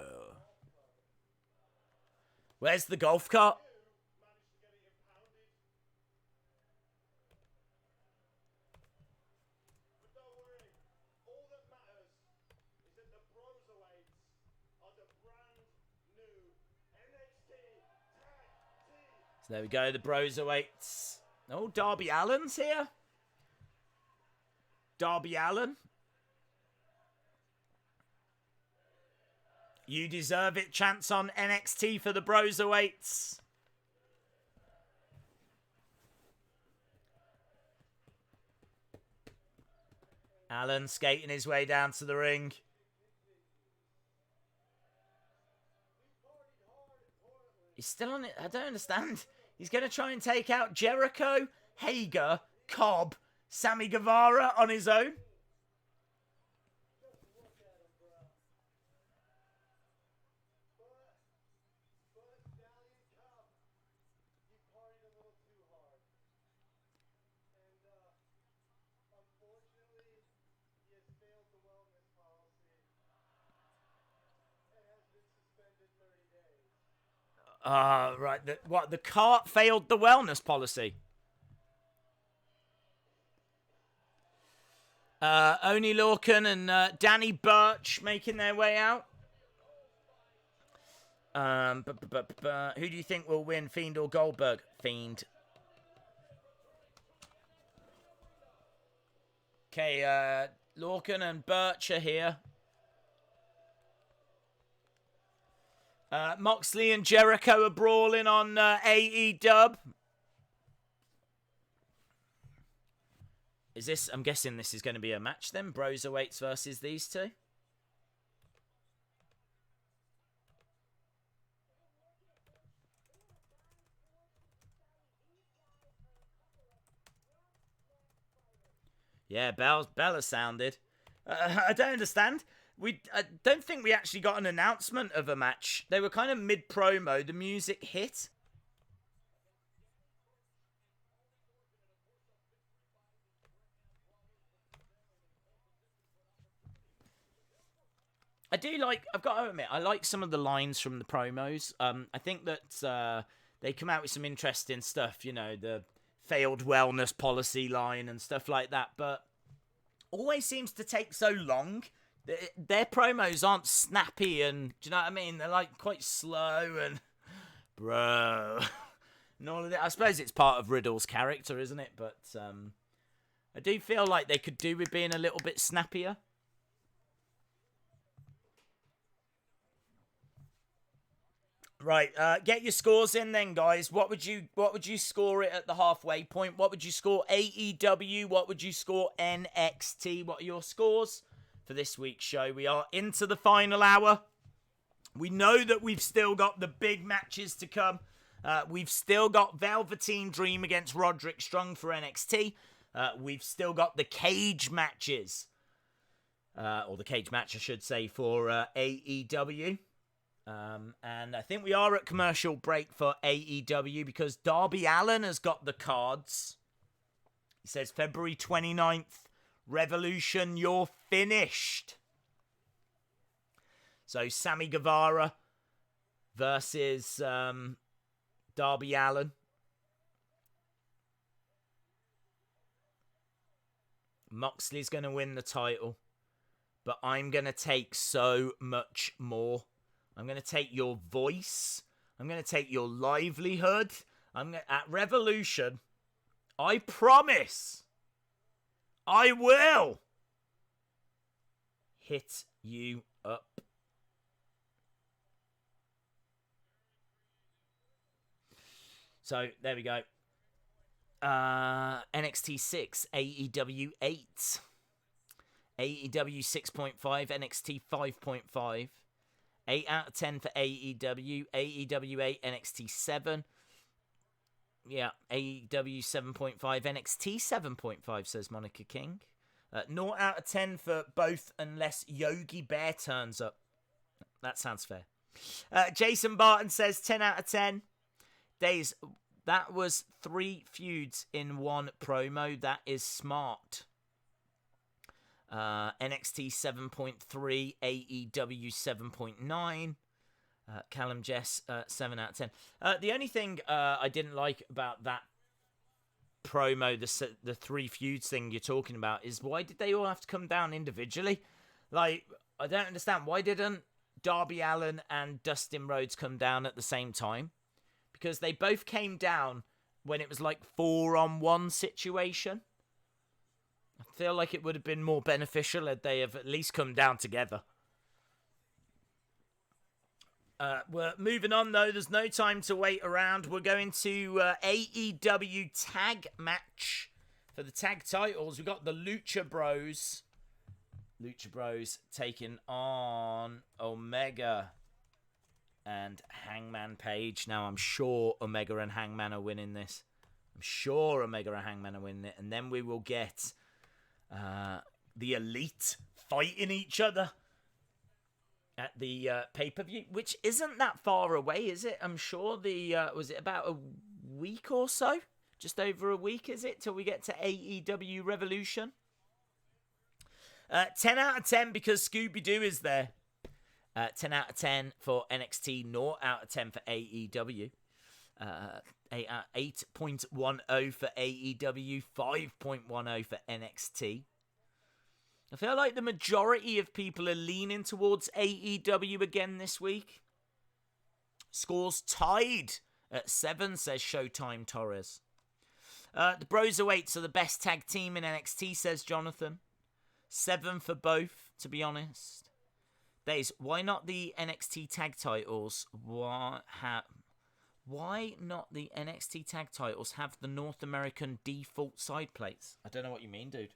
Where's the golf cart? But don't worry, all that matters is that the Broserweights are the brand new NXT Tag Team. So there we go, the Broserweights. Oh, Darby Allin's here. Darby Allin. You deserve it. Chance on NXT for the Broserweights. Allin skating his way down to the ring. He's still on it. I don't understand. He's going to try and take out Jericho, Hager, Cobb, Sammy Guevara on his own. Right. The cart failed the wellness policy? Oni Lorcan and Danny Burch making their way out. Who do you think will win, Fiend or Goldberg? Fiend. Okay, Lorcan and Burch are here. Moxley and Jericho are brawling on AEW. Is this... I'm guessing this is going to be a match then? Broserweights versus these two? Yeah, Bella sounded. I don't understand. I don't think we actually got an announcement of a match. They were kind of mid-promo. The music hit. I've got to admit, I like some of the lines from the promos. I think that they come out with some interesting stuff, you know, the failed wellness policy line and stuff like that, but always seems to take so long. Their promos aren't snappy and, do you know what I mean? They're like quite slow and, bro, and all of that. I suppose it's part of Riddle's character, isn't it? But I do feel like they could do with being a little bit snappier. Right, get your scores in then, guys. What would you score it at the halfway point? What would you score AEW? What would you score NXT? What are your scores for this week's show? We are into the final hour. We know that we've still got the big matches to come. We've still got Velveteen Dream against Roderick Strong for NXT. We've still got the cage matches. Or the cage match, I should say, for AEW. And I think we are at commercial break for AEW because Darby Allin has got the cards. He says February 29th, Revolution, you're finished. So Sammy Guevara versus Darby Allin. Moxley's going to win the title, but I'm going to take so much more. I'm going to take your voice. I'm going to take your livelihood. At Revolution, I promise, I will hit you up. So, there we go. NXT 6, AEW 8. AEW 6.5, NXT 5.5. 8 out of 10 for AEW. AEW 8, NXT 7. Yeah, AEW 7.5, NXT 7.5, says Monica King. 0 out of 10 for both unless Yogi Bear turns up. That sounds fair. Jason Barton says 10 out of 10. Days, that was 3 feuds in one promo. That is smart. NXT 7.3, AEW 7.9. Callum Jess 7 out of 10. The only thing I didn't like about that promo, the 3 feuds thing you're talking about, is why did they all have to come down individually? Like, I don't understand. Why didn't Darby Allin and Dustin Rhodes come down at the same time? Because they both came down when it was like 4-on-1 situation. I feel like it would have been more beneficial had they have at least come down together. We're moving on, though. There's no time to wait around. We're going to AEW tag match for the tag titles. We've got the Lucha Bros. Lucha Bros taking on Omega and Hangman Page. Now, I'm sure Omega and Hangman are winning this. I'm sure Omega and Hangman are winning it. And then we will get the Elite fighting each other at the pay-per-view, which isn't that far away, is it? I'm sure was it about a week or so? Just over a week, is it, till we get to AEW Revolution? 10 out of 10 because Scooby-Doo is there. 10 out of 10 for NXT, 0 out of 10 for AEW. 8.10 for AEW, 5.10 for NXT. I feel like the majority of people are leaning towards AEW again this week. Scores tied at 7, says Showtime Torres. The Broserweights are the best tag team in NXT, says Jonathan. 7 for both, to be honest. Days, why not the NXT tag titles? Why not the NXT tag titles have the North American default side plates? I don't know what you mean, dude.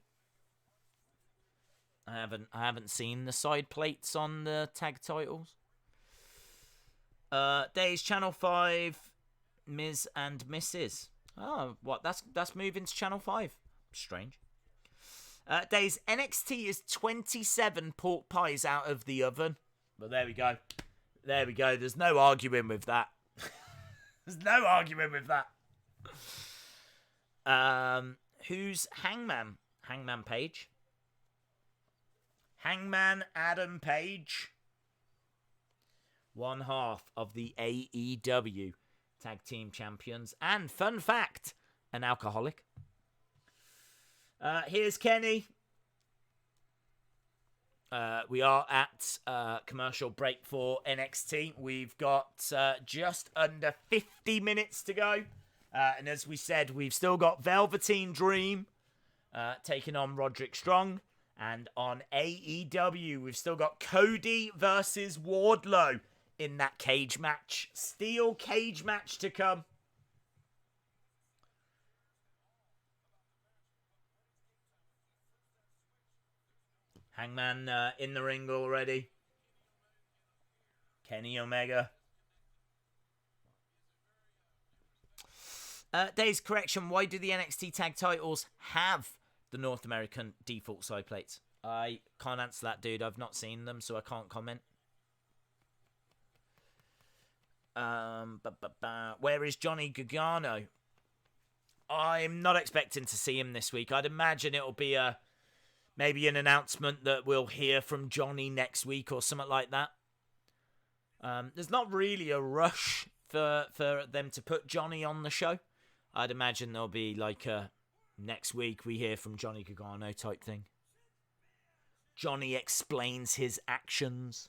I haven't seen the side plates on the tag titles. Days Channel 5, Ms. and Mrs. Oh, what? That's moving to Channel 5. Strange. Days, NXT is 27 pork pies out of the oven. Well, there we go. There we go. There's no arguing with that. There's no arguing with that. Who's Hangman? Hangman Page? Hangman Adam Page. One half of the AEW Tag Team Champions. And fun fact, an alcoholic. Here's Kenny. We are at commercial break for NXT. We've got just under 50 minutes to go. And as we said, we've still got Velveteen Dream taking on Roderick Strong. And on AEW, we've still got Cody versus Wardlow in that cage match. Steel cage match to come. Hangman in the ring already. Kenny Omega. Days correction. Why do the NXT tag titles have the North American default side plates? I can't answer that, dude. I've not seen them, so I can't comment. Where is Johnny Gargano? I'm not expecting to see him this week. I'd imagine it'll be maybe an announcement that we'll hear from Johnny next week or something like that. There's not really a rush for them to put Johnny on the show. I'd imagine there'll be like a next week we hear from Johnny Gargano type thing. Johnny explains his actions.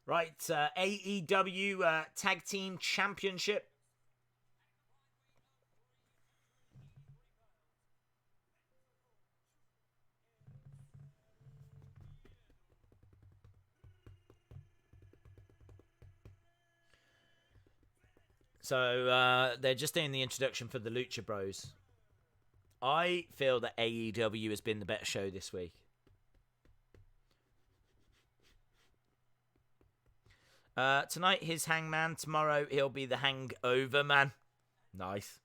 Right, AEW Tag Team Championship. So, they're just doing the introduction for the Lucha Bros. I feel that AEW has been the better show this week. Tonight, his Hangman. Tomorrow, he'll be the Hangover Man. Nice.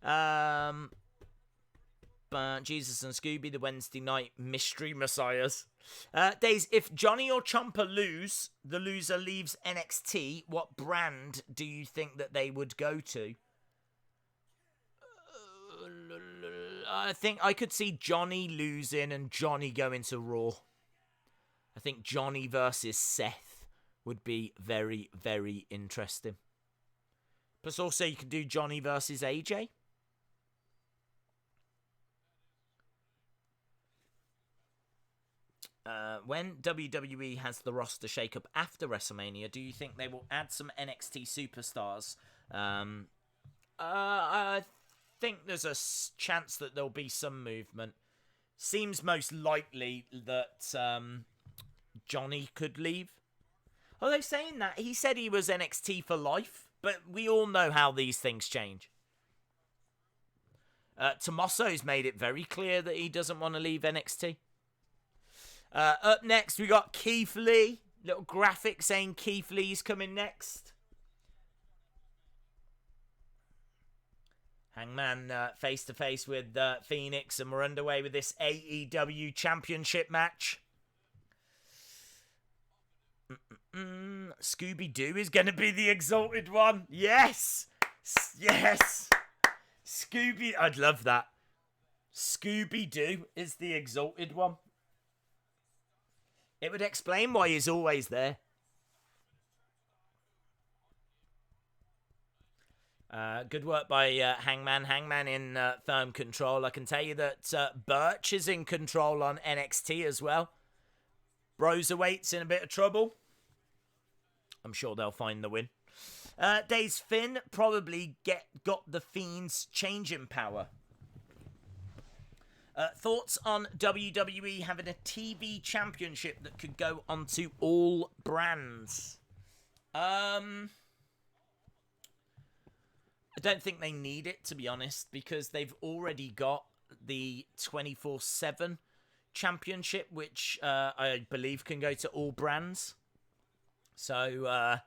But Jesus and Scooby, the Wednesday night mystery messiahs. Days, if Johnny or Ciampa lose, the loser leaves NXT, what brand do you think that they would go to? I think I could see Johnny losing and Johnny going to Raw. I think Johnny versus Seth would be very, very interesting. Plus also you could do Johnny versus AJ. When WWE has the roster shake-up after WrestleMania, do you think they will add some NXT superstars? I think there's a chance that there'll be some movement. Seems most likely that Johnny could leave. Although saying that, he said he was NXT for life, but we all know how these things change. Tommaso's made it very clear that he doesn't want to leave NXT. Up next, we got Keith Lee. Little graphic saying Keith Lee's coming next. Hangman face to face with Fenix, and we're underway with this AEW Championship match. Scooby-Doo is going to be the Exalted One. Yes! Yes! I'd love that. Scooby-Doo is the Exalted One. It would explain why he's always there. Good work by Hangman. Hangman in firm control. I can tell you that Birch is in control on NXT as well. Broserweight's in a bit of trouble. I'm sure they'll find the win. Days Finn probably got the Fiend's changing power. Thoughts on WWE having a TV championship that could go onto all brands? I don't think they need it, to be honest, because they've already got the 24/7 championship, which I believe can go to all brands. So,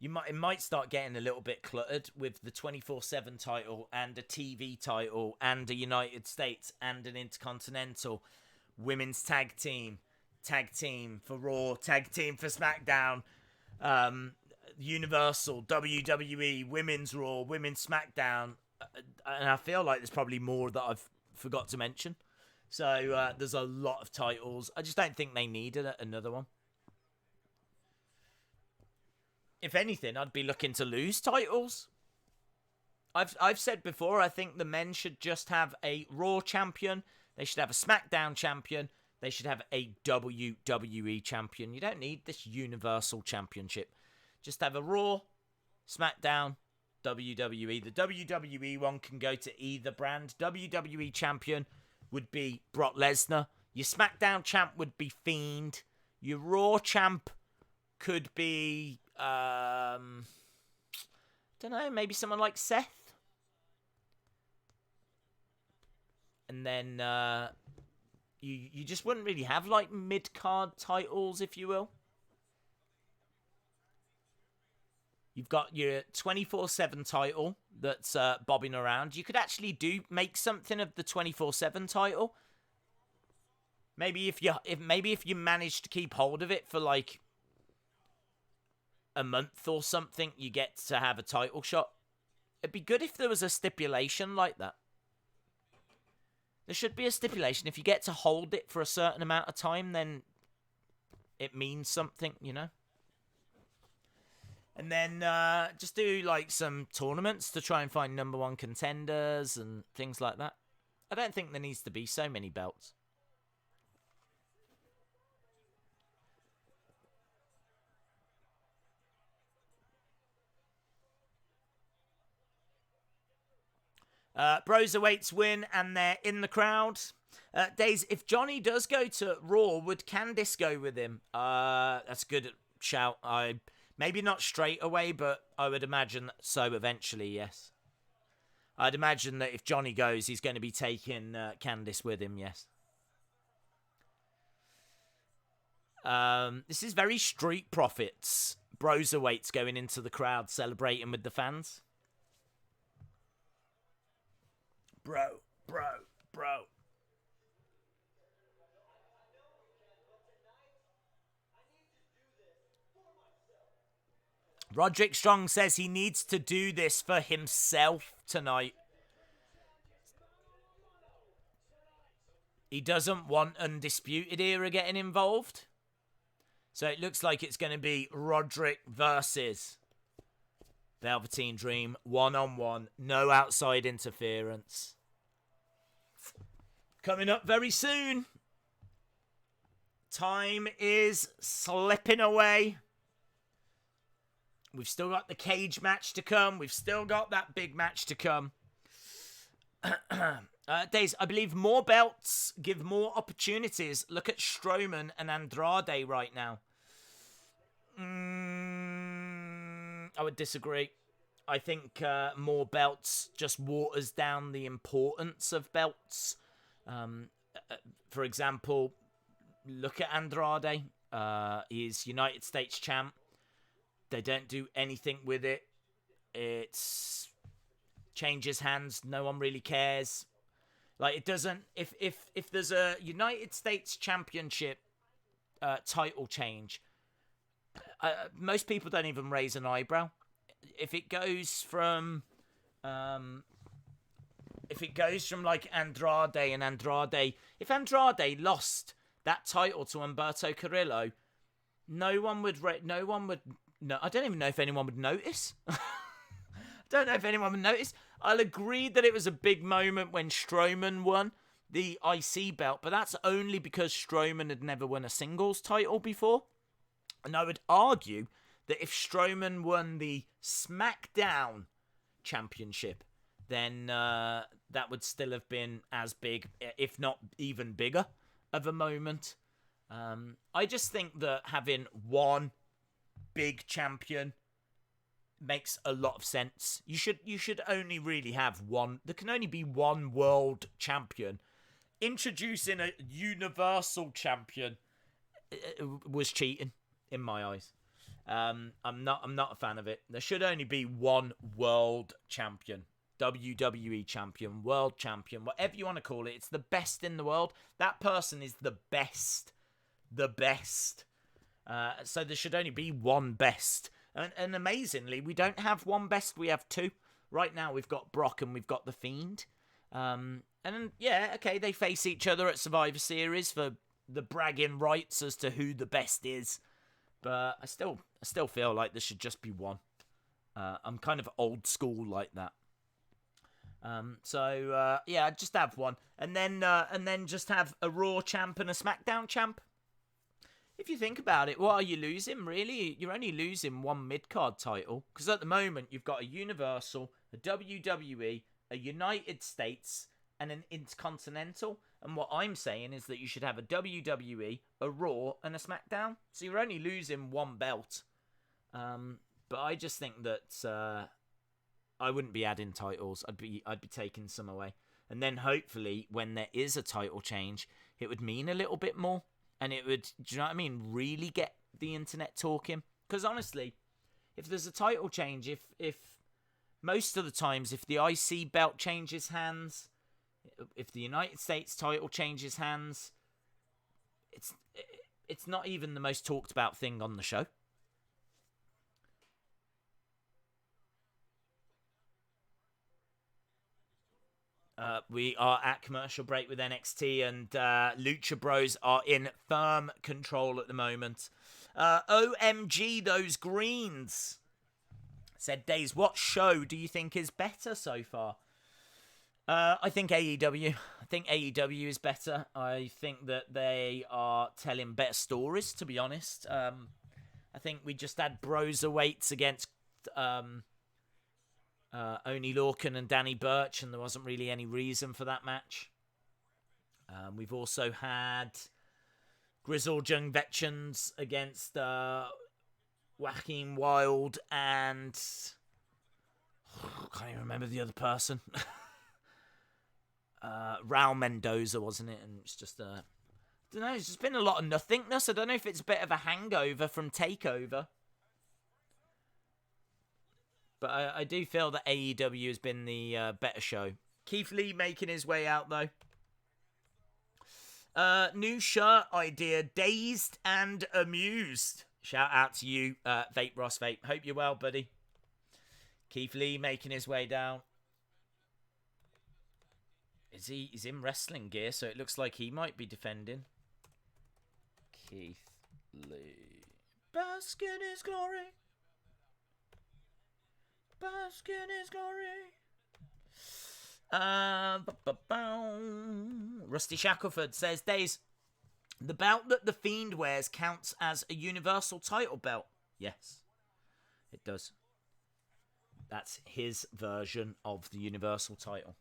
it might start getting a little bit cluttered with the 24/7 title and a TV title and a United States and an Intercontinental women's tag team for Raw, tag team for SmackDown, Universal, WWE, Women's Raw, Women's SmackDown, and I feel like there's probably more that I've forgot to mention. So there's a lot of titles. I just don't think they needed another one. If anything, I'd be looking to lose titles. I've said before, I think the men should just have a Raw champion. They should have a SmackDown champion. They should have a WWE champion. You don't need this Universal Championship. Just have a Raw, SmackDown, WWE. The WWE one can go to either brand. WWE champion would be Brock Lesnar. Your SmackDown champ would be Fiend. Your Raw champ could be, don't know, maybe someone like Seth. And then you just wouldn't really have like mid-card titles, if you will. You've got your 24/7 title that's bobbing around. You could actually make something of the 24/7 title. Maybe if you manage to keep hold of it for like a month or something, you get to have a title shot. It'd be good if there was a stipulation like that. There should be a stipulation. If you get to hold it for a certain amount of time, then it means something, you know? And then just do like some tournaments to try and find number one contenders and things like that. I don't think there needs to be so many belts. Broserweights win and they're in the crowd. Days, if Johnny does go to Raw, would Candice go with him? That's a good shout. Maybe not straight away, but I would imagine so eventually, yes. I'd imagine that if Johnny goes, he's going to be taking Candice with him, yes. This is very Street Profits. Broserweights going into the crowd, celebrating with the fans. Bro. Roderick Strong says he needs to do this for himself tonight. He doesn't want Undisputed Era getting involved. So it looks like it's going to be Roderick versus Velveteen Dream, one-on-one, no outside interference. Coming up very soon. Time is slipping away. We've still got the cage match to come. We've still got that big match to come. Days, I believe more belts give more opportunities. Look at Strowman and Andrade right now. I would disagree. I think more belts just waters down the importance of belts. For example, look at Andrade. He's United States champ. They don't do anything with it. It's changes hands. No one really cares. Like, it doesn't. If there's a United States Championship title change, most people don't even raise an eyebrow. If it goes from like Andrade and Andrade, if Andrade lost that title to Humberto Carrillo, no one would. No, I don't even know if anyone would notice. I'll agree that it was a big moment when Strowman won the IC belt, but that's only because Strowman had never won a singles title before. And I would argue that if Strowman won the SmackDown Championship, then that would still have been as big, if not even bigger, of a moment. I just think that having one big champion makes a lot of sense. You should only really have one. There can only be one world champion. Introducing a universal champion was cheating in my eyes. I'm not a fan of it. There should only be one world champion. WWE champion, world champion, whatever you want to call it. It's the best in the world. That person is the best. The best. So there should only be one best. And amazingly, we don't have one best. We have two. Right now, we've got Brock and we've got The Fiend. And yeah, okay, they face each other at Survivor Series for the bragging rights as to who the best is. But I still feel like there should just be one. I'm kind of old school like that. Yeah, just have one, and then just have a Raw champ and a SmackDown champ. If you think about it, what are you losing, really? You're only losing one mid-card title, because at the moment, you've got a Universal, a WWE, a United States, and an Intercontinental. And what I'm saying is that you should have a WWE, a Raw, and a SmackDown. So you're only losing one belt. But I just think that I wouldn't be adding titles. I'd be taking some away. And then hopefully, when there is a title change, it would mean a little bit more. And it would, do you know what I mean, really get the internet talking. Because honestly, if there's a title change, if most of the times, if the IC belt changes hands, if the United States title changes hands, it's not even the most talked about thing on the show. We are at commercial break with NXT, and Lucha Bros are in firm control at the moment. OMG, those greens. Said Days, what show do you think is better so far? I think AEW. I think AEW is better. I think that they are telling better stories, to be honest. I think we just had Broserweights against Oni Lorcan and Danny Burch, and there wasn't really any reason for that match. We've also had Grizzled Young Veterans against Joaquin Wilde and I can't even remember the other person. Raul Mendoza, wasn't it? And it's just I don't know, it's just been a lot of nothingness. I don't know if it's a bit of a hangover from TakeOver. But I do feel that AEW has been the better show. Keith Lee making his way out, though. New shirt idea, Dazed and Amused. Shout out to you, Vape Ross Vape. Hope you're well, buddy. Keith Lee making his way down. He's in wrestling gear, so it looks like he might be defending. Keith Lee. Bask in his glory. Bask in his glory. Rusty Shackelford says, Days, the belt that The Fiend wears counts as a universal title belt. Yes, it does. That's his version of the universal title.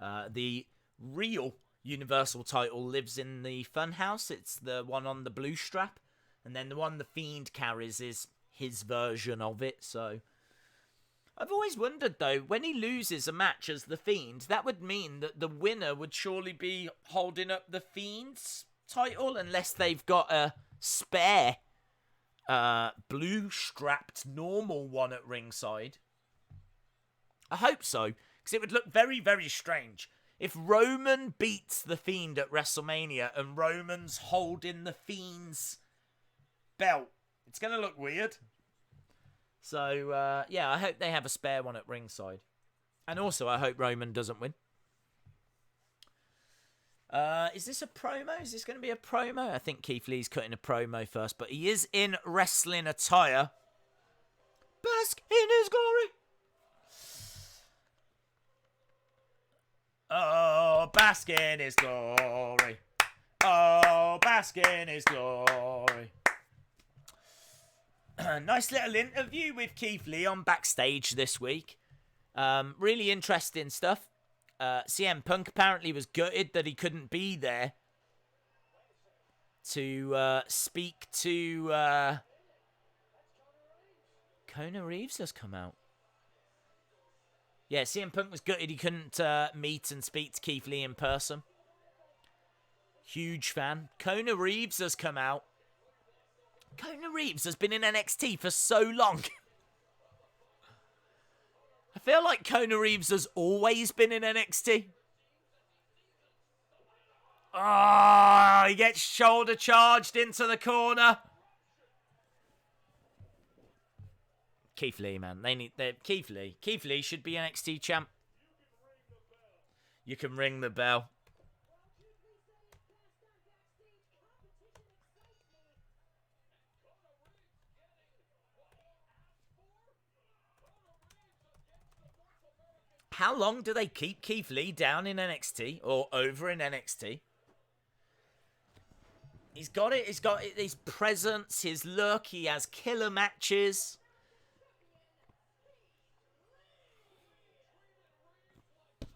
The real universal title lives in the Funhouse. It's the one on the blue strap. And then the one The Fiend carries is his version of it, so... I've always wondered, though, when he loses a match as The Fiend, that would mean that the winner would surely be holding up The Fiend's title, unless they've got a spare blue-strapped normal one at ringside. I hope so, because it would look very, very strange. If Roman beats The Fiend at WrestleMania and Roman's holding The Fiend's belt, it's going to look weird. So, yeah, I hope they have a spare one at ringside. And also, I hope Roman doesn't win. Is this a promo? Is this going to be a promo? I think Keith Lee's cutting a promo first, but he is in wrestling attire. Bask in his glory. Oh, bask in his glory. Oh, bask in his glory. Nice little interview with Keith Lee on Backstage this week. Really interesting stuff. CM Punk apparently was gutted that he couldn't be there to speak to... Kona Reeves has come out. Yeah, CM Punk was gutted he couldn't meet and speak to Keith Lee in person. Huge fan. Kona Reeves has come out. Kona Reeves has been in NXT for so long. I feel like Kona Reeves has always been in NXT. Oh, he gets shoulder charged into the corner. Keith Lee, man. Keith Lee. Keith Lee should be NXT champ. You can ring the bell. How long do they keep Keith Lee down in NXT or over in NXT? He's got it. He's got his presence, his look. He has killer matches.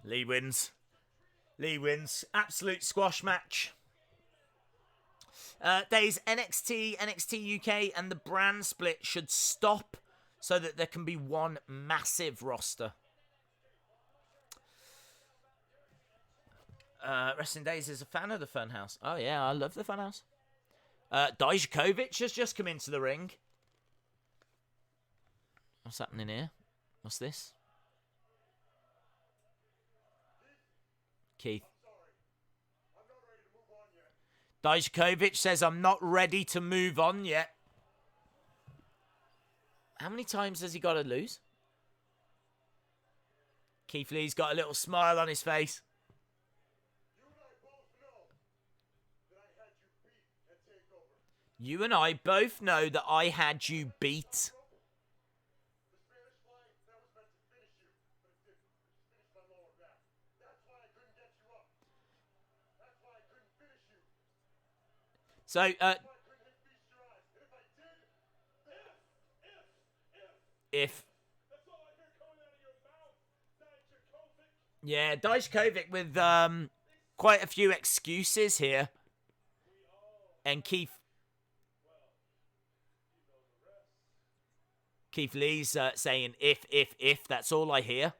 Lee wins. Lee wins. Absolute squash match. Days NXT, NXT UK, and the brand split should stop so that there can be one massive roster. Wrestling Days is a fan of the Funhouse. Oh, yeah, I love the Funhouse. Dijakovic has just come into the ring. What's happening here? What's this? Keith. Dijakovic says, I'm not ready to move on yet. How many times has he got to lose? Keith Lee's got a little smile on his face. You and I both know that I had you beat. So, if... Yeah, Dijakovic with quite a few excuses here. And Keith Lee's saying, if, that's all I hear.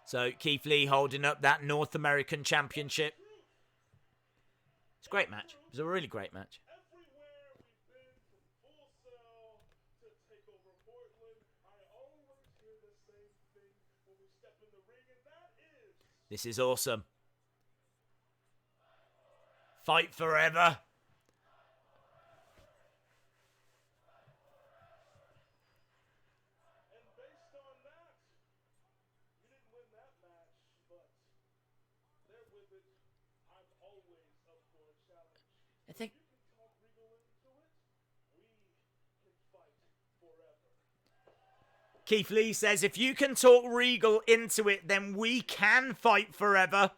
So, Keith Lee holding up that North American Championship. It's a great match. It was a really great match. This is awesome. Fight forever. I think Keith Lee says, if you can talk Regal into it, then we can fight forever.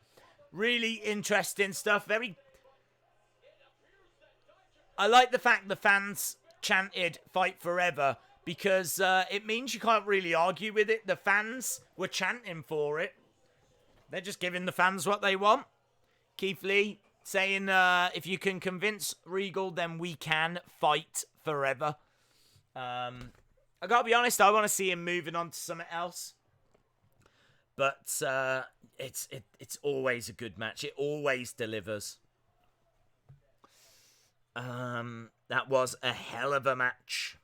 Really interesting stuff. I like the fact the fans chanted fight forever because it means you can't really argue with it. The fans were chanting for it. They're just giving the fans what they want. Keith Lee saying, if you can convince Regal, then we can fight forever. I gotta be honest, I want to see him moving on to something else. But it's always a good match. It always delivers. That was a hell of a match.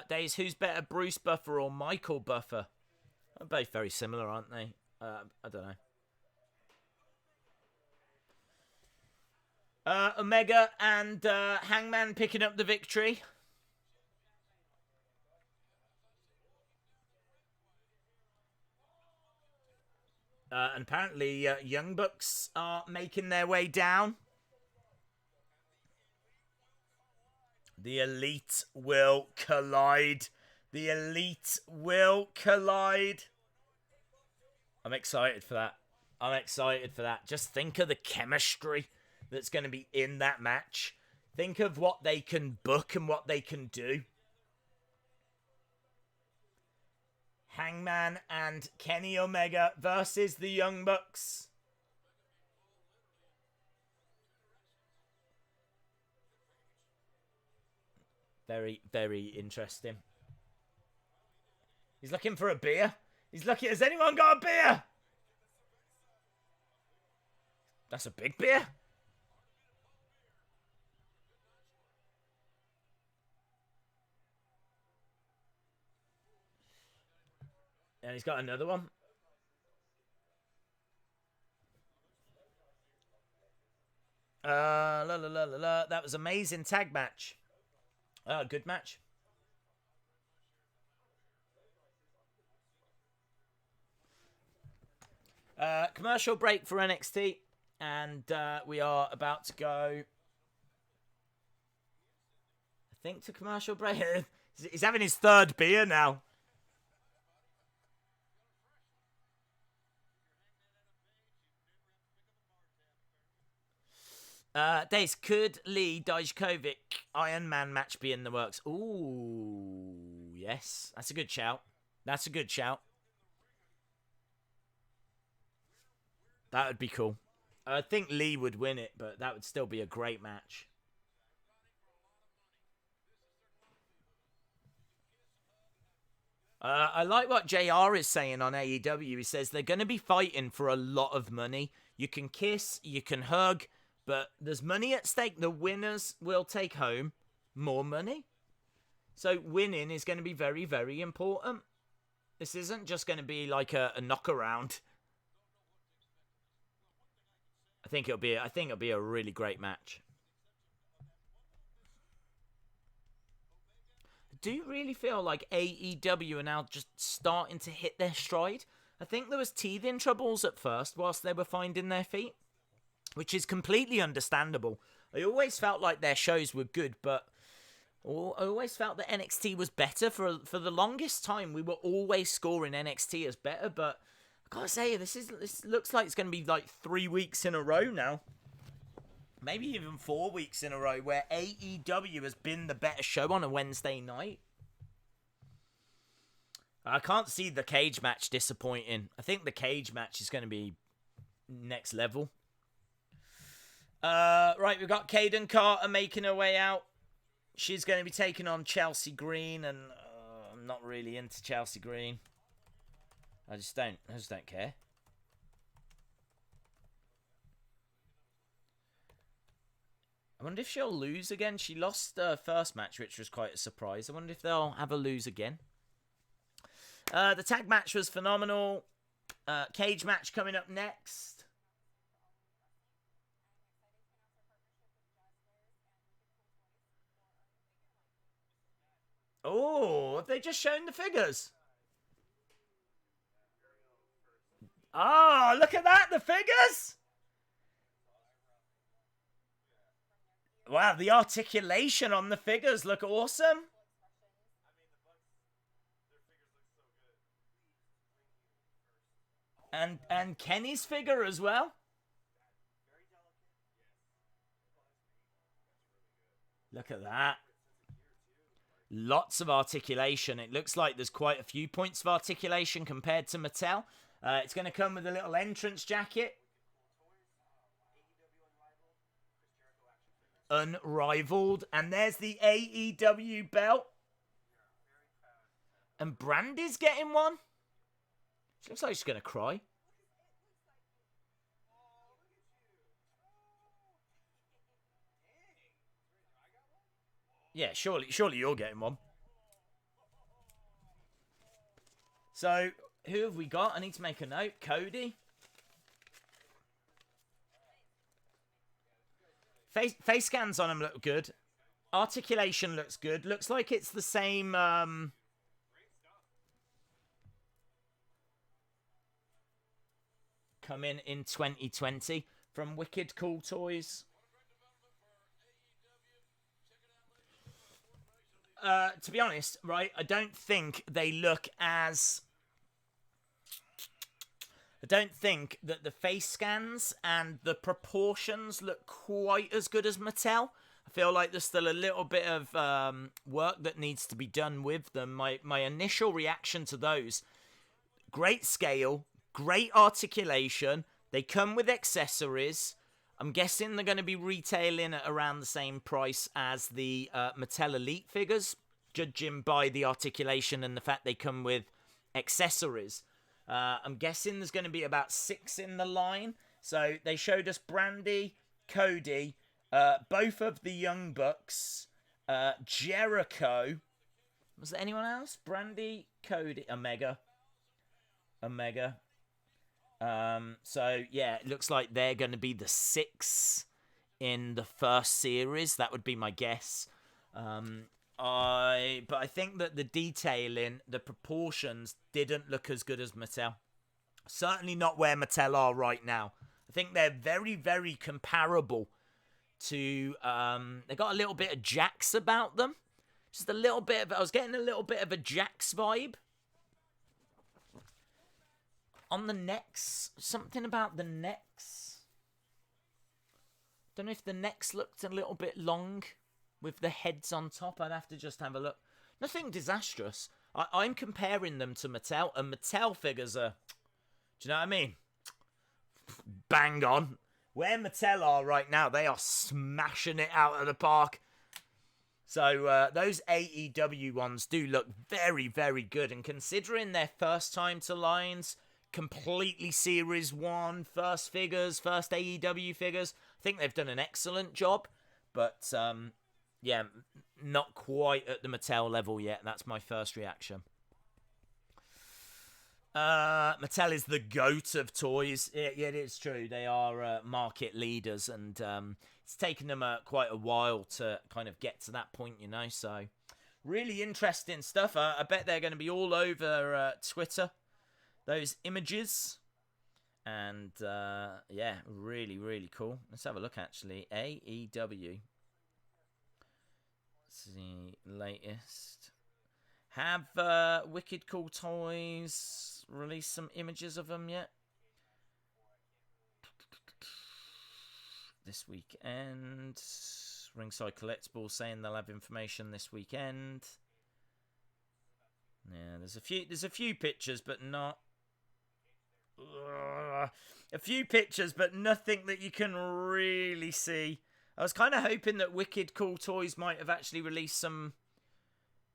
Days, who's better, Bruce Buffer or Michael Buffer? They're both very similar, aren't they? I don't know. Omega and Hangman picking up the victory. And apparently, Young Bucks are making their way down. The Elite will collide. The Elite will collide. I'm excited for that. I'm excited for that. Just think of the chemistry that's going to be in that match. Think of what they can book and what they can do. Hangman and Kenny Omega versus the Young Bucks. Very, very interesting. He's looking for a beer. He's looking. Has anyone got a beer? That's a big beer. And he's got another one. That was amazing tag match. Good match. Commercial break for NXT, and we are about to go, I think, to commercial break. He's having his third beer now. Days, could Lee Dijakovic Iron Man match be in the works? Ooh, yes. That's a good shout. That's a good shout. That would be cool. I think Lee would win it, but that would still be a great match. I like what JR is saying on AEW. He says they're going to be fighting for a lot of money. You can kiss, you can hug, but there's money at stake. The winners will take home more money. So winning is going to be very, very important. This isn't just going to be like a knockaround. I think it'll be a really great match. Do you really feel like AEW are now just starting to hit their stride? I think there was teething troubles at first whilst they were finding their feet, which is completely understandable. I always felt like their shows were good, but I always felt that NXT was better. For the longest time, we were always scoring NXT as better, but I gotta say, this looks like it's going to be like 3 weeks in a row now. Maybe even 4 weeks in a row where AEW has been the better show on a Wednesday night. I can't see the cage match disappointing. I think the cage match is going to be next level. Right, we've got Kaden Carter making her way out. She's going to be taking on Chelsea Green, and I'm not really into Chelsea Green. I just don't care. I wonder if she'll lose again. She lost her first match, which was quite a surprise. I wonder if they'll have her lose again. The tag match was phenomenal. Cage match coming up next. Oh, have they just shown the figures? Oh, look at that, the figures! Wow, the articulation on the figures look awesome. And Kenny's figure as well. Look at that. Lots of articulation. It looks like there's quite a few points of articulation compared to Mattel. It's going to come with a little entrance jacket. Unrivaled. And there's the AEW belt. And Brandy's getting one. She looks like she's going to cry. Yeah, surely you're getting one. So, who have we got? I need to make a note. Cody. Face scans on him look good. Articulation looks good. Looks like it's the same... come in 2020 from Wicked Cool Toys. To be honest, right, I don't think they look as... I don't think that the face scans and the proportions look quite as good as Mattel. I feel like there's still a little bit of work that needs to be done with them. My initial reaction to those, great scale, great articulation. They come with accessories. I'm guessing they're going to be retailing at around the same price as the Mattel Elite figures, judging by the articulation and the fact they come with accessories. I'm guessing there's going to be about 6 in the line. So they showed us Brandy, Cody, both of the Young Bucks, Jericho. Was there anyone else? Brandy, Cody, Omega. So yeah, it looks like they're going to be the 6 in the first series. That would be my guess. But I think that the detailing, the proportions didn't look as good as Mattel. Certainly not where Mattel are right now. I think they're very, very comparable to, they got a little bit of Jax about them. Just a little bit of, I was getting a little bit of a Jax vibe. On the necks, something about the necks. Don't know if the necks looked a little bit long with the heads on top. I'd have to just have a look. Nothing disastrous. I'm comparing them to Mattel, and Mattel figures are, do you know what I mean? Bang on. Where Mattel are right now, they are smashing it out of the park. So those AEW ones do look very, very good. And considering their first time to lines, completely Series 1, first figures, first AEW figures, I think they've done an excellent job. But, yeah, not quite at the Mattel level yet. That's my first reaction. Mattel is the GOAT of toys. Yeah, it is true. They are market leaders, and it's taken them quite a while to kind of get to that point, you know. So, really interesting stuff. I bet they're going to be all over Twitter, those images. And, yeah, really, really cool. Let's have a look, actually. AEW. Let's see, latest. Have Wicked Cool Toys released some images of them yet? This weekend. Ringside Collectibles saying they'll have information this weekend. Yeah, there's a few pictures, but not. A few pictures, but nothing that you can really see. I was kind of hoping that Wicked Cool Toys might have actually released some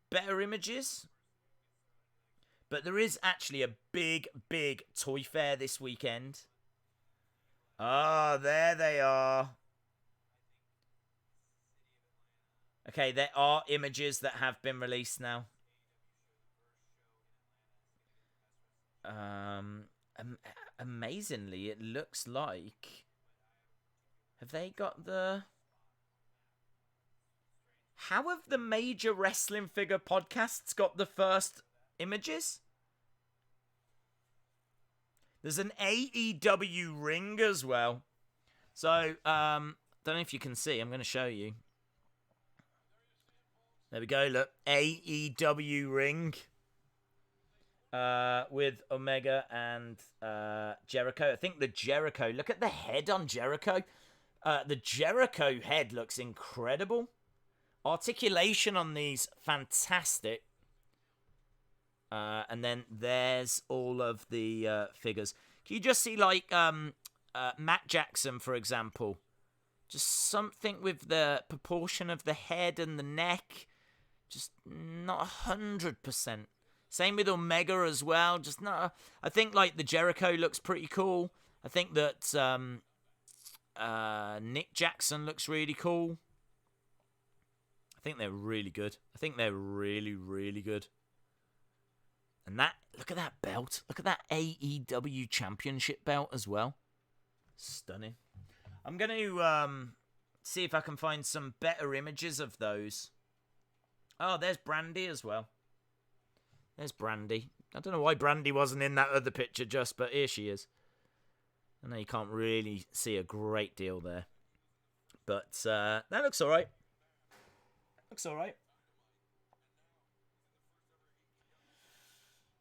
better images. But there is actually a big, big toy fair this weekend. Ah, there they are. Okay, there are images that have been released now. Amazingly, it looks like... Have they got the... How have the major wrestling figure podcasts got the first images? There's an AEW ring as well. So, don't know if you can see. I'm going to show you. There we go, look. AEW ring. With Omega and Jericho. I think the Jericho... Look at the head on Jericho. The Jericho head looks incredible. Articulation on these, fantastic. And then there's all of the figures. Can you just see, like, Matt Jackson, for example? Just something with the proportion of the head and the neck. Just not 100%. Same with Omega as well. Just not... I think, like, the Jericho looks pretty cool. I think that Nick Jackson looks really cool. I think they're really good. I think they're really, really good. And that, look at that belt. Look at that AEW Championship belt as well. Stunning. I'm going to see if I can find some better images of those. Oh, there's Brandy as well. There's Brandy. I don't know why Brandy wasn't in that other picture just, but here she is. I know you can't really see a great deal there. But that looks alright. Looks alright.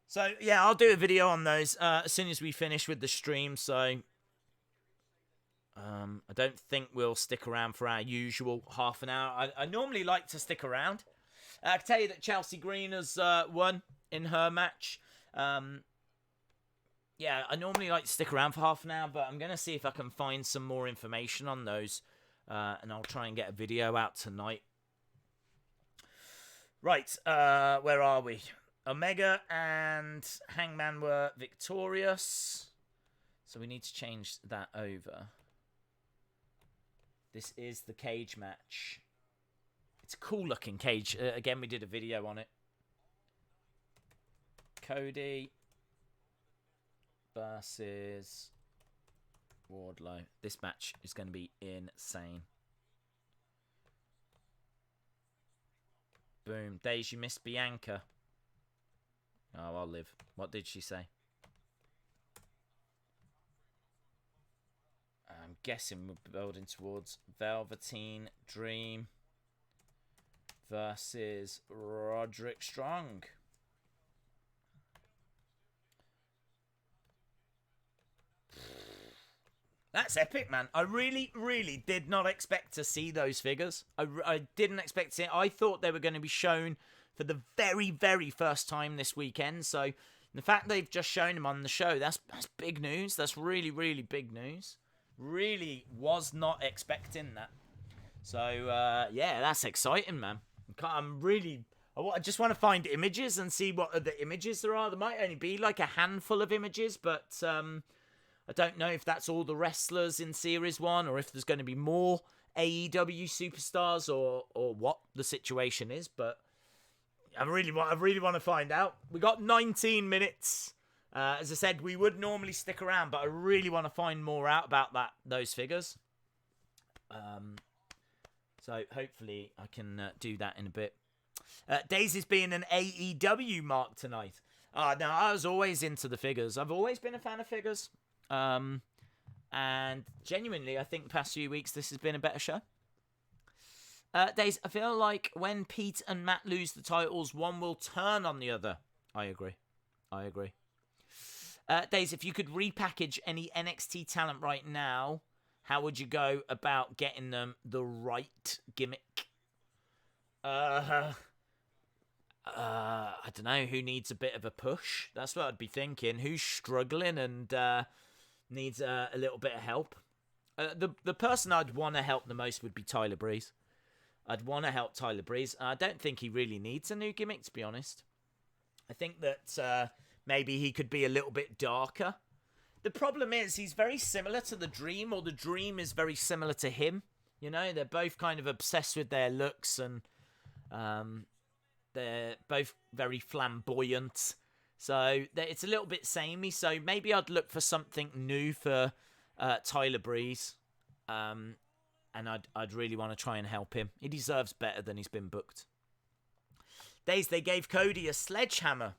So, yeah, I'll do a video on those as soon as we finish with the stream. So, I don't think we'll stick around for our usual half an hour. I normally like to stick around. I can tell you that Chelsea Green has won in her match. Yeah, I normally like to stick around for half an hour, but I'm going to see if I can find some more information on those. And I'll try and get a video out tonight. Right, where are we? Omega and Hangman were victorious. So we need to change that over. This is the cage match. It's a cool looking cage. Again, we did a video on it. Cody versus Wardlow. This match is going to be insane. Boom. Days you missed Bianca. Oh, I'll live. What did she say? I'm guessing we're building towards Velveteen Dream versus Roderick Strong. That's epic, man. I really, really did not expect to see those figures. I didn't expect to see it. I thought they were going to be shown for the very, very first time this weekend. So the fact they've just shown them on the show, that's big news. That's really, really big news. Really was not expecting that. So, yeah, that's exciting, man. I just want to find images and see what other images there are. There might only be like a handful of images, but I don't know if that's all the wrestlers in Series 1 or if there's going to be more AEW superstars or what the situation is, but I really want to find out. We got 19 minutes. As I said, we would normally stick around, but I really want to find more out about those figures. So hopefully I can do that in a bit. Daisy's being an AEW mark tonight. Now, I was always into the figures. I've always been a fan of figures. And genuinely, I think the past few weeks, this has been a better show. Days, I feel like when Pete and Matt lose the titles, one will turn on the other. I agree. Days, if you could repackage any NXT talent right now, how would you go about getting them the right gimmick? I don't know. Who needs a bit of a push? That's what I'd be thinking. Who's struggling and needs a little bit of help? The person I'd want to help the most would be Tyler Breeze. I'd want to help Tyler Breeze. I don't think he really needs a new gimmick, to be honest. I think that maybe he could be a little bit darker. The problem is he's very similar to the Dream, or the Dream is very similar to him. You know, they're both kind of obsessed with their looks, and they're both very flamboyant. So it's a little bit samey. So maybe I'd look for something new for Tyler Breeze. And I'd really want to try and help him. He deserves better than he's been booked. Days, they gave Cody a sledgehammer.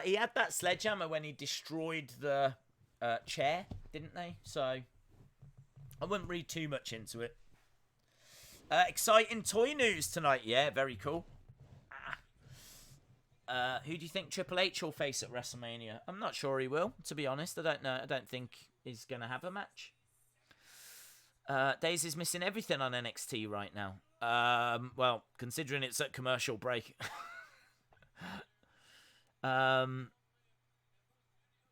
He had that sledgehammer when he destroyed the chair, didn't they? So I wouldn't read too much into it. Exciting toy news tonight. Yeah, very cool. Who do you think Triple H will face at WrestleMania? I'm not sure he will, to be honest. I don't know. I don't think he's going to have a match. Days is missing everything on NXT right now. Well, considering it's at commercial break.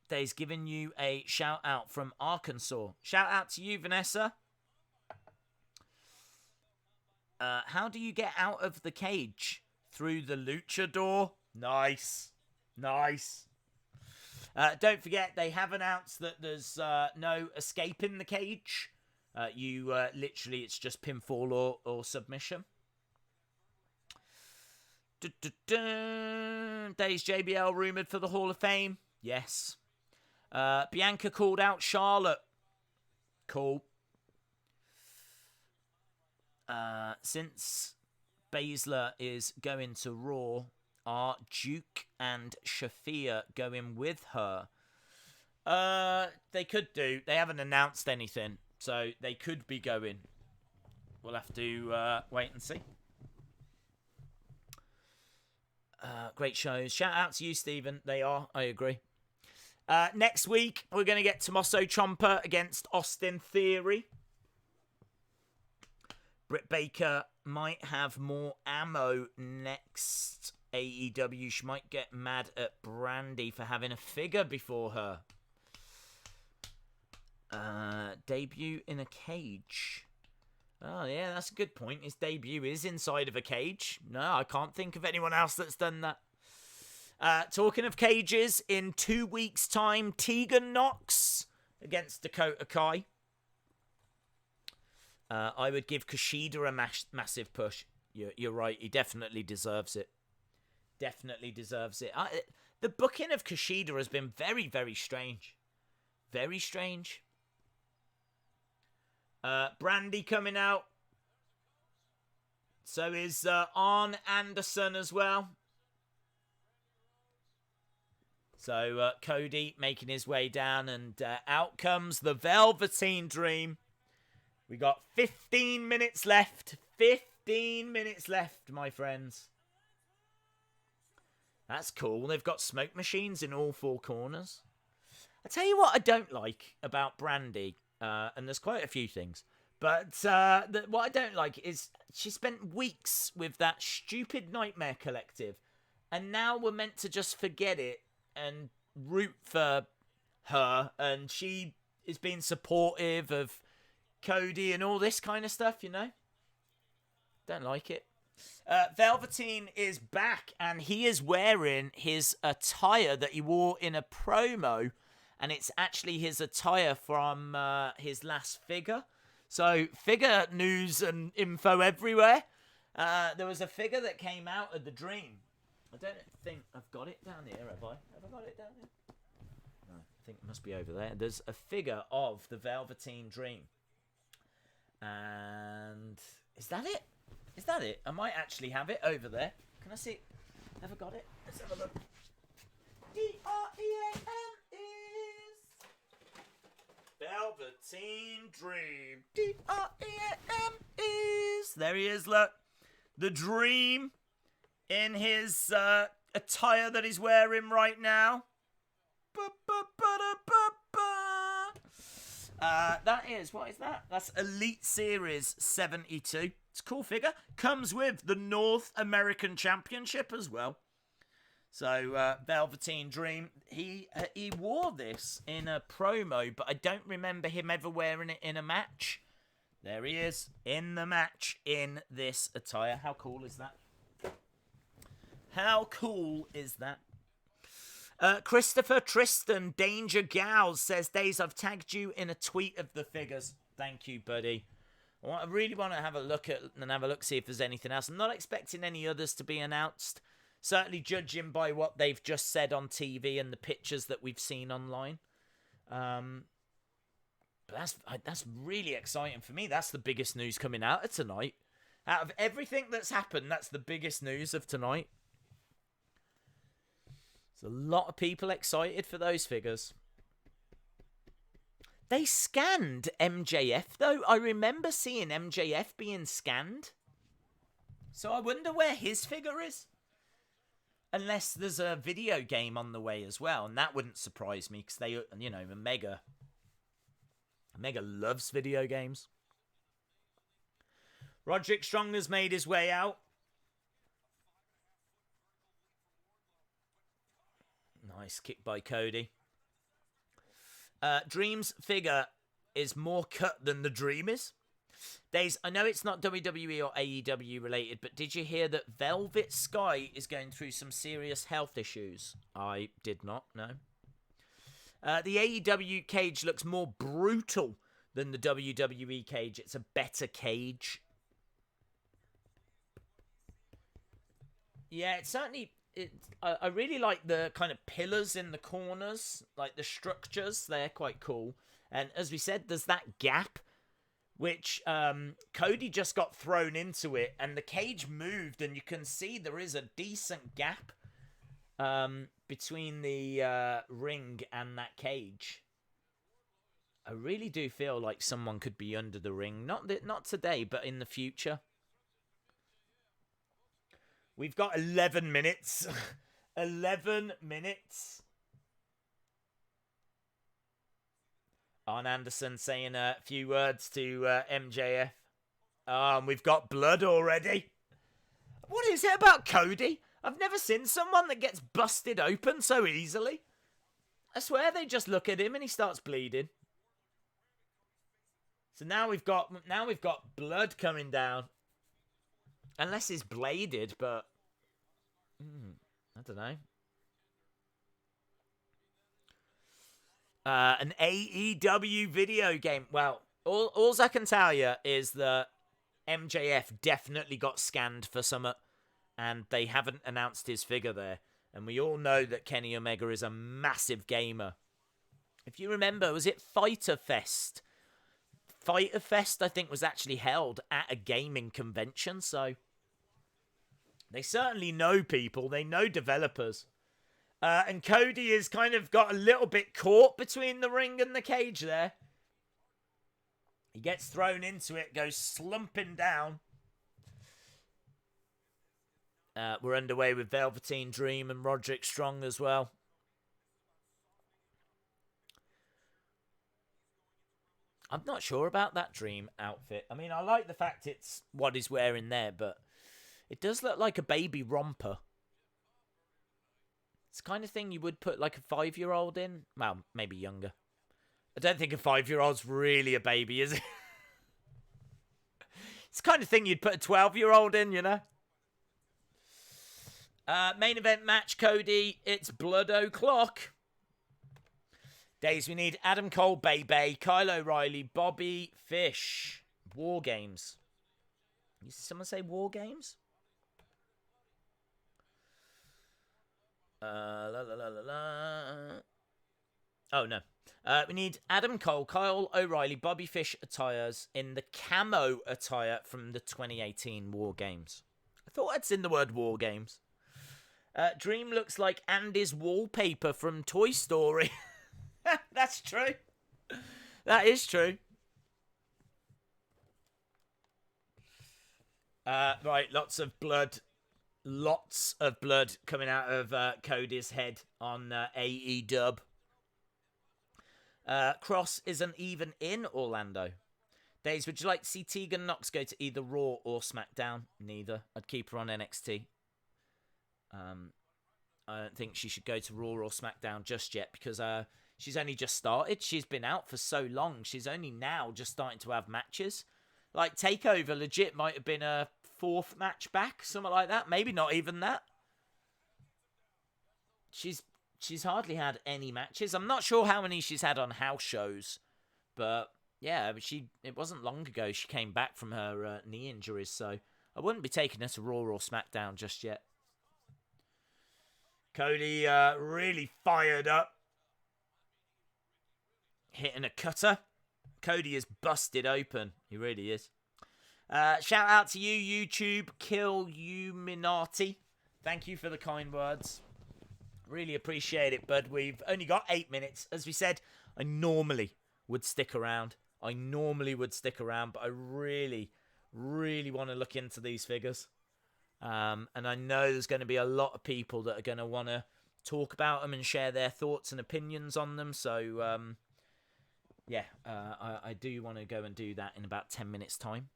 Days giving you a shout out from Arkansas. Shout out to you, Vanessa. How do you get out of the cage? Through the luchador? Nice. Don't forget, they have announced that there's no escaping the cage. Literally, it's just pinfall or submission. Days JBL rumoured for the Hall of Fame. Yes. Bianca called out Charlotte. Cool. Since Baszler is going to Raw, are Duke and Shafir going with her? They could do. They haven't announced anything. So they could be going. We'll have to wait and see. Great shows. Shout out to you, Stephen. They are. I agree. Next week, we're going to get Tommaso Ciampa against Austin Theory. Britt Baker might have more ammo next AEW. She might get mad at Brandy for having a figure before her. Debut in a cage. Oh, yeah, that's a good point. His debut is inside of a cage. No, I can't think of anyone else that's done that. Talking of cages, in 2 weeks' time, Tegan Nox against Dakota Kai. I would give Kushida a massive push. You're right. He definitely deserves it. Definitely deserves it. The booking of Kushida has been very, very strange. Very strange. Brandy coming out. So is Arn Anderson as well. So Cody making his way down, and out comes the Velveteen Dream. We got 15 minutes left. 15 minutes left, my friends. That's cool. They've got smoke machines in all 4 corners. I tell you what I don't like about Brandy, and there's quite a few things, but what I don't like is she spent weeks with that stupid Nightmare Collective, and now we're meant to just forget it and root for her, and she is being supportive of Cody and all this kind of stuff, you know? Don't like it. Velveteen is back, and he is wearing his attire that he wore in a promo, and it's actually his attire from his last figure. So, figure news and info everywhere. There was a figure that came out of the Dream. I don't think I've got it down here, have I? Have I got it down here? No, I think it must be over there. There's a figure of the Velveteen Dream. And is that it? Is that it? I might actually have it over there. Can I see it? Have I got it? Let's have a look. D-R-E-A-M is Velveteen Dream. D-R-E-A-M is. There he is, look. The Dream in his attire that he's wearing right now. That is, what is that? That's Elite Series 72. It's a cool figure. Comes with the North American Championship as well. So, Velveteen Dream, he wore this in a promo, but I don't remember him ever wearing it in a match. There he is, in the match, in this attire. How cool is that? How cool is that? Christopher Tristan, Danger Gals, says, Days, I've tagged you in a tweet of the figures. Thank you, buddy. I really want to have a look see if there's anything else. I'm not expecting any others to be announced. Certainly judging by what they've just said on TV and the pictures that we've seen online. But that's really exciting for me. That's the biggest news coming out of tonight. Out of everything that's happened, that's the biggest news of tonight. There's a lot of people excited for those figures. They scanned MJF, though. I remember seeing MJF being scanned. So I wonder where his figure is. Unless there's a video game on the way as well. And that wouldn't surprise me, because they, you know, Omega loves video games. Roderick Strong has made his way out. Nice kick by Cody. Dream's figure is more cut than the Dream is. Days, I know it's not WWE or AEW related, but did you hear that Velvet Sky is going through some serious health issues? I did not, no. The AEW cage looks more brutal than the WWE cage. It's a better cage. Yeah, it's certainly... I really like the kind of pillars in the corners, like the structures. They're quite cool. And as we said, there's that gap, which Cody just got thrown into it, and the cage moved, and you can see there is a decent gap between the ring and that cage. I really do feel like someone could be under the ring. Not today, but in the future. We've got 11 minutes. 11 minutes. Arn Anderson saying a few words to MJF. And we've got blood already. What is it about Cody? I've never seen someone that gets busted open so easily. I swear they just look at him and he starts bleeding. So now we've got blood coming down. Unless he's bladed, but I don't know. An AEW video game. Well, all I can tell you is that MJF definitely got scanned for something, and they haven't announced his figure there. And we all know that Kenny Omega is a massive gamer. If you remember, was it Fyter Fest? Fyter Fest, I think, was actually held at a gaming convention, so they certainly know people. They know developers. And Cody has kind of got a little bit caught between the ring and the cage there. He gets thrown into it, goes slumping down. We're underway with Velveteen Dream and Roderick Strong as well. I'm not sure about that Dream outfit. I mean, I like the fact it's what he's wearing there, but it does look like a baby romper. It's the kind of thing you would put like a 5-year-old in. Well, maybe younger. I don't think a 5-year-old's really a baby, is it? It's the kind of thing you'd put a 12-year-old in, you know? Main event match, Cody. It's Blood O'Clock. Days we need Adam Cole, Bebe, Kyle O'Reilly, Bobby Fish. War Games. Did someone say War Games? Oh, no. We need Adam Cole, Kyle O'Reilly, Bobby Fish attires in the camo attire from the 2018 War Games. I thought I'd seen the word War Games. Dream looks like Andy's wallpaper from Toy Story. That's true. That is true. Right, lots of blood coming out of Cody's head on AEW. Cross isn't even in Orlando. Days, would you like to see Tegan Nox go to either Raw or SmackDown? Neither. I'd keep her on NXT. I don't think she should go to Raw or SmackDown just yet because she's only just started. She's been out for so long. She's only now just starting to have matches. Like, TakeOver legit might have been a 4th match back, something like that. Maybe not even that. She's hardly had any matches. I'm not sure how many she's had on house shows, but yeah, it wasn't long ago she came back from her knee injuries, so I wouldn't be taking her to Raw or SmackDown just yet. Cody really fired up. Hitting a cutter. Cody is busted open. He really is. Shout out to you, YouTube. Kill you, Minati. Thank you for the kind words. Really appreciate it, bud. We've only got 8 minutes. As we said, I normally would stick around. But I really, really want to look into these figures. And I know there's going to be a lot of people that are going to want to talk about them and share their thoughts and opinions on them. So, I do want to go and do that in about 10 minutes' time.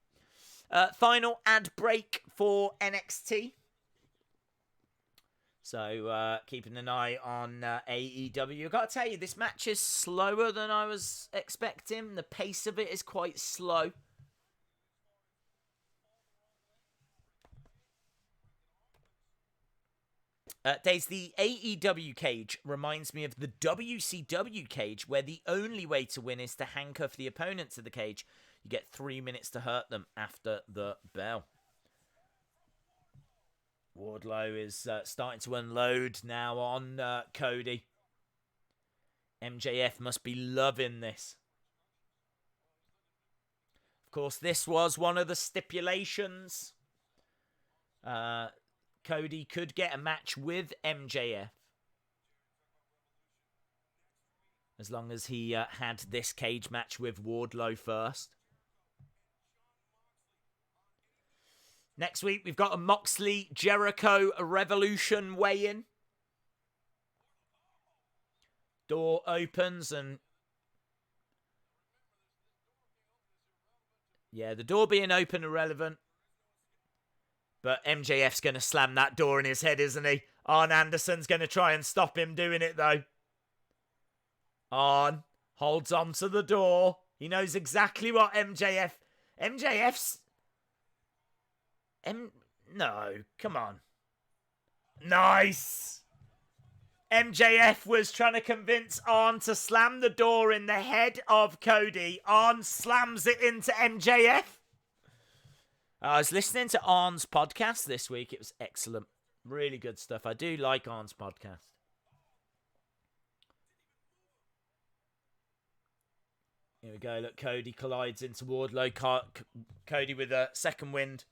Final ad break for NXT. So, keeping an eye on AEW. I've got to tell you, this match is slower than I was expecting. The pace of it is quite slow. Days, the AEW cage reminds me of the WCW cage, where the only way to win is to handcuff the opponent to the cage. You get 3 minutes to hurt them after the bell. Wardlow is starting to unload now on Cody. MJF must be loving this. Of course, this was one of the stipulations. Cody could get a match with MJF. As long as he had this cage match with Wardlow first. Next week, we've got a Moxley, Jericho, a Revolution weigh-in. Door opens and... yeah, the door being open irrelevant. But MJF's going to slam that door in his head, isn't he? Arn Anderson's going to try and stop him doing it, though. Arn holds on to the door. He knows exactly what MJF's... no, come on. Nice! MJF was trying to convince Arn to slam the door in the head of Cody. Arn slams it into MJF. I was listening to Arn's podcast this week. It was excellent. Really good stuff. I do like Arn's podcast. Here we go. Look, Cody collides into Wardlow. Cody with a second wind.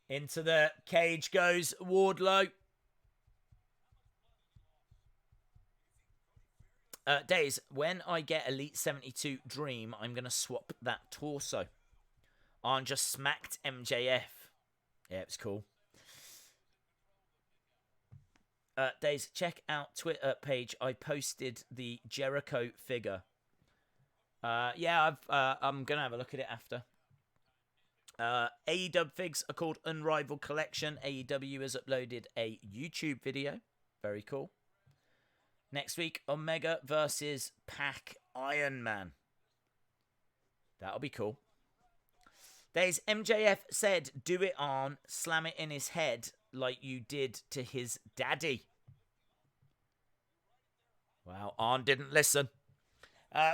Into the cage goes Wardlow. Days, when I get Elite 72 Dream, I'm going to swap that torso. Arn just smacked MJF. Yeah, it was cool. Days, check out Twitter page. I posted the Jericho figure. Yeah, I'm going to have a look at it after. AEW figs are called Unrivaled Collection. AEW has uploaded a YouTube video. Very cool. Next week, Omega versus Pac Iron Man. That'll be cool. There's MJF said, do it on, slam it in his head like you did to his daddy. Wow, Arn didn't listen.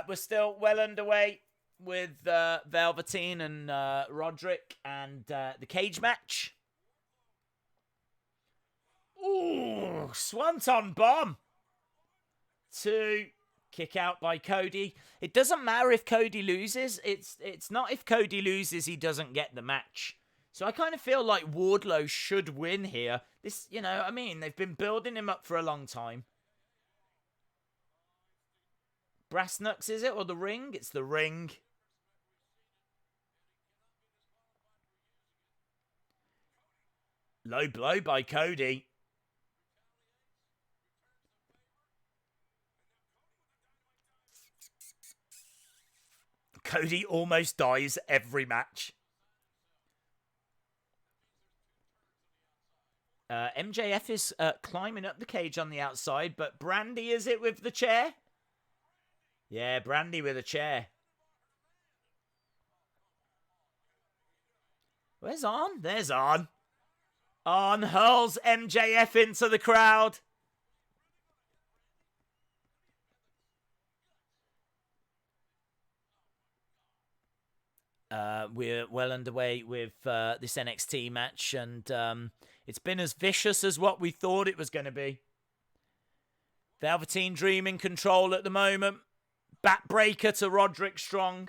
We're still well underway with Velveteen and Roderick and the cage match. Ooh, Swanton Bomb. 2, kick out by Cody. It doesn't matter if Cody loses. It's not if Cody loses, he doesn't get the match. So I kind of feel like Wardlow should win here. This, you know, I mean, they've been building him up for a long time. Brass Knucks, is it? Or the ring? It's the ring. Low blow by Cody. Cody almost dies every match. MJF is climbing up the cage on the outside, but Brandy is it with the chair? Yeah, Brandy with a chair. Where's Arn? There's Arn. Arn hurls MJF into the crowd. We're well underway with this NXT match, and it's been as vicious as what we thought it was going to be. Velveteen Dream in control at the moment. Backbreaker to Roderick Strong.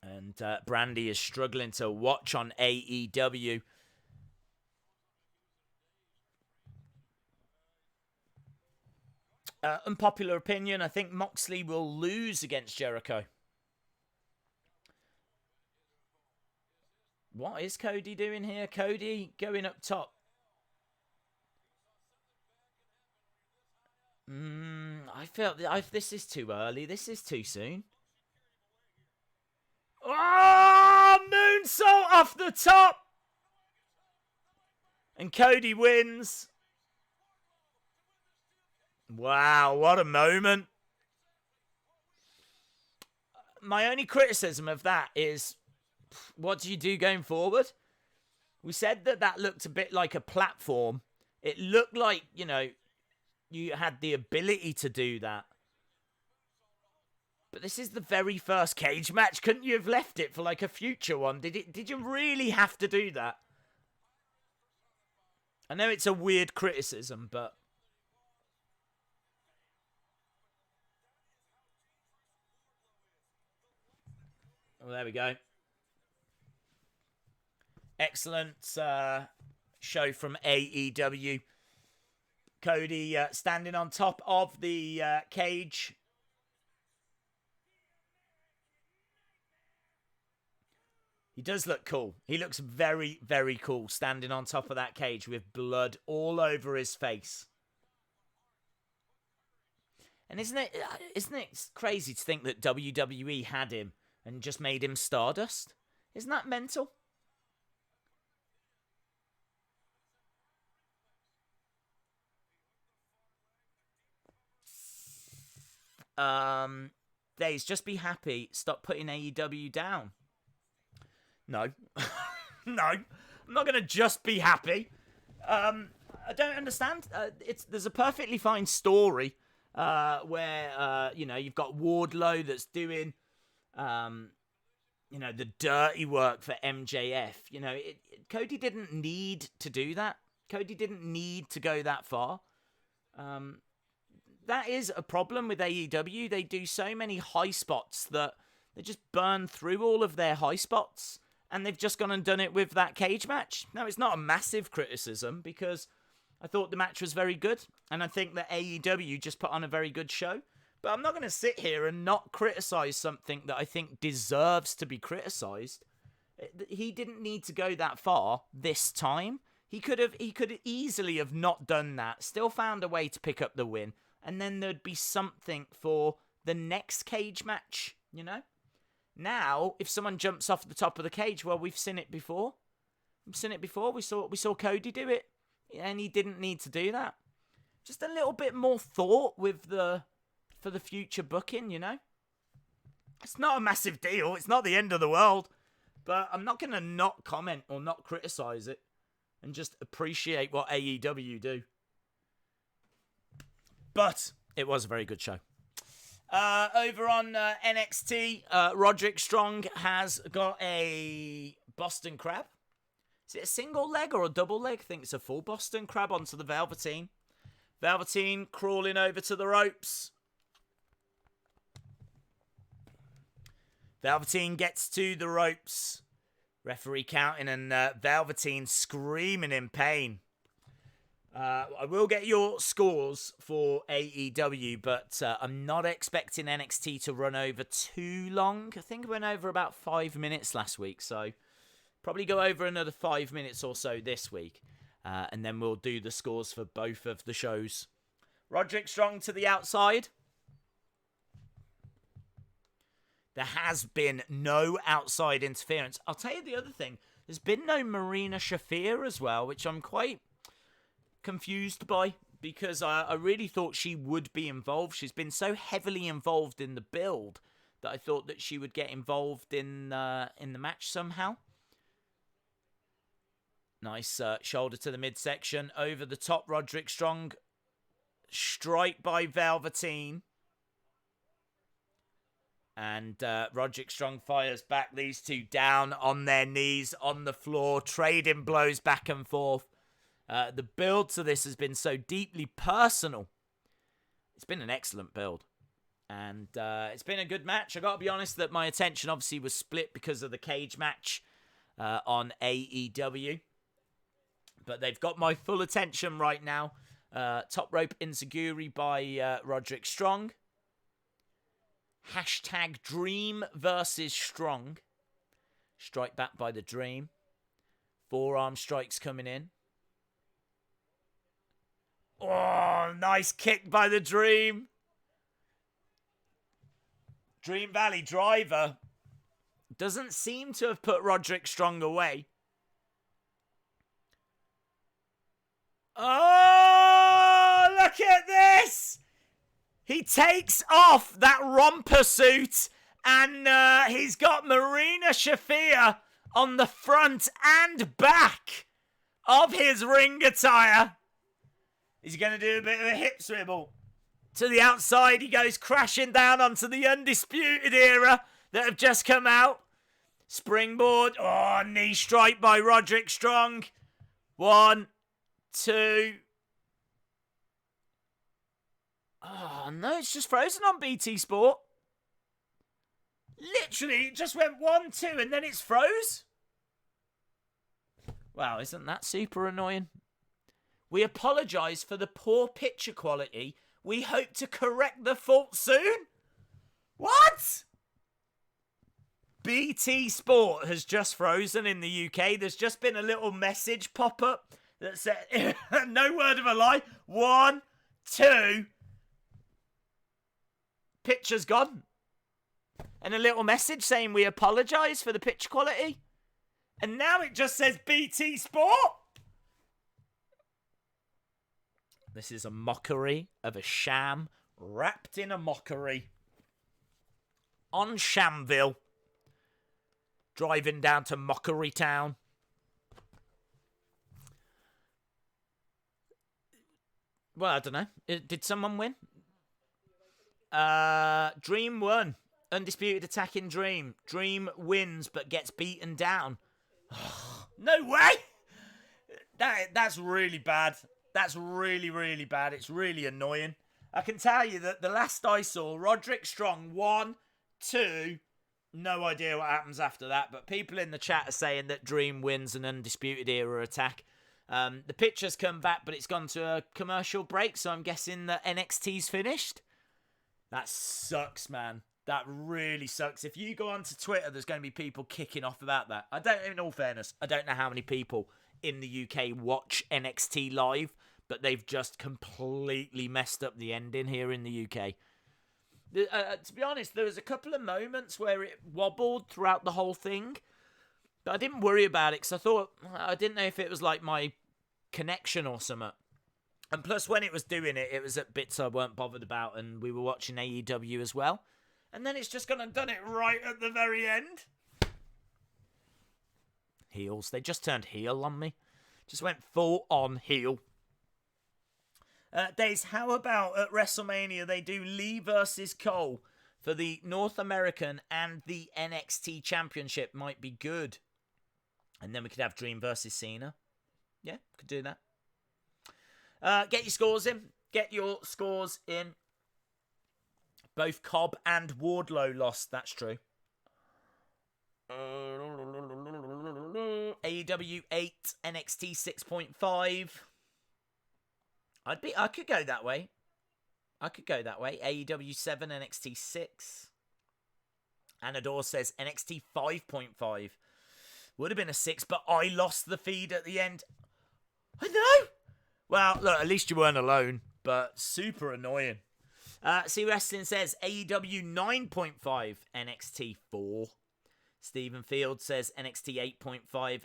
And Brandy is struggling to watch on AEW. Unpopular opinion, I think Moxley will lose against Jericho. What is Cody doing here? Cody going up top. I felt this is too early. This is too soon. Oh, moonsault off the top. And Cody wins. Wow, what a moment. My only criticism of that is, what do you do going forward? We said that looked a bit like a platform. It looked like, you know, you had the ability to do that. But this is the very first cage match. Couldn't you have left it for like a future one? Did you really have to do that? I know it's a weird criticism, but... Well, there we go. Excellent show from AEW. Cody standing on top of the cage. He does look cool. He looks very, very cool standing on top of that cage with blood all over his face. And isn't it crazy to think that WWE had him and just made him Stardust? Isn't that mental? days. Just be happy. Stop putting AEW down. No. No. I'm not going to just be happy. I don't understand. There's a perfectly fine story where, you've got Wardlow that's doing, the dirty work for MJF. Cody didn't need to do that. Cody didn't need to go that far. That is a problem with AEW. They do so many high spots that they just burn through all of their high spots. And they've just gone and done it with that cage match. Now, it's not a massive criticism because I thought the match was very good. And I think that AEW just put on a very good show. But I'm not going to sit here and not criticize something that I think deserves to be criticized. He didn't need to go that far this time. He could easily have not done that, still found a way to pick up the win. And then there'd be something for the next cage match, Now, if someone jumps off the top of the cage, well, we've seen it before. We saw Cody do it, and he didn't need to do that. Just a little bit more thought for the future booking, It's not a massive deal. It's not the end of the world. But I'm not going to not comment or not criticize it and just appreciate what AEW do. But it was a very good show. Over on NXT, Roderick Strong has got a Boston Crab. Is it a single leg or a double leg? I think it's a full Boston Crab onto the Velveteen. Velveteen crawling over to the ropes. Velveteen gets to the ropes. Referee counting and Velveteen screaming in pain. I will get your scores for AEW, but I'm not expecting NXT to run over too long. I think it went over about 5 minutes last week, so probably go over another 5 minutes or so this week. And then we'll do the scores for both of the shows. Roderick Strong to the outside. There has been no outside interference. I'll tell you the other thing. There's been no Marina Shafir as well, which I'm quite confused by, because I really thought she would be involved. She's been so heavily involved in the build that I thought that she would get involved in the match somehow. Nice shoulder to the midsection. Over the top, Roderick Strong. Strike by Velveteen. And Roderick Strong fires back. These two down on their knees on the floor, trading blows back and forth. The build to this has been so deeply personal. It's been an excellent build. And it's been a good match. I got to be honest that my attention obviously was split because of the cage match on AEW. But they've got my full attention right now. Top rope enziguri by Roderick Strong. Hashtag Dream versus Strong. Strike back by the Dream. Forearm strikes coming in. Oh, nice kick by the Dream. Dream Valley Driver doesn't seem to have put Roderick Strong away. Oh, look at this! He takes off that romper suit and he's got Marina Shafir on the front and back of his ring attire. He's going to do a bit of a hip swivel. To the outside, he goes crashing down onto the Undisputed Era that have just come out. Springboard. Oh, knee strike by Roderick Strong. 1, 2. Oh, no, it's just frozen on BT Sport. Literally, it just went 1, 2, and then it's froze. Wow, isn't that super annoying? We apologise for the poor picture quality. We hope to correct the fault soon. What? BT Sport has just frozen in the UK. There's just been a little message pop up that said, no word of a lie, 1, 2, picture's gone. And a little message saying we apologise for the picture quality. And now it just says BT Sport. This is a mockery of a sham wrapped in a mockery. on Shamville, driving down to Mockery Town. Well, I don't know. Did someone win? Dream won. Undisputed attacking Dream. Dream wins but gets beaten down. No way! That's really bad. That's really, really bad. It's really annoying. I can tell you that the last I saw, Roderick Strong 1, 2. No idea what happens after that, but people in the chat are saying that Dream wins an Undisputed Era attack. The picture's come back, but it's gone to a commercial break, so I'm guessing that NXT's finished. That sucks, man. That really sucks. If you go onto Twitter, there's going to be people kicking off about that. In all fairness, I don't know how many people in the UK watch NXT live, but they've just completely messed up the ending here in the UK. To be honest, there was a couple of moments where it wobbled throughout the whole thing, but I didn't worry about it because I didn't know if it was like my connection or something. And plus, when it was doing it, it was at bits I weren't bothered about, and we were watching AEW as well. And then it's just gone and done it right at the very end. Heels. They just turned heel on me. Just went full on heel. Days, how about at WrestleMania they do Lee versus Cole for the North American and the NXT Championship? Might be good. And then we could have Dream versus Cena. Yeah, could do that. Get your scores in. Get your scores in. Both Cobb and Wardlow lost. That's true. AEW 8, NXT 6.5. I could go that way. AEW 7, NXT 6. Anador says NXT 5.5. Would have been a 6, but I lost the feed at the end. I know. Well, look, at least you weren't alone, but super annoying. See Wrestling says AEW 9.5, NXT 4. Stephen Field says NXT 8.5,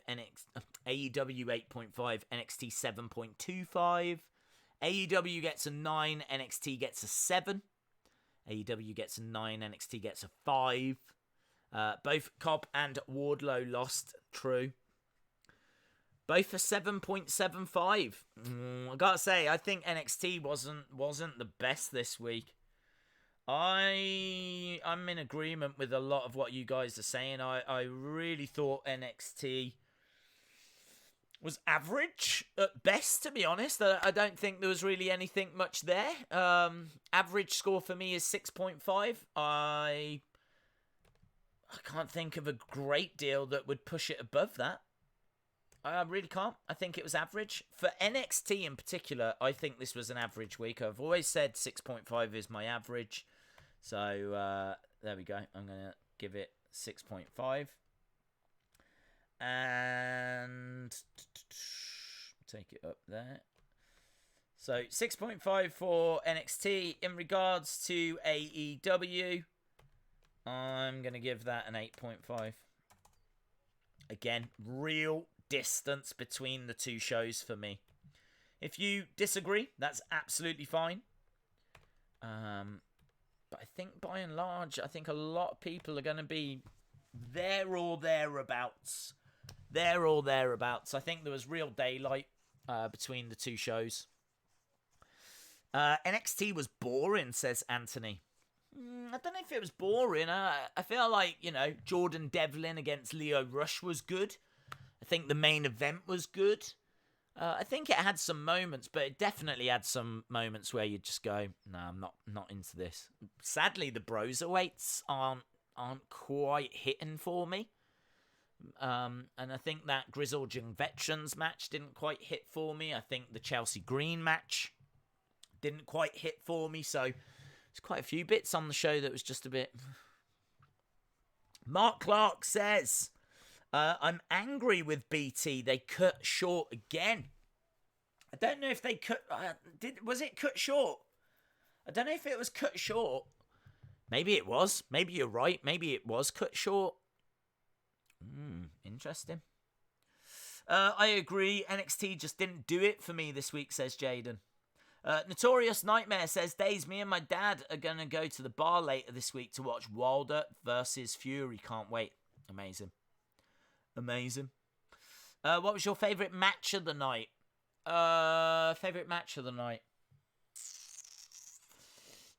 AEW 8.5, NXT 7.25. AEW gets a 9, NXT gets a 7. AEW gets a 9, NXT gets a 5. Both Cobb and Wardlow lost, true. Both are 7.75. I gotta say, I think NXT wasn't the best this week. I'm in agreement with a lot of what you guys are saying. I really thought NXT was average at best, to be honest. I don't think there was really anything much there. Average score for me is 6.5. I can't think of a great deal that would push it above that. I really can't. I think it was average. For NXT in particular, I think this was an average week. I've always said 6.5 is my average. So, there we go. I'm going to give it 6.5. And take it up there. So, 6.5 for NXT. In regards to AEW, I'm going to give that an 8.5. Again, real distance between the two shows for me. If you disagree, that's absolutely fine. But I think by and large, I think a lot of people are going to be there or thereabouts. I think there was real daylight between the two shows. NXT was boring, says Anthony. I don't know if it was boring. I feel like, Jordan Devlin against Leo Rush was good. I think the main event was good. I think it had some moments, but it definitely had some moments where you just go, no, I'm not into this. Sadly, the Broserweights aren't quite hitting for me. And I think that Grizzled Young Veterans match didn't quite hit for me. I think the Chelsea Green match didn't quite hit for me. So there's quite a few bits on the show that was just a bit... Mark Clark says... I'm angry with BT. They cut short again. I don't know if they cut... was it cut short? I don't know if it was cut short. Maybe it was. Maybe you're right. Maybe it was cut short. Interesting. I agree. NXT just didn't do it for me this week, says Jaden. Notorious Nightmare says, Days, me and my dad are going to go to the bar later this week to watch Wilder versus Fury. Can't wait. Amazing. What was your favourite match of the night? Favourite match of the night?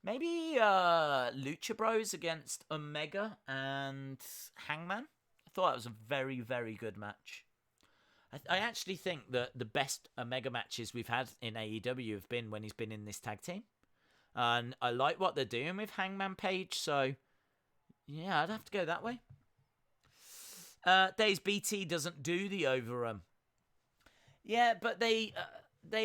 Maybe Lucha Bros against Omega and Hangman. I thought it was a very, very good match. I actually think that the best Omega matches we've had in AEW have been when he's been in this tag team. And I like what they're doing with Hangman Page, so yeah, I'd have to go that way. Days BT doesn't do the overrun. Yeah, but they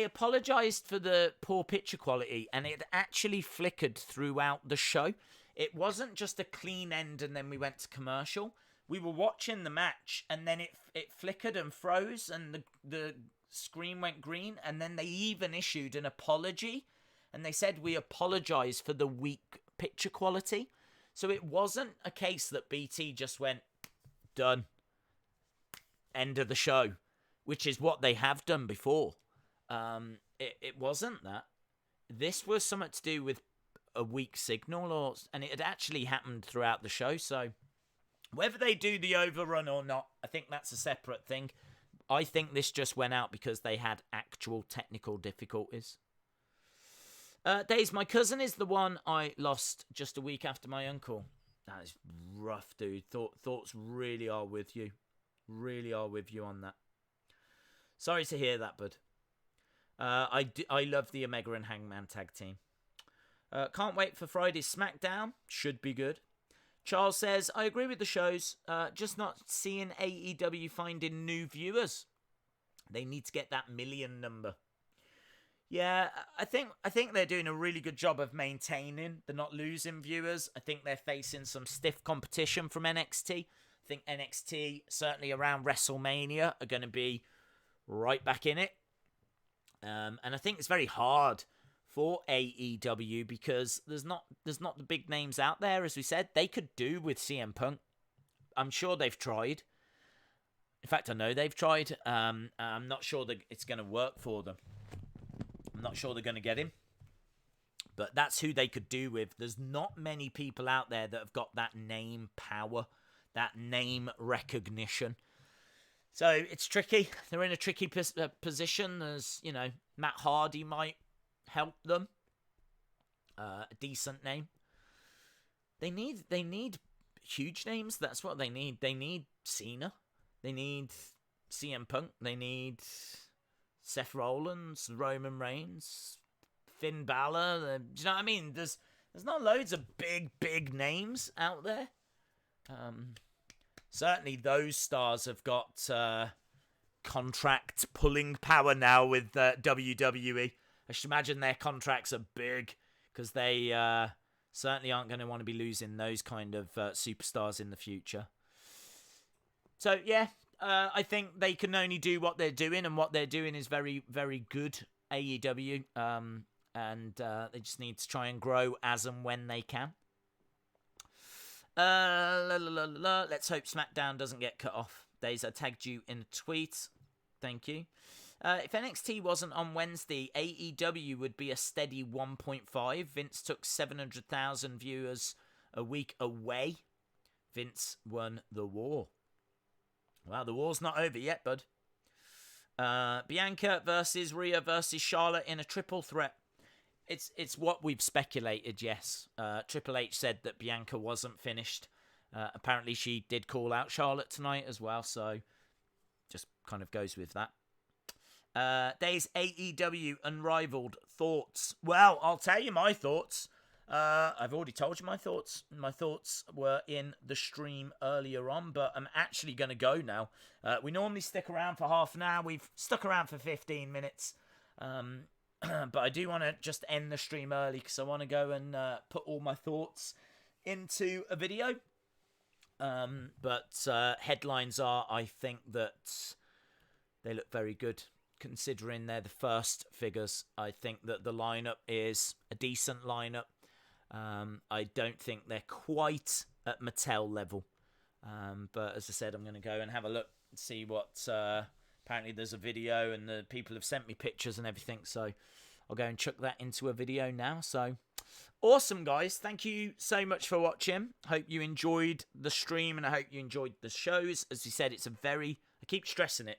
apologised for the poor picture quality, and it actually flickered throughout the show. It wasn't just a clean end and then we went to commercial. We were watching the match, and then it flickered and froze, and the screen went green, and then they even issued an apology, and they said, we apologise for the weak picture quality. So it wasn't a case that BT just went, done, end of the show, which is what they have done before. It wasn't that. This was something to do with a weak signal, and it had actually happened throughout the show, so whether they do the overrun or not, I think that's a separate thing. I think this just went out because they had actual technical difficulties. Days, my cousin is the one I lost just a week after my uncle. That is rough, dude. Thoughts really are with you. Really are with you on that. Sorry to hear that, bud. I love the Omega and Hangman tag team. Can't wait for Friday's SmackDown. Should be good. Charles says, I agree with the shows, just not seeing AEW finding new viewers. They need to get that million number. Yeah, I think they're doing a really good job of maintaining. They're not losing viewers. I think they're facing some stiff competition from NXT. I think NXT, certainly around WrestleMania, are going to be right back in it. And I think it's very hard for AEW because there's not the big names out there, as we said. They could do with CM Punk. I'm sure they've tried. In fact, I know they've tried. I'm not sure that it's going to work for them. I'm not sure they're going to get him. But that's who they could do with. There's not many people out there that have got that name power, that name recognition. So it's tricky. They're in a tricky position. There's, Matt Hardy might help them. A decent name. They need huge names. That's what they need. They need Cena. They need CM Punk. They need Seth Rollins, Roman Reigns, Finn Balor. Do you know what I mean? There's not loads of big names out there. Certainly those stars have got contract pulling power now with WWE. I should imagine their contracts are big because they certainly aren't going to want to be losing those kind of superstars in the future. So, yeah, I think they can only do what they're doing, and what they're doing is very, very good, AEW. And they just need to try and grow as and when they can. Let's hope SmackDown doesn't get cut off. Days, I tagged you in a tweet. Thank you. If NXT wasn't on Wednesday, AEW would be a steady 1.5. Vince took 700,000 viewers a week away. Vince won the war. Well, the war's not over yet, bud. Bianca versus Rhea versus Charlotte in a triple threat. It's what we've speculated, yes. Triple H said that Bianca wasn't finished. Apparently she did call out Charlotte tonight as well, so just kind of goes with that. Days AEW Unrivaled thoughts. Well, I'll tell you my thoughts. I've already told you my thoughts. My thoughts were in the stream earlier on, but I'm actually going to go now. We normally stick around for half an hour. We've stuck around for 15 minutes. But I do want to just end the stream early because I want to go and put all my thoughts into a video. But headlines are, I think that they look very good considering they're the first figures. I think that the lineup is a decent lineup. I don't think they're quite at Mattel level. But as I said, I'm going to go and have a look and see what... apparently there's a video and the people have sent me pictures and everything. So I'll go and chuck that into a video now. So awesome, guys. Thank you so much for watching. Hope you enjoyed the stream and I hope you enjoyed the shows. As you said, it's a very... I keep stressing it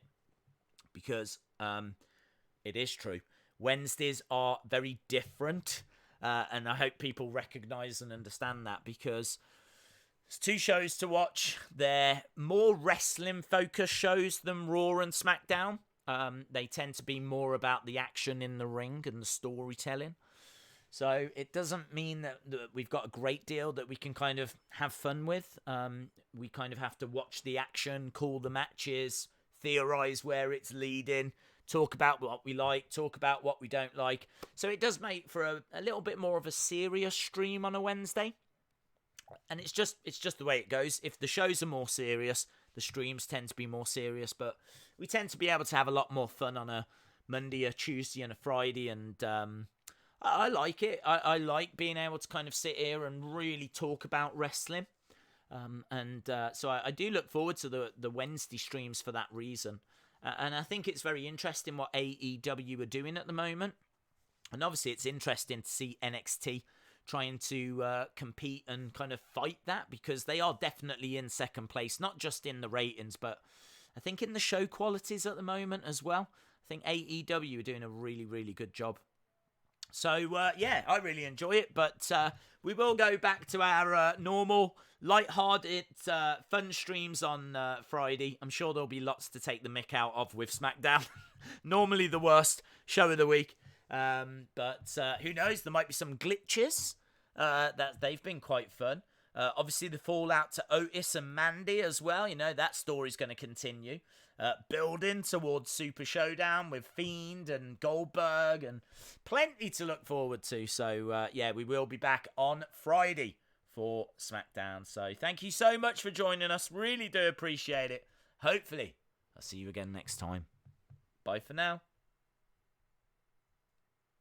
because it is true. Wednesdays are very different. And I hope people recognise and understand that because there's 2 shows to watch. They're more wrestling-focused shows than Raw and SmackDown. They tend to be more about the action in the ring and the storytelling. So it doesn't mean that we've got a great deal that we can kind of have fun with. We kind of have to watch the action, call the matches, theorise where it's leading, talk about what we like, talk about what we don't like. So it does make for a little bit more of a serious stream on a Wednesday. And it's just the way it goes. If the shows are more serious, the streams tend to be more serious. But we tend to be able to have a lot more fun on a Monday, a Tuesday, and a Friday. And I like it. I like being able to kind of sit here and really talk about wrestling. So I do look forward to the Wednesday streams for that reason. And I think it's very interesting what AEW are doing at the moment. And obviously it's interesting to see NXT trying to compete and kind of fight that because they are definitely in second place, not just in the ratings, but I think in the show qualities at the moment as well. I think AEW are doing a really, really good job. So, yeah, I really enjoy it, but we will go back to our normal, light-hearted, fun streams on Friday. I'm sure there'll be lots to take the mick out of with SmackDown. Normally the worst show of the week. But who knows? There might be some glitches. That they've been quite fun. Obviously, the fallout to Otis and Mandy as well. You know, that story's going to continue. Building towards Super Showdown with Fiend and Goldberg and plenty to look forward to. So, yeah, we will be back on Friday for SmackDown. So, thank you so much for joining us. Really do appreciate it. Hopefully, I'll see you again next time. Bye for now.